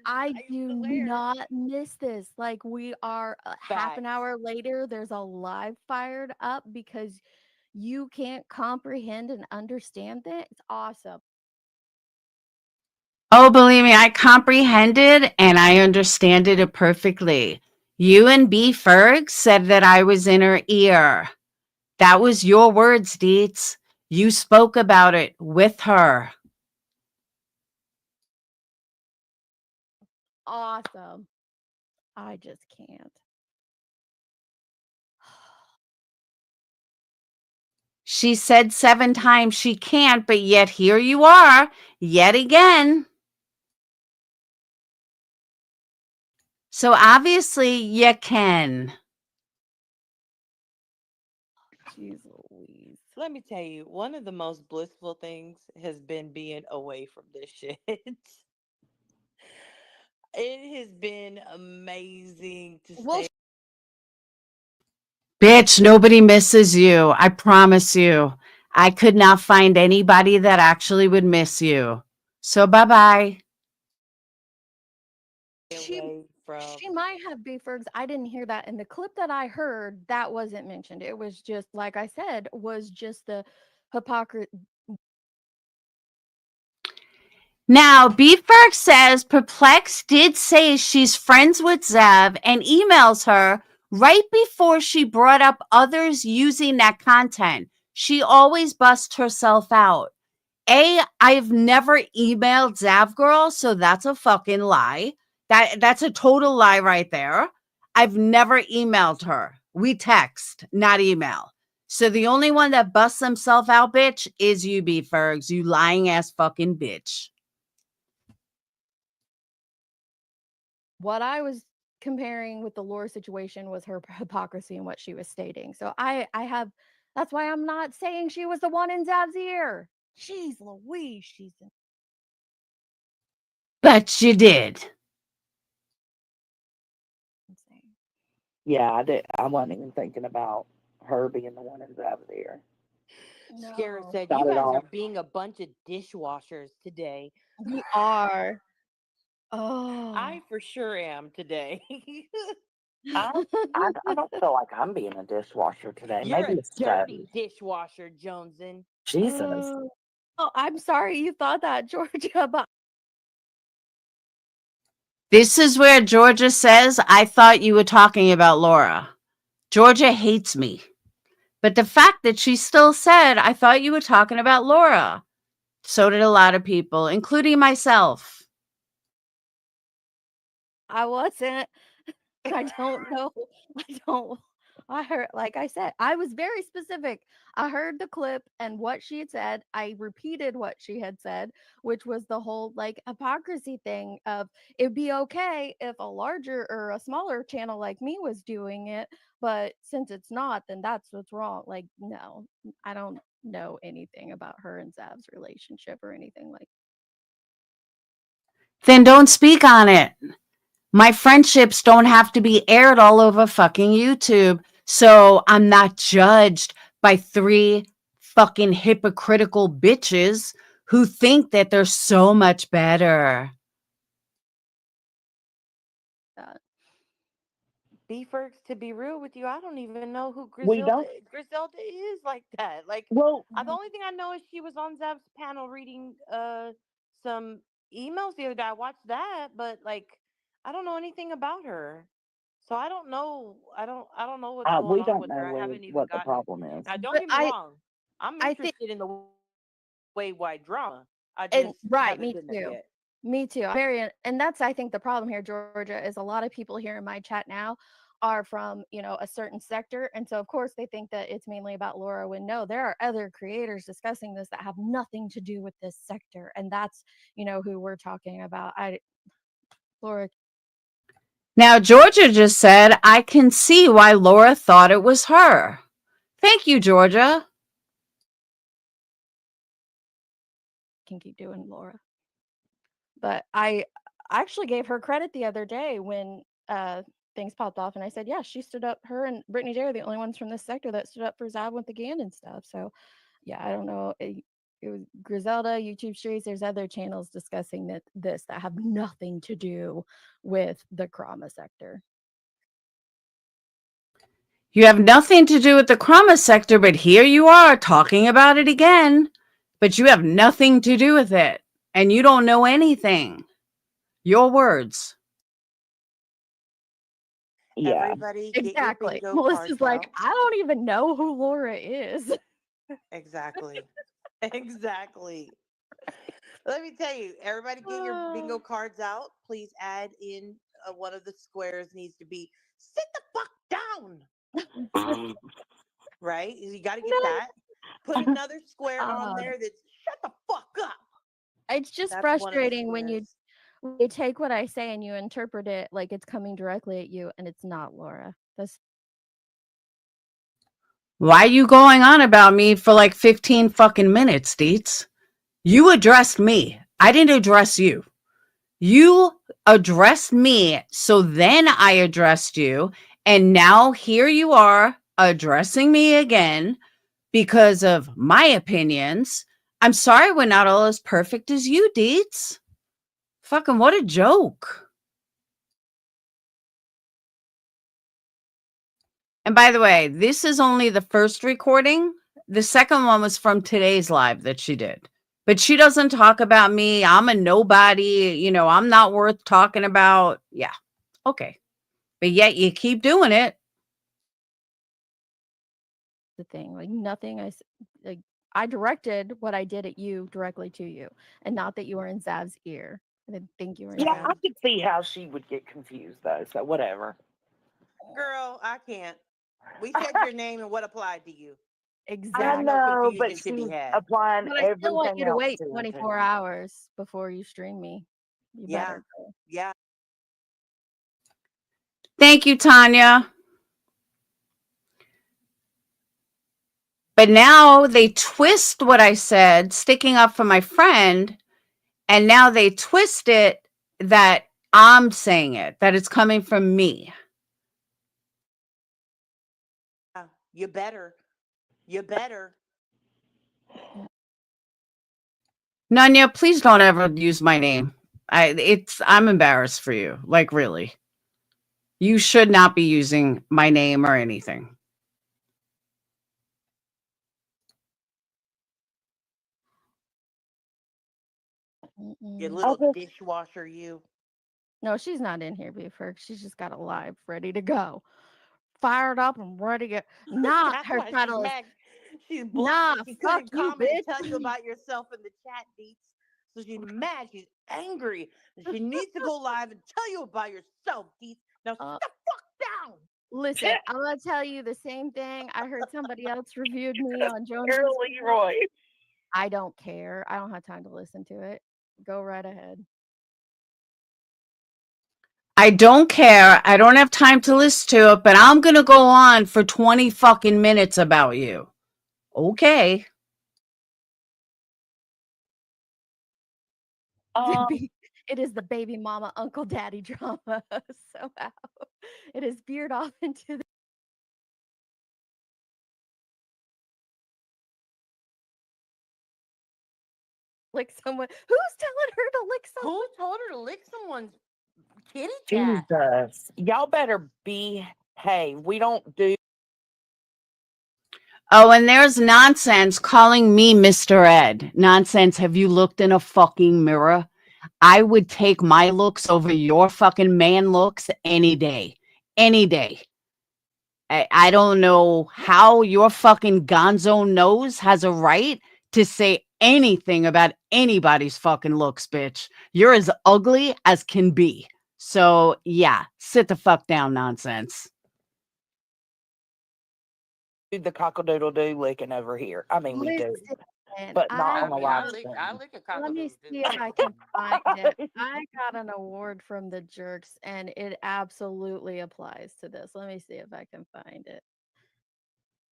I do swear. not miss this. Like, we are half an Facts. hour later, there's a live fired up because you can't comprehend and understand it. It's awesome. Oh, believe me, I comprehended and I understand it perfectly. You and B. Ferg said that I was in her ear. That was your words, Dietz. You spoke about it with her. Awesome. I just can't. She said 7 times she can't, but yet here you are, yet again. So obviously you can. Jeez Louise. Let me tell you, one of the most blissful things has been being away from this shit. It has been amazing to Well, stay. Bitch, nobody misses you. I promise you. I could not find anybody that actually would miss you. So bye-bye. away from. She might have beef Fergs. I didn't hear that in the clip that I heard. That wasn't mentioned. It was just, like I said, was just the hypocrisy. Now, Beefberg says Perplex did say she's friends with Zev and emails her right before she brought up others using that content. She always busts herself out. I've never emailed Zav Girl, so that's a fucking lie. That's a total lie right there. I've never emailed her. We text, not email. So the only one that busts himself out, bitch, is you, Beefbergs, you lying ass fucking bitch. What I was comparing with the Laura situation was her hypocrisy in what she was stating. So I have, that's why I'm not saying she was the one in Zav's ear. Jeez Louise, she's But you did. insane. Yeah, I wasn't even thinking about her being the one who's out there. Scara No, said, Not "You at guys all. are being a bunch of dishwashers today." we are. Oh, I for sure am today. I, I don't feel like I'm being a dishwasher today. You're Maybe a it's dirty Steve. dishwasher, Joneson. Jesus. Oh, I'm sorry you thought that, Georgia, but This is where Georgia says, I thought you were talking about Laura. Georgia hates me. But the fact that she still said, I thought you were talking about Laura. So did a lot of people, including myself. I wasn't. I don't know. I don't. I heard, like I said, I was very specific. I heard the clip and what she had said. I repeated what she had said, which was the whole like hypocrisy thing of it'd be okay if a larger or a smaller channel like me was doing it, but since it's not, then that's what's wrong. Like, no, I don't know anything about her and Zav's relationship or anything like. Then don't speak on it. My friendships don't have to be aired all over fucking YouTube. So I'm not judged by 3 fucking hypocritical bitches who think that they're so much better. Beefers, to be real with you, I don't even know who We don't. Griselda is like that. Like, Well, the only thing I know is she was on Zav's panel reading some emails the other day. I watched that, but like, I don't know anything about her. So I don't know. I don't know what's going we on don't with her. I know haven't even what the gotten. problem is. Now, don't But get me wrong. I'm I think interested in the way wide drama. I and just right, haven't me been there too. yet. Me too. I'm very, and that's I think the problem here, Georgia, is a lot of people here in my chat now are from, a certain sector. And so of course they think that it's mainly about Laura when no, there are other creators discussing this that have nothing to do with this sector. And that's, who we're talking about. Laura. Now, Georgia just said, I can see why Laura thought it was her. Thank you, Georgia. Can keep doing Laura. But I actually gave her credit the other day when things popped off, and I said, yeah, she stood up. Her and Brittany J are the only ones from this sector that stood up for Zav with the Gannon stuff. So, yeah, I don't know. It was Griselda, YouTube Streets. There's other channels discussing that have nothing to do with the Krama sector. You have nothing to do with the Krama sector, but here you are talking about it again. But you have nothing to do with it, and you don't know anything. Your words. Yeah. Everybody, get your Exactly. bingo Melissa's cards like, out. I don't even know who Laura is. Exactly. Exactly. Let me tell you, everybody get your bingo cards out. Please add in one of the squares needs to be sit the fuck down. Right? You got to get No. that. Put another square on there that's shut the fuck up. It's just That's one of the frustrating when you squares. take what I say and you interpret it like it's coming directly at you, and it's not, Laura. That's Why are you going on about me for like 15 fucking minutes, Deets? You addressed me. I didn't address you. You addressed me, so then I addressed you, and now here you are addressing me again because of my opinions. I'm sorry we're not all as perfect as you, Deets. Fucking what a joke. And by the way, this is only the first recording. The second one was from today's live that she did. But she doesn't talk about me. I'm a nobody. I'm not worth talking about. Yeah. Okay. But yet you keep doing it. the thing. Like nothing I directed what I did at you directly to you, and not that you were in Zav's ear. I didn't think you were in Yeah, Zav's. I could see how she would get confused though. So whatever. Girl, I can't. We said your name and what applied to you. Exactly. I There's no know, but confusion to be she's had. applying But I still want everything you to else wait to it 24 too. hours before you stream me. You Yeah. better. Girl. Yeah. Thank you, Tanya. But now they twist what I said, sticking up for my friend, and now they twist it that I'm saying it, that it's coming from me. You better. You better. Nanya, please don't ever use my name. I'm embarrassed for you. Like, really. You should not be using my name or anything. You little dishwasher, you. No, she's not in here, Beeford. She's just got a live ready to go. Fired up and ready to go. Nah, That's her why she's title is mad. She's Nah, blocked. She fuck couldn't you, comment and bitch. tell you about yourself in the chat, Deets. So she's mad. She's angry. And she needs to go live and tell you about yourself, Deets. Now sit the fuck down. Listen, I'm gonna tell you the same thing. I heard somebody else reviewed me on Jones's. Leroy. I don't care. I don't have time to listen to it. Go right ahead. I don't care. I don't have time to listen to it, but I'm going to go on for 20 fucking minutes about you. Okay. It is the baby mama, uncle daddy drama somehow. It is veered off into the lick someone. Who's telling her to lick someone? Who told her to lick someone's kitty cat? Jesus. Y'all better behave. We don't do Oh, and there's nonsense calling me Mr. Ed. Nonsense. Have you looked in a fucking mirror? I would take my looks over your fucking man looks any day. Any day. I don't know how your fucking gonzo nose has a right to say anything about anybody's fucking looks, bitch. You're as ugly as can be. So, yeah, sit the fuck down, nonsense. the cockle-doodle-doo licking over here. I mean, we do, Listen, but not I on a live stream. I lick a let me cockle-doodle see if I can find it. I got an award from the jerks, and it absolutely applies to this. Let me see if I can find it.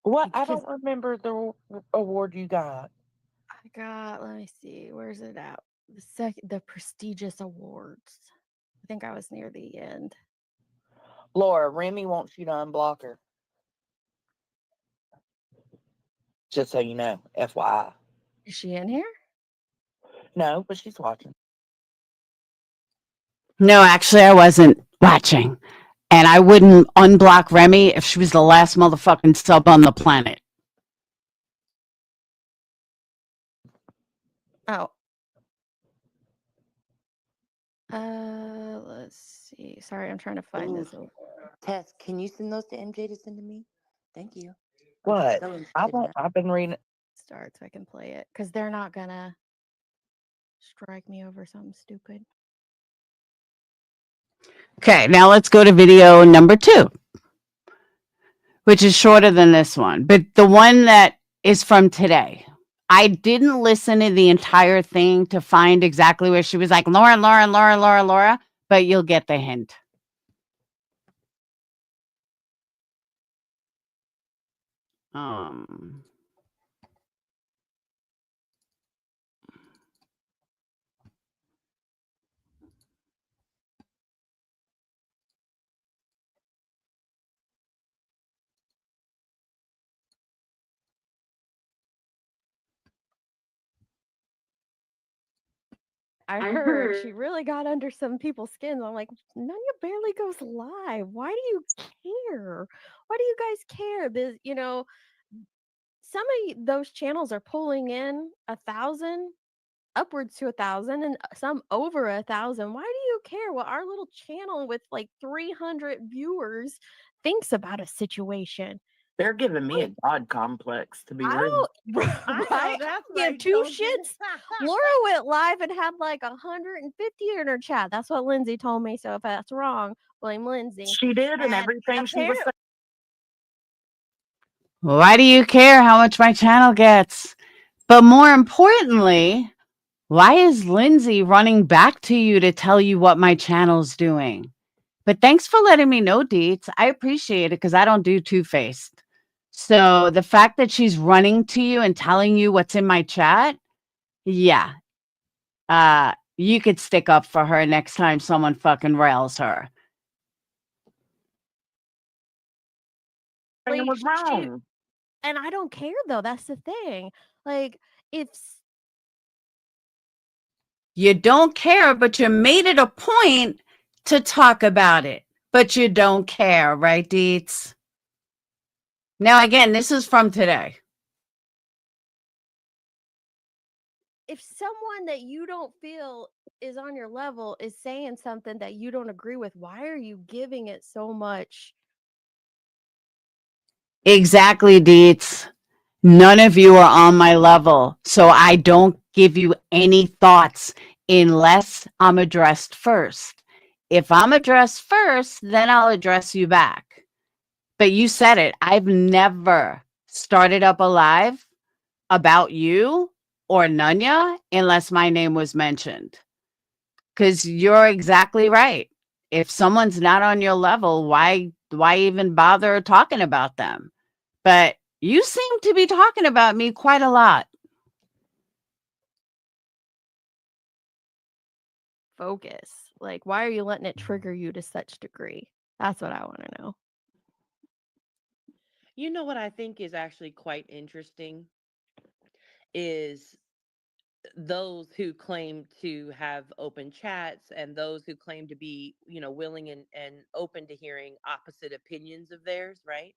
What? I Because don't remember the award you got. I got, let me see, where's it at? The prestigious awards. I think I was near the end. Laura, Remy wants you to unblock her. Just so you know, FYI. Is she in here? No, but she's watching. No, actually, I wasn't watching. And I wouldn't unblock Remy if she was the last motherfucking sub on the planet. Oh. Let's see. Sorry, I'm trying to find this award. Tess, can you send those to MJ to send to me? Thank you. What? I've been reading. Start so I can play it because they're not gonna strike me over something stupid. Okay, now let's go to video number 2, which is shorter than this one, but the one that is from today. I didn't listen to the entire thing to find exactly where she was like, Laura, but you'll get the hint. I heard she really got under some people's skins. I'm like, Nunya barely goes live. Why do you care? Why do you guys care? This, some of those channels are pulling in 1,000, upwards to 1,000, and some over 1,000. Why do you care what our little channel with like 300 viewers thinks about a situation? They're giving me a god complex, to be real. I give two shits. Laura went live and had like 150 in her chat. That's what Lindsay told me. So if that's wrong, blame Lindsay. She did, and everything she was saying. Why do you care how much my channel gets? But more importantly, why is Lindsay running back to you to tell you what my channel's doing? But thanks for letting me know, Deets. I appreciate it because I don't do two-faced. So the fact that she's running to you and telling you what's in my chat, yeah. You could stick up for her next time someone fucking rails her. It was wrong. And I don't care though. That's the thing. Like, you don't care, but you made it a point to talk about it. But you don't care, right, Deets? Now, again, this is from today. If someone that you don't feel is on your level is saying something that you don't agree with, why are you giving it so much? Exactly, Deets. None of you are on my level, so I don't give you any thoughts unless I'm addressed first. If I'm addressed first, then I'll address you back. But you said it. I've never started up a live about you or Nunya unless my name was mentioned. Because you're exactly right. If someone's not on your level, why even bother talking about them? But you seem to be talking about me quite a lot. Focus. Like, why are you letting it trigger you to such degree? That's what I want to know. You know what I think is actually quite interesting is those who claim to have open chats and those who claim to be, willing and open to hearing opposite opinions of theirs, right?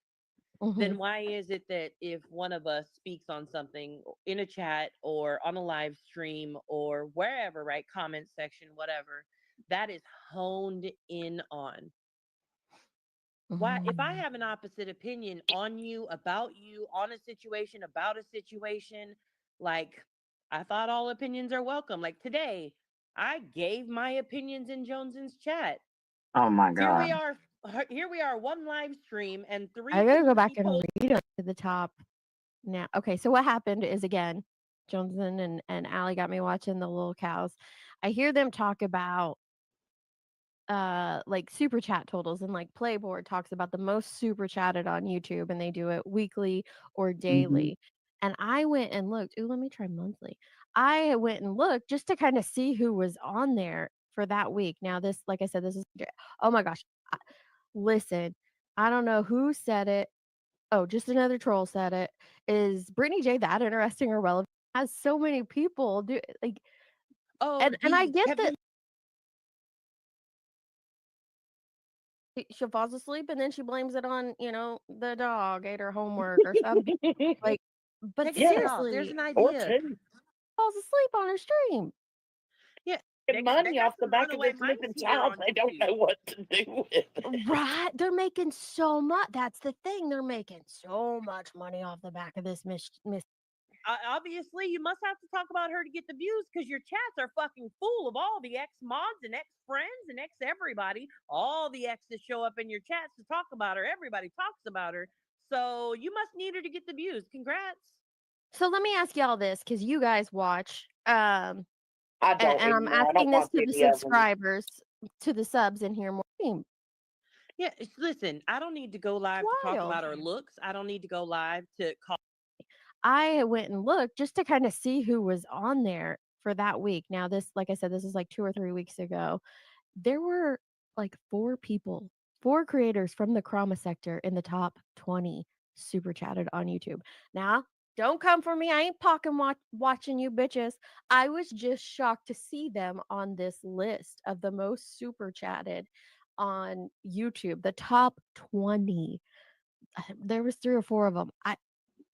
Then why is it that if one of us speaks on something in a chat or on a live stream or wherever, right, comment section, whatever, that is honed in on? Why, if I have an opposite opinion on you, about you, on a situation, about a situation, like, I thought all opinions are welcome. Like today, I gave my opinions in Jones's chat. Oh my Here we God. are. Here we are. One live stream and three. I gotta go back and people- read it to the top now. Okay, so what happened is, again, Johnson and Allie got me watching the little cows. I hear them talk about like super chat totals, and like Playboard talks about the most super chatted on YouTube, and they do it weekly or daily. And I went and looked. Ooh, let me try monthly. I went and looked just to kind of see who was on there for that week. Now, this, like I said, this is, oh my gosh. Listen, I don't know who said it. Oh, just another troll said it. Is Brittany J that interesting or relevant? Has so many people do like, Oh, and I get Kevin. that she falls asleep and then she blames it on, the dog ate her homework or something. Like, but Take a day off. seriously, There's an Or idea. two. falls asleep on her stream. Yeah, Get money got off the some back of runaway this mice living here child. on They don't YouTube. know what to do with it. Right? They're making so much. That's the thing. They're making so much money off the back of this miss. Obviously, you must have to talk about her to get the views because your chats are fucking full of all the ex mods and ex friends and ex everybody. All the exes show up in your chats to talk about her. Everybody talks about her. So you must need her to get the views. Congrats. So let me ask y'all this, because you guys watch. I don't And I'm anymore. I don't asking this watch to the any of them. subscribers, to the subs in here more. Yeah, listen, I don't need to go live to talk about her looks. I don't need to go live to call. I went and looked just to kind of see who was on there for that week. Now, this, like I said, this is like 2 or 3 weeks ago. There were like 4 people, 4 creators from the Chroma sector in the top 20 super chatted on YouTube. Now, don't come for me. I ain't watching you bitches. I was just shocked to see them on this list of the most super chatted on YouTube, the top 20. There was 3 or 4 of them.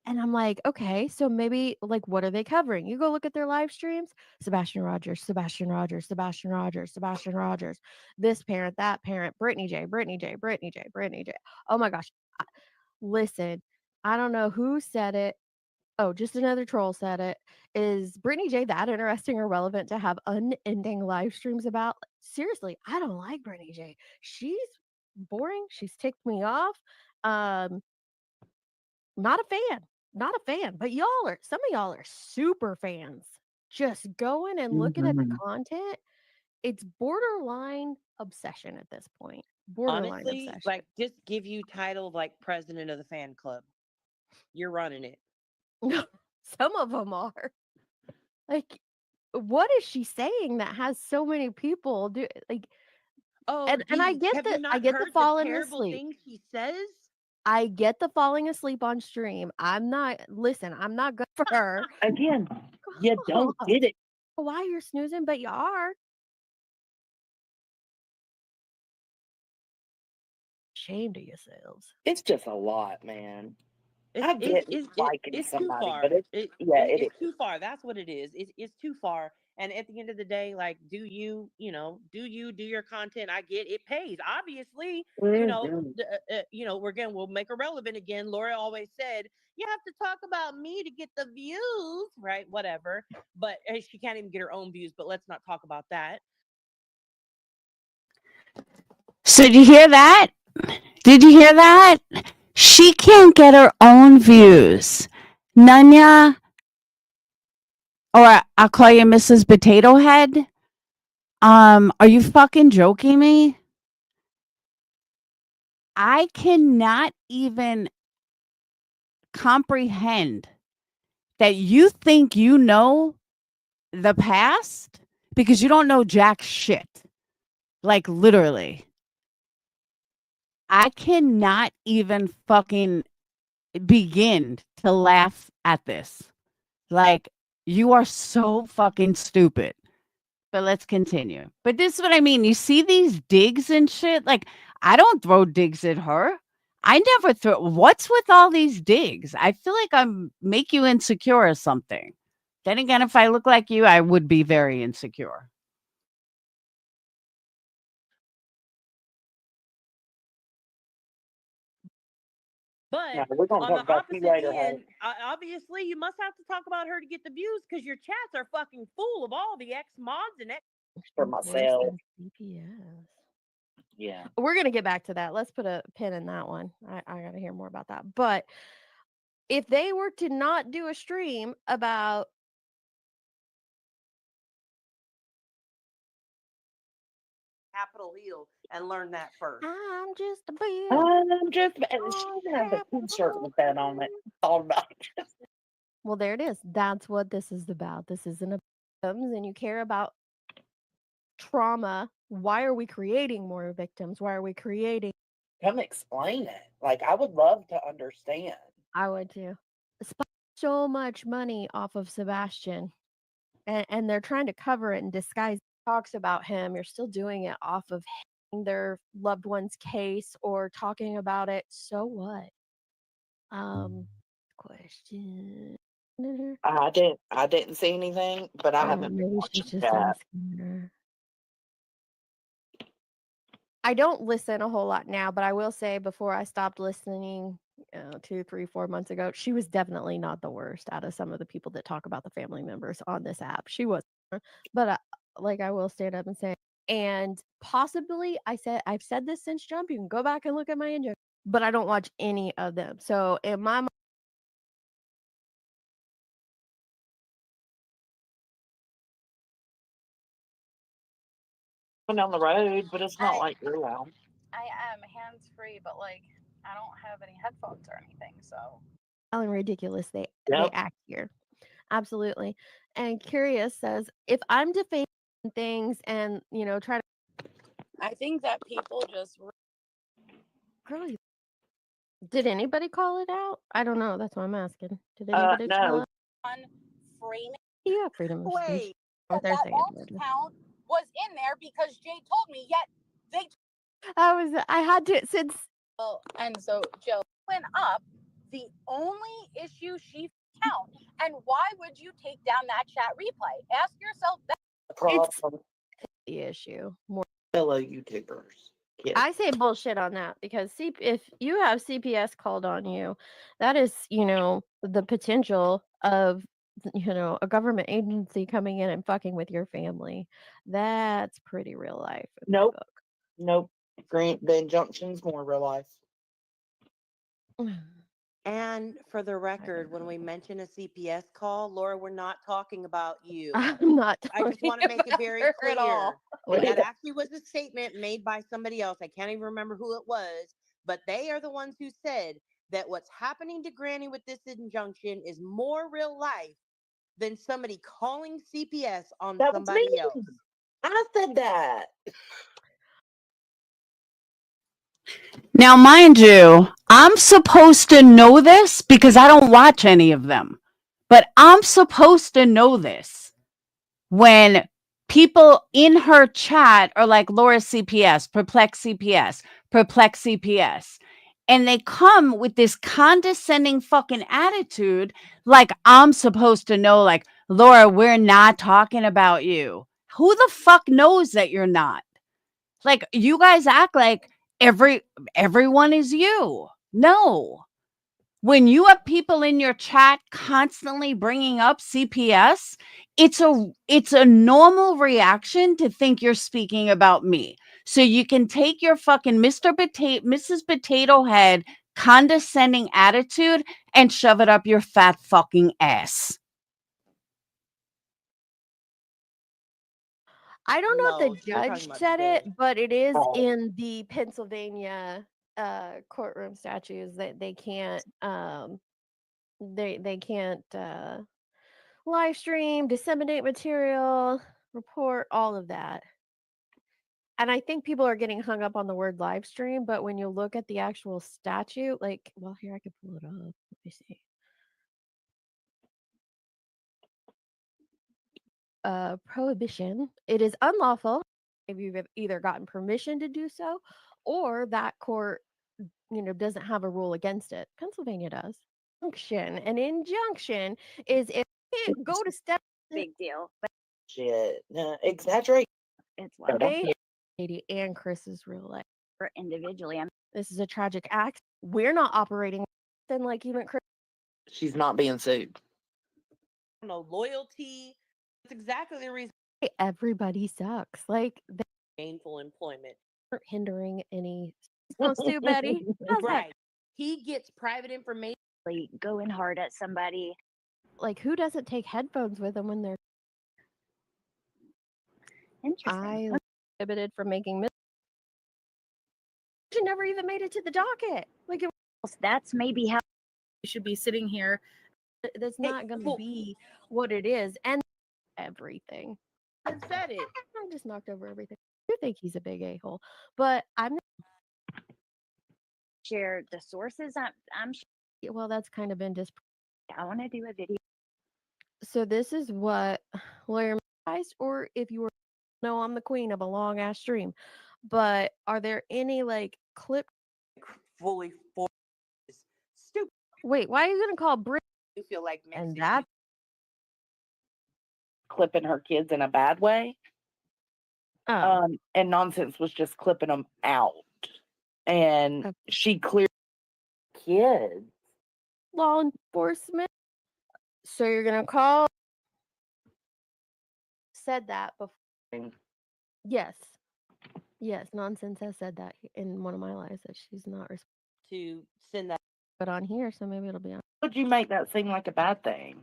And I'm like, okay, so maybe, like, what are they covering? You go look at their live streams. Sebastian Rogers, Sebastian Rogers, Sebastian Rogers, Sebastian Rogers. This parent, that parent, Brittany J, Brittany J, Brittany J, Brittany J. Oh my gosh. Listen, I don't know who said it. Oh, just another troll said it. Is Brittany J that interesting or relevant to have unending live streams about? Seriously, I don't like Brittany J. She's boring. She's ticked me off. Not a fan. Not a fan. But some of y'all are super fans. Just going and looking at the content. It's borderline obsession at this point. Borderline Honestly, obsession. like, just give you title of like president of the fan club. You're running it. No, some of them are. Like, what is she saying that has so many people do like? Oh, and I get have the you not the heard falling terrible asleep. things she says? I get the falling asleep on stream. I'm not good for her. Again, you don't get it. Why you're snoozing, but you are. Ashamed of yourselves. It's just a lot, man. It's, I get liking it's somebody, too far. but It's too far. That's what it is. It's too far. And at the end of the day, like, do you do your content? I get it pays. Obviously, we'll make her relevant again. Laura always said, you have to talk about me to get the views, right? Whatever. But she can't even get her own views. But let's not talk about that. So did you hear that? Did you hear that? She can't get her own views. Nanya, or I'll call you Mrs. Potato Head. Are you fucking joking me? I cannot even comprehend that you think you know the past because you don't know jack shit. Like, literally. I cannot even fucking begin to laugh at this. Like, You are so fucking stupid. But let's continue. But this is what I mean. You see these digs and shit? Like, I don't throw digs at her. I never throw. What's with all these digs? I feel like I'm make you insecure or something. Then again, if I look like you, I would be very insecure. But No, we're gonna on the talk about you opposite later, honey. end, obviously you must have to talk about her to get the views because your chats are fucking full of all the ex mods and ex. For Worse myself. than CPS. Yeah. We're gonna get back to that. Let's put a pin in that one. I gotta hear more about that. But if they were to not do a stream about Capitol Hill and learn that first. I'm just a bit I'm just she on has a t-shirt with that on it. All about it. well, there it is. That's what this is about. This isn't about victims, and you care about trauma. Why are we creating more victims? Why are we creating? Come explain it. Like I would love to understand. I would too. Spent so much money off of Sebastian, and they're trying to cover it and disguise talks about him. You're still doing it off of their loved one's case or talking about it. So what? Question. I didn't see anything, but I Oh, haven't been maybe she's watching just that. asking her. I don't listen a whole lot now, but I will say before I stopped listening 2, 3, 4 months ago, she was definitely not the worst out of some of the people that talk about the family members on this app. She was, but like I will stand up and say, and possibly I've said this since Jump. You can go back and look at my intro, but I don't watch any of them. So in my mind, Went down the road, but it's not like you're loud. I am hands free, but like I don't have any headphones or anything, so and ridiculous they Yep. act here. Absolutely. And Curious says, if I'm defaming things and try to I think that people just girl, did anybody call it out? I don't know. That's why I'm asking. Did anybody call No. it? on framing. You have freedom of speech. Wait, What they're that saying. alt account was in there because Jay told me, yet they I had to since and so Jill went up. The only issue she found, and why would you take down that chat replay? Ask yourself that. it's the issue more. Fellow YouTubers. Yeah. I say bullshit on that because if you have CPS called on you, that is, the potential of, a government agency coming in and fucking with your family. That's pretty real life. In my Nope. book. Nope. Grant the injunction's more real life. and for the record, when we mention a CPS call, Laura, we're not talking about you. I'm not. I just want to make it very her clear. at all. That actually was a statement made by somebody else. I can't even remember who it was, but they are the ones who said that what's happening to Granny with this injunction is more real life than somebody calling CPS on That was somebody me. else. I said that. Now, mind you, I'm supposed to know this because I don't watch any of them, but I'm supposed to know this when people in her chat are like Laura CPS, perplex CPS, perplex CPS. And they come with this condescending fucking attitude like I'm supposed to know, like, Laura, we're not talking about you. Who the fuck knows that you're not? Like, you guys act like everyone is you. No. When you have people in your chat constantly bringing up CPS, it's a normal reaction to think you're speaking about me. So you can take your fucking Mrs. Potato Head condescending attitude and shove it up your fat fucking ass. I don't know No, if the you're talking judge about said today. it, but it is Oh. in the Pennsylvania courtroom statutes that they can't they can't live stream, disseminate material, report, all of that. And I think people are getting hung up on the word live stream, but when you look at the actual statute, like, well, here I can pull it up. Let me see. prohibition. It is unlawful if you've either gotten permission to do so or that court, doesn't have a rule against it. Pennsylvania does. An injunction is if you can't go to step. Big deal. But Shit. Exaggerate. it's No, like don't. Katie and Chris's real life. for individually. This is a tragic act. We're not operating then like even Chris. She's not being sued. No loyalty. That's exactly the reason. Everybody sucks. Like they Gainful employment. aren't hindering any. Sounds too, Betty. How's that? Right. He gets private information. Like going hard at somebody. Like who doesn't take headphones with them when they're Interesting. I prohibited from making she never even made it to the docket. Like it That's maybe how should be sitting here. That's not going to be what it is, and everything. I said it. I just knocked over everything. I do think he's a big a-hole, but I'm not. share the sources. I'm sure. Well, that's kind of been I want to do a video. So this is what lawyer advised, or if you were, no, I'm the queen of a long ass stream, but are there any like clip? Fully for stupid. Wait, why are you gonna call Brit? You feel like And that Clipping her kids in a bad way. And Nonsense was just clipping them out. And she cleared kids. Law enforcement. So you're gonna call? Said that before. Yes. Yes, Nonsense has said that in one of my lives that she's not to send that. But on here, so maybe it'll be on. Would you make that seem like a bad thing?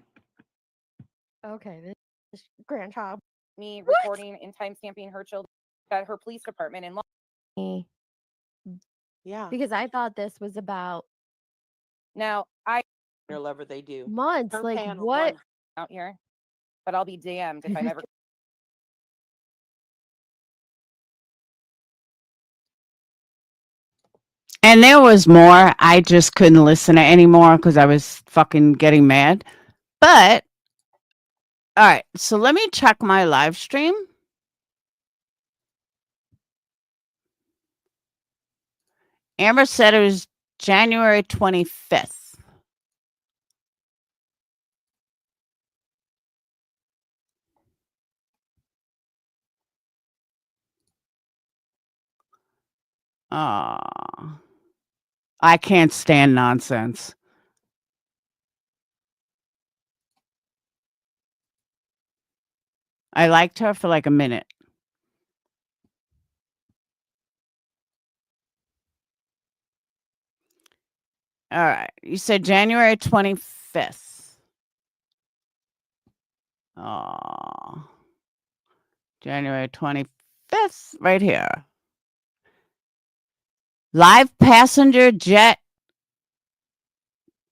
Okay, this grandchild. Me recording and timestamping her children at her police department in law. Yeah. Because I thought this was about Now Your lover, they do. months. Her Like panel what? one. out here, but I'll be damned if I never. And there was more. I just couldn't listen to anymore because I was fucking getting mad. But all right, so let me check my live stream. Amber said it was January 25th. I can't stand nonsense. I liked her for like a minute. All right. You said January 25th. Oh. January 25th, right here. Live passenger jet.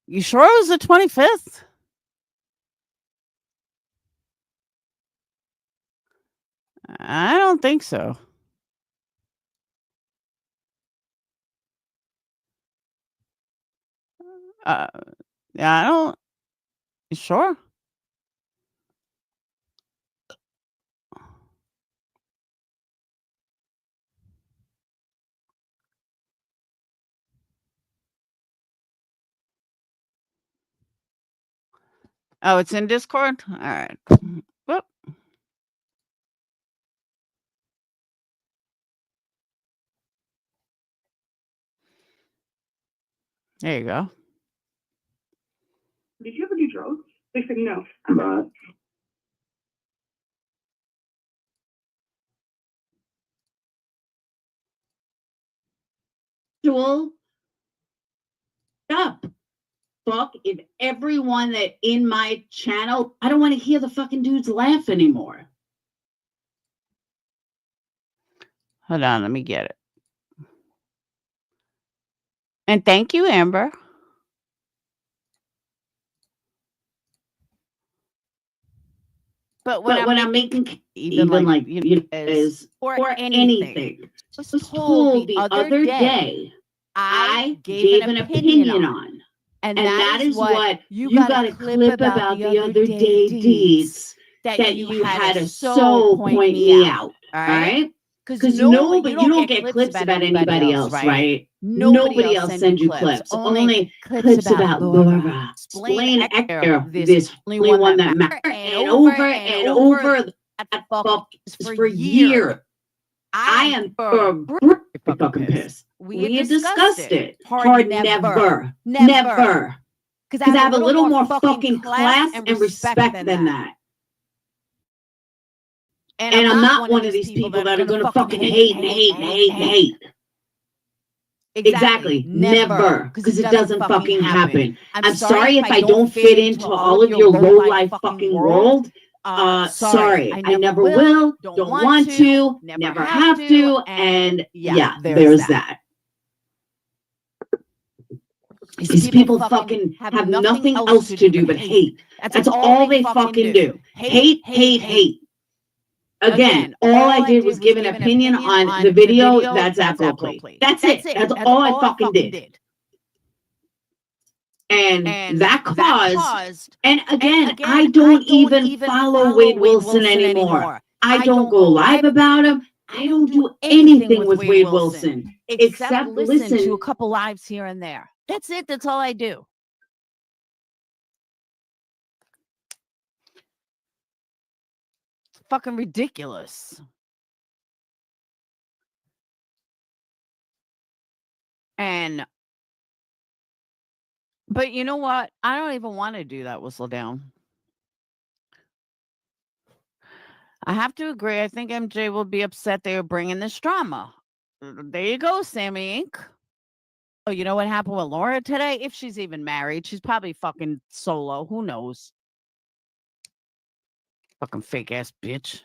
You sure it was the 25th? I don't think so. Yeah, I don't. You sure? Oh, it's in Discord? All right. Whoop. There you go. Did you ever do drugs? They said no. I'm not. Stop. Fuck if everyone that in my channel, I don't want to hear the fucking dudes laugh anymore. Hold on, let me get it. And thank you, Amber. But when I'm making even like is for anything, was told the other day, I gave an opinion on. And that is what you got to clip about the other day deeds that you had to so point me out. All right. Because no, but you don't get clips about anybody else, right? Nobody else sends you clips. Only clips about Laura. Explain Hector, this only one that matters. And over that fuck is for years. I am for fucking pissed. We had discussed it. Hard never. Never. Because I have a little more fucking class and respect than that. And I'm not one of these people that are going to fucking hate. Exactly. Never. Because it doesn't fucking happen. I'm sorry if I don't fit into all of your low-life fucking world. Sorry. I never will. Don't want to. Never have to. And yeah, there's that. These people fucking have nothing else to do but hate. That's all they fucking do. Hate. Again, all I did was give an opinion on the video. That's Afroplay. That's it. That's all I fucking did. And that caused, and again, I don't even follow Wade Wilson anymore. I don't go live about him. I don't do anything with Wade Wilson except listen to a couple lives here and there. That's it. That's all I do. It's fucking ridiculous. But you know what? I don't even want to do that whistle down. I have to agree. I think MJ will be upset they were bringing this drama. There you go, Sammy Inc. Oh, you know what happened with Laura today? If she's even married, she's probably fucking solo. Who knows? Fucking fake ass bitch.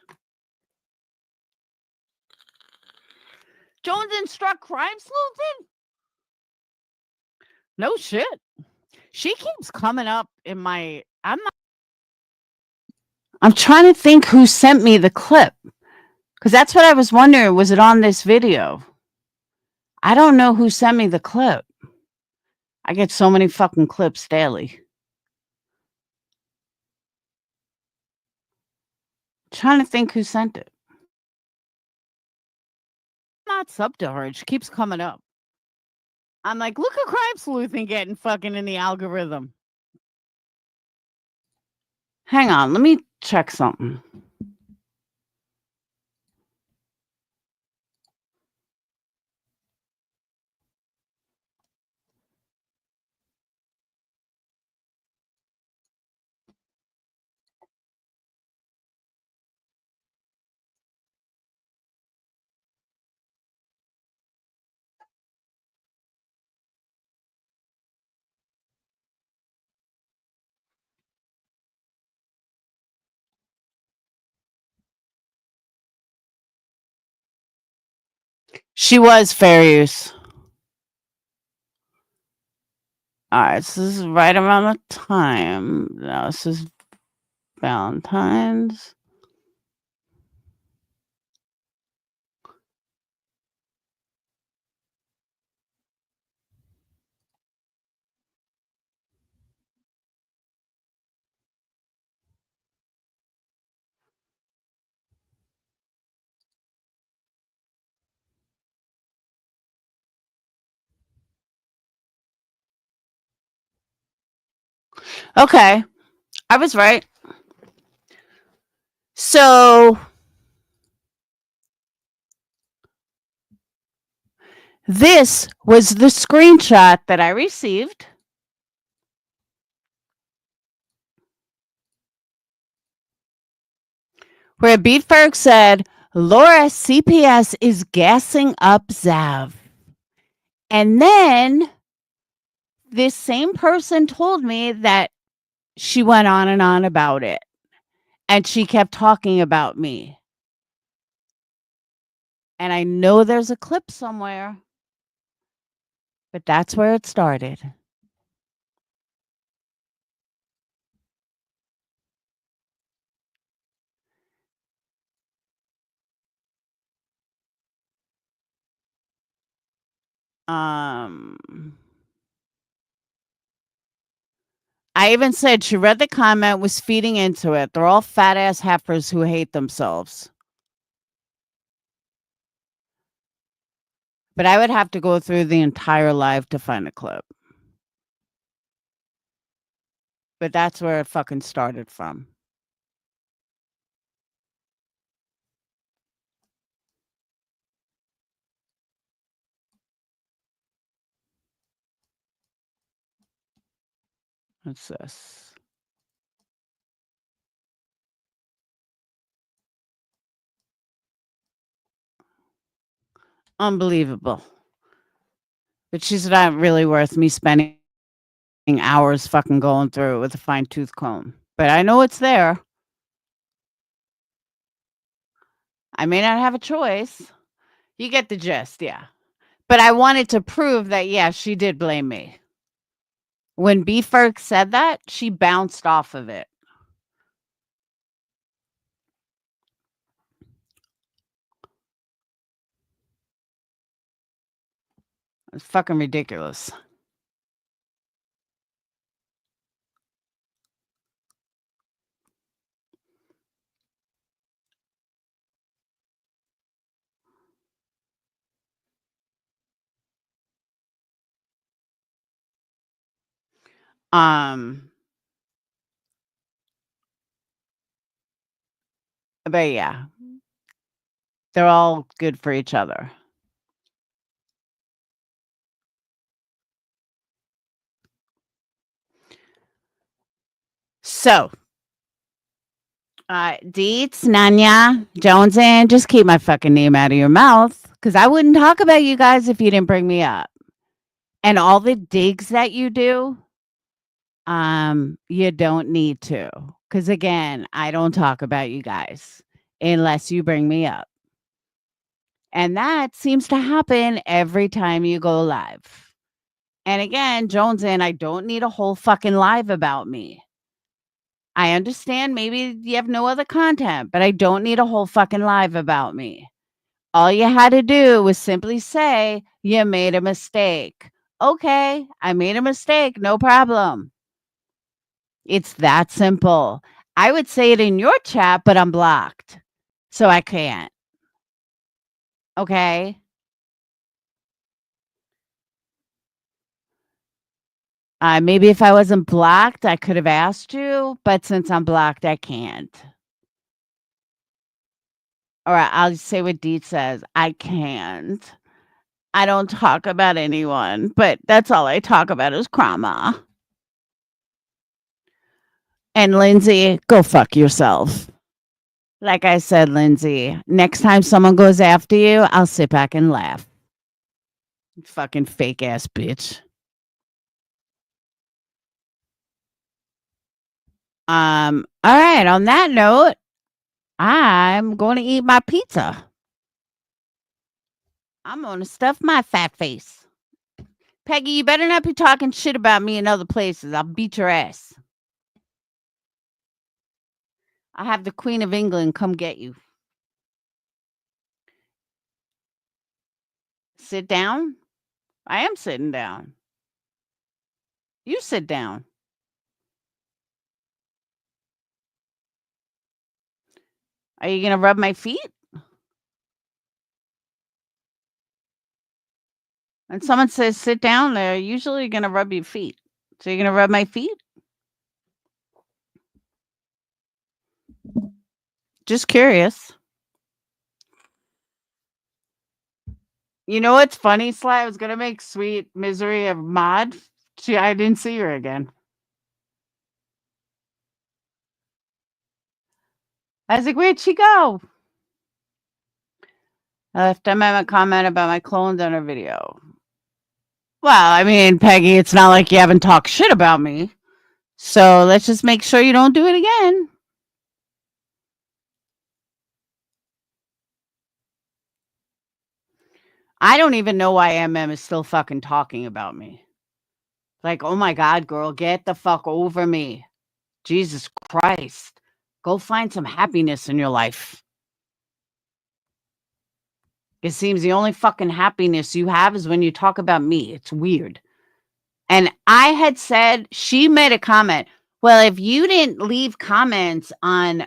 Jones instruct crime sleuthing? No shit. She keeps coming up in my. I'm trying to think who sent me the clip. Because that's what I was wondering. Was it on this video? I don't know who sent me the clip. I get so many fucking clips daily. Trying to think who sent it. I'm not sub to her. She keeps coming up. I'm like, look at crime sleuthing getting fucking in the algorithm. Hang on. Let me check something. She was fair use. All right, so this is right around the time. No, this is Valentine's. Okay, I was right. So this was the screenshot that I received. Where Beatberg said, Laura CPS is gassing up Zav. And then this same person told me that she went on and on about it. And she kept talking about me. And I know there's a clip somewhere. But that's where it started. I I even said she read the comment, was feeding into it. They're all fat ass heifers who hate themselves. But I would have to go through the entire live to find a clip. But that's where it fucking started from. What's this? Unbelievable. But she's not really worth me spending hours fucking going through it with a fine tooth comb. But I know it's there. I may not have a choice. You get the gist, yeah. But I wanted to prove that, yeah, she did blame me. When B-Ferg said that, she bounced off of it. It's fucking ridiculous. But yeah, they're all good for each other. So, Deets, Nanya, Jones, and just keep my fucking name out of your mouth, because I wouldn't talk about you guys if you didn't bring me up. And all the digs that you do, you don't need to. Because again, I don't talk about you guys unless you bring me up. And that seems to happen every time you go live. And again, Jones, and I don't need a whole fucking live about me. I understand maybe you have no other content, but I don't need a whole fucking live about me. All you had to do was simply say you made a mistake. Okay, I made a mistake, no problem. It's that simple. I would say it in your chat, but I'm blocked. So I can't. Okay? Maybe if I wasn't blocked, I could have asked you, but since I'm blocked, I can't. All right, I'll say what Deet says. I can't. I don't talk about anyone, but that's all I talk about is Krama. And Lindsay, go fuck yourself. Like I said, Lindsay, next time someone goes after you, I'll sit back and laugh. Fucking fake ass bitch. All right, on that note, I'm going to eat my pizza. I'm going to stuff my fat face. Peggy, you better not be talking shit about me in other places. I'll beat your ass. I'll have the Queen of England come get you. Sit down? I am sitting down. You sit down. Are you going to rub my feet? When someone says sit down, they're usually going to rub your feet. So you're going to rub my feet? Just curious. You know what's funny, Sly? I was going to make Sweet Misery a mod. I didn't see her again. I was like, where'd she go? I left a comment about my clones on her video. Well, I mean, Peggy, it's not like you haven't talked shit about me. So let's just make sure you don't do it again. I don't even know why MM is still fucking talking about me. Like, oh my God, girl, get the fuck over me. Jesus Christ. Go find some happiness in your life. It seems the only fucking happiness you have is when you talk about me. It's weird. And I had said, she made a comment. Well, if you didn't leave comments on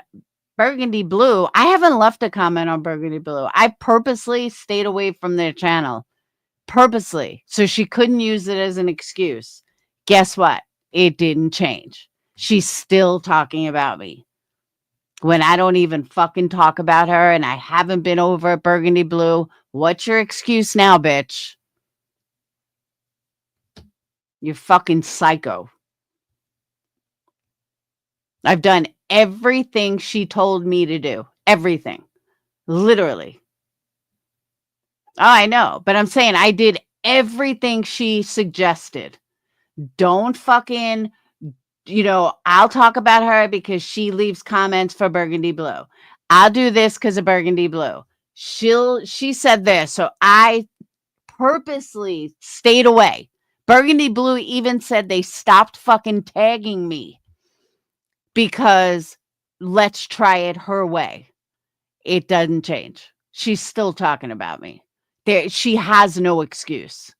Burgundy Blue, I haven't left a comment on Burgundy Blue. I purposely stayed away from their channel. Purposely. So she couldn't use it as an excuse. Guess what? It didn't change. She's still talking about me. When I don't even fucking talk about her and I haven't been over at Burgundy Blue, what's your excuse now, bitch? You're fucking psycho. I've done everything she told me to do. Everything. Literally. Oh, I know. But I'm saying I did everything she suggested. Don't fucking, I'll talk about her because she leaves comments for Burgundy Blue. I'll do this because of Burgundy Blue. She said this. So I purposely stayed away. Burgundy Blue even said they stopped fucking tagging me because let's try it her way. It doesn't change. She's still talking about me. She has no excuse.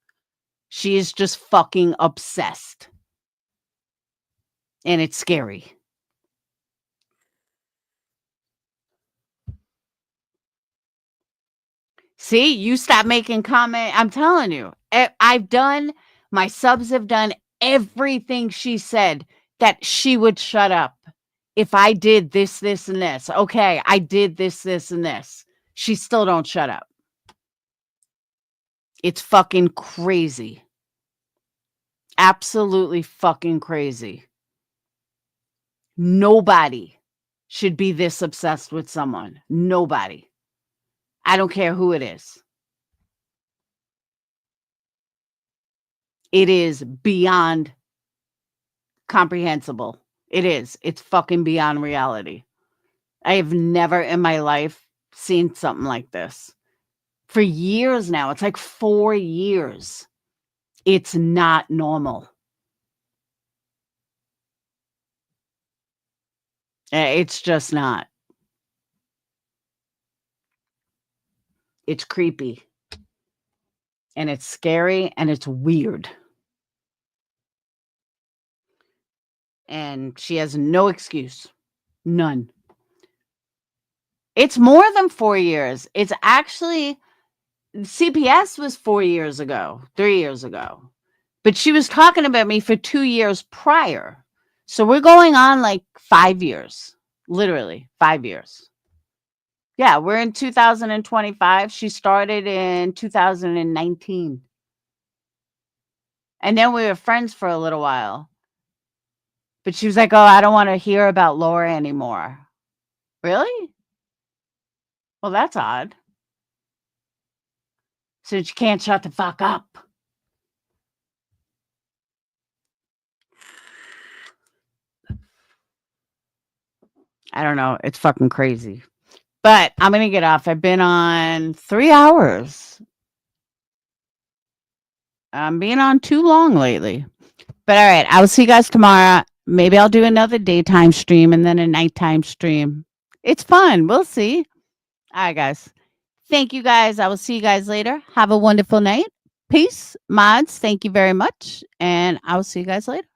She is just fucking obsessed. And it's scary. See, you stop making comment. I'm telling you, my subs have done everything she said that she would shut up. If I did this, this, and this. Okay, I did this, this, and this. She still don't shut up. It's fucking crazy. Absolutely fucking crazy. Nobody should be this obsessed with someone. Nobody. I don't care who it is. It is beyond comprehensible. It is. It's fucking beyond reality. I have never in my life seen something like this. For years now. It's like 4 years. It's not normal. It's just not. It's creepy. And it's scary and it's weird. And she has no excuse. None. It's more than 4 years. It's actually, CPS was 4 years ago, 3 years ago. But she was talking about me for 2 years prior. So we're going on like 5 years. Literally 5 years. Yeah, we're in 2025. She started in 2019. And then we were friends for a little while. But she was like, oh, I don't want to hear about Laura anymore. Really? Well, that's odd. So you can't shut the fuck up. I don't know. It's fucking crazy. But I'm going to get off. I've been on 3 hours. I'm being on too long lately. But all right, I will see you guys tomorrow. Maybe I'll do another daytime stream and then a nighttime stream. It's fun. We'll see. All right, guys. Thank you, guys. I will see you guys later. Have a wonderful night. Peace. Mods, thank you very much. And I will see you guys later.